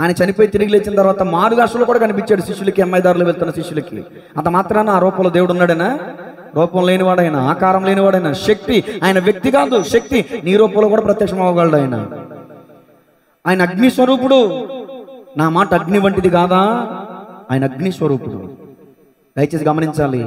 ఆయన చనిపోయి తిరిగి లేచిన తర్వాత మారుగాసులో కూడా కనిపించాడు శిష్యులకి, అమ్మాయిదారులు వెళ్తున్న శిష్యులకి. అంత మాత్రాన ఆ రూపంలో దేవుడు ఉన్నాడైనా? రూపం లేనివాడైనా, ఆకారం లేనివాడైనా, శక్తి. ఆయన వ్యక్తి కాదు, శక్తి. నీ రూపంలో కూడా ప్రత్యక్షం అవ్వగలడు ఆయన. ఆయన అగ్ని స్వరూపుడు. నా మాట అగ్ని వంటిది కాదా? ఆయన అగ్ని స్వరూపుడు. దయచేసి గమనించాలి.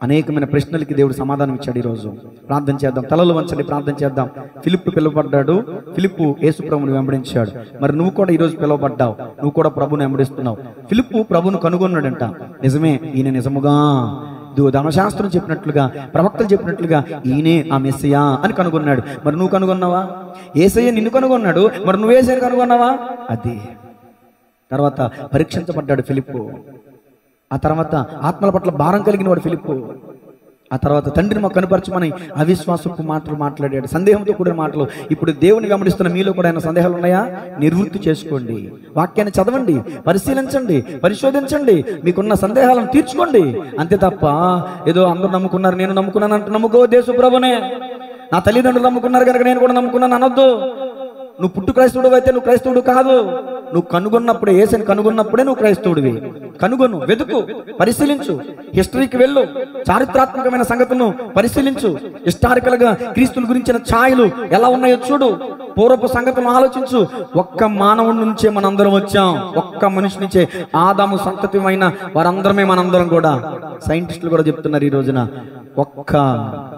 అనేకమైన ప్రశ్నలకి దేవుడు సమాధానం ఇచ్చాడు. ఈరోజు ప్రార్థన చేద్దాం. తలలు వంచండి, ప్రార్థన చేద్దాం. ఫిలిప్పు పిలువబడ్డాడు. ఫిలిప్పు యేసు ప్రభుని వెంబడించాడు. మరి నువ్వు కూడా ఈరోజు పిలువబడ్డావు. నువ్వు కూడా ప్రభుని వెంబడిస్తున్నావు. ఫిలిప్పు ప్రభును కనుగొన్నాడంట. నిజమే, ఈయన నిజముగా ధర్మశాస్త్రం చెప్పినట్లుగా, ప్రవక్తలు చెప్పినట్లుగా ఈయనే ఆ మెస్సియా అని కనుగొన్నాడు. మరి నువ్వు కనుగొన్నావా? యేసయ్య నిన్ను కనుగొన్నాడు. మరి నువ్వు యేసయ్యని కనుగొన్నావా? అది తర్వాత పరీక్షించబడ్డాడు ఫిలిప్పు. ఆ తర్వాత ఆత్మల పట్ల భారం కలిగిన వాడు ఫిలిప్పు. ఆ తర్వాత తండ్రిని మాకు కనుపరచమని అవిశ్వాసపు మాటలు మాట్లాడాడు, సందేహంతో కూడిన మాటలు. ఇప్పుడు దేవుని గమనిస్తున్న మీలో కూడా ఏమైనా సందేహాలు ఉన్నాయా? నివృత్తి చేసుకోండి. వాక్యాన్ని చదవండి, పరిశీలించండి, పరిశోధించండి, మీకున్న సందేహాలను తీర్చుకోండి. అంతే తప్ప ఏదో అందరూ నమ్ముకున్నారు, నేను నమ్ముకున్నాను అంటూ నమ్ముకో. యేసు ప్రభునే. నా తల్లిదండ్రులు నమ్ముకున్నారు కనుక నేను కూడా నమ్ముకున్నాను అనొద్దు. నువ్వు పుట్టు క్రైస్తవుడు అయితే నువ్వు క్రైస్తవుడు కాదు. నువ్వు కనుగొన్నప్పుడే, యేసుని కనుగొన్నప్పుడే నువ్వు క్రైస్తవుడివి. కనుగొను, వెతుకు, పరిశీలించు, హిస్టరీకి వెళ్ళు, చారిత్రాత్మకమైన సంగతులను పరిశీలించు. హిస్టారికల్ గా క్రీస్తుల గురించిన ఛాయలు ఎలా ఉన్నాయో చూడు. పూర్వపు సంగతులను ఆలోచించు. ఒక్క మానవుడి నుంచే మనందరం వచ్చాం. ఒక్క మనిషి నుంచే, ఆదాము సంతతిమైన వారందరమే మనందరం కూడా. సైంటిస్టులు కూడా చెప్తున్నారు ఈ రోజున, ఒక్క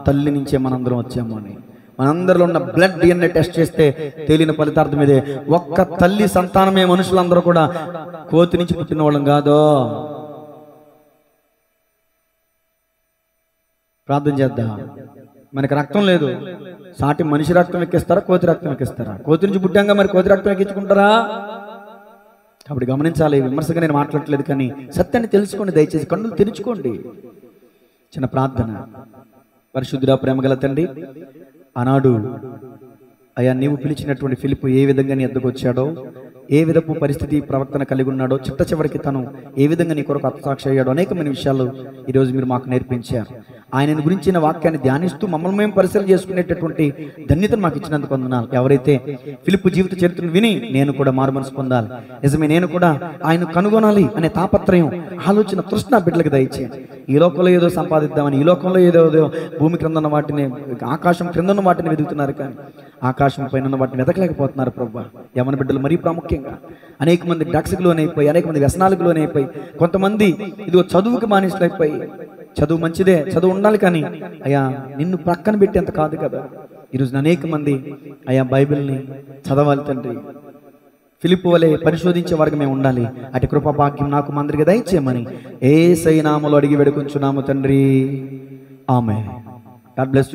తల్లి నుంచే మనందరం వచ్చాము అని. మనందరిలో ఉన్న బ్లడ్ డిఎన్ఏ టెస్ట్ చేస్తే తేలిన ఫలితార్థం ఇదే. ఒక్క తల్లి సంతానమే మనుషులందరూ కూడా. కోతి నుంచి పుట్టిన వాళ్ళం కాదు. ప్రార్థన చేద్దాం. మనకి రక్తం లేదు. సాటి మనిషి రక్తం ఎక్కిస్తారా, కోతి రక్తం ఎక్కిస్తారా? కోతి నుంచి పుట్టాంగా మరి కోతి రక్తం ఎక్కించుకుంటారా? కాబట్టి గమనించాలి. విమర్శగా నేను మాట్లాడట్లేదు, కానీ సత్యాన్ని తెలుసుకోండి. దయచేసి కన్నులు తెరుచుకోండి. చిన్న ప్రార్థన. పరిశుద్ధుడా, ప్రేమగల తండ్రి, ఆనాడు అయ్యా నీవు పిలిచినటువంటి ఫిలిప్పు ఏ విధంగా నీ ఎద్దకు వచ్చాడో, ఏ విధపు పరిస్థితి ప్రవర్తన కలిగి ఉన్నాడో, చిట్ట చివరికి తను ఏ విధంగా నీ కొరకు హతసాక్షి అయ్యాడో అనేకమైన విషయాలు ఈరోజు మీరు మాకు నేర్పించారు. ఆయన గురించిన వాక్యాన్ని ధ్యానిస్తూ మమ్మల్ని మేము పరిశీలన చేసుకునేటటువంటి ధన్యతను మాకు ఇచ్చినందుకు వందనాలు. ఎవరైతే ఫిలిప్పు జీవిత చరిత్రను విని నేను కూడా మారుమనసు పొందాలి, నిజమే నేను కూడా ఆయన కనుగొనాలి అనే తాపత్రయం, ఆలోచన, తృష్ణ బిడ్డలకు దయచేయండి. ఈ లోకంలో ఏదో సంపాదిద్దామని, ఈ లోకంలో ఏదో భూమి క్రింద ఉన్న వాటిని, ఆకాశం క్రింద ఉన్న వాటిని వెతుకుతున్నారు, కానీ ఆకాశం పైన ఉన్న వాటిని వెతకలేకపోతున్నారు ప్రభు. యవన బిడ్డలు మరీ ప్రాముఖ్యంగా అనేక మంది డ్రగ్స్కి లోనైపోయి, అనేక మంది వ్యసనాలకు లోనైపోయి, కొంతమంది ఇదిగో చదువుకి బానిసలైపోయి. చదువు మంచిదే, చదువు ఉండాలి, కానీ అయ్యా నిన్ను ప్రక్కన పెట్టేంత కాదు కదా. ఈరోజు అనేక మంది అయ్యా బైబిల్ని చదవాలి తండ్రి. ఫిలిప్పు వలె పరిశోధించే వారికి మేము ఉండాలి. అటు కృపా భాగ్యం నాకు మందరికి దయచేయమని యేసయ్య నామములో అడిగి వేడుకొంచున్నాము తండ్రి. ఆమేన్. God bless you.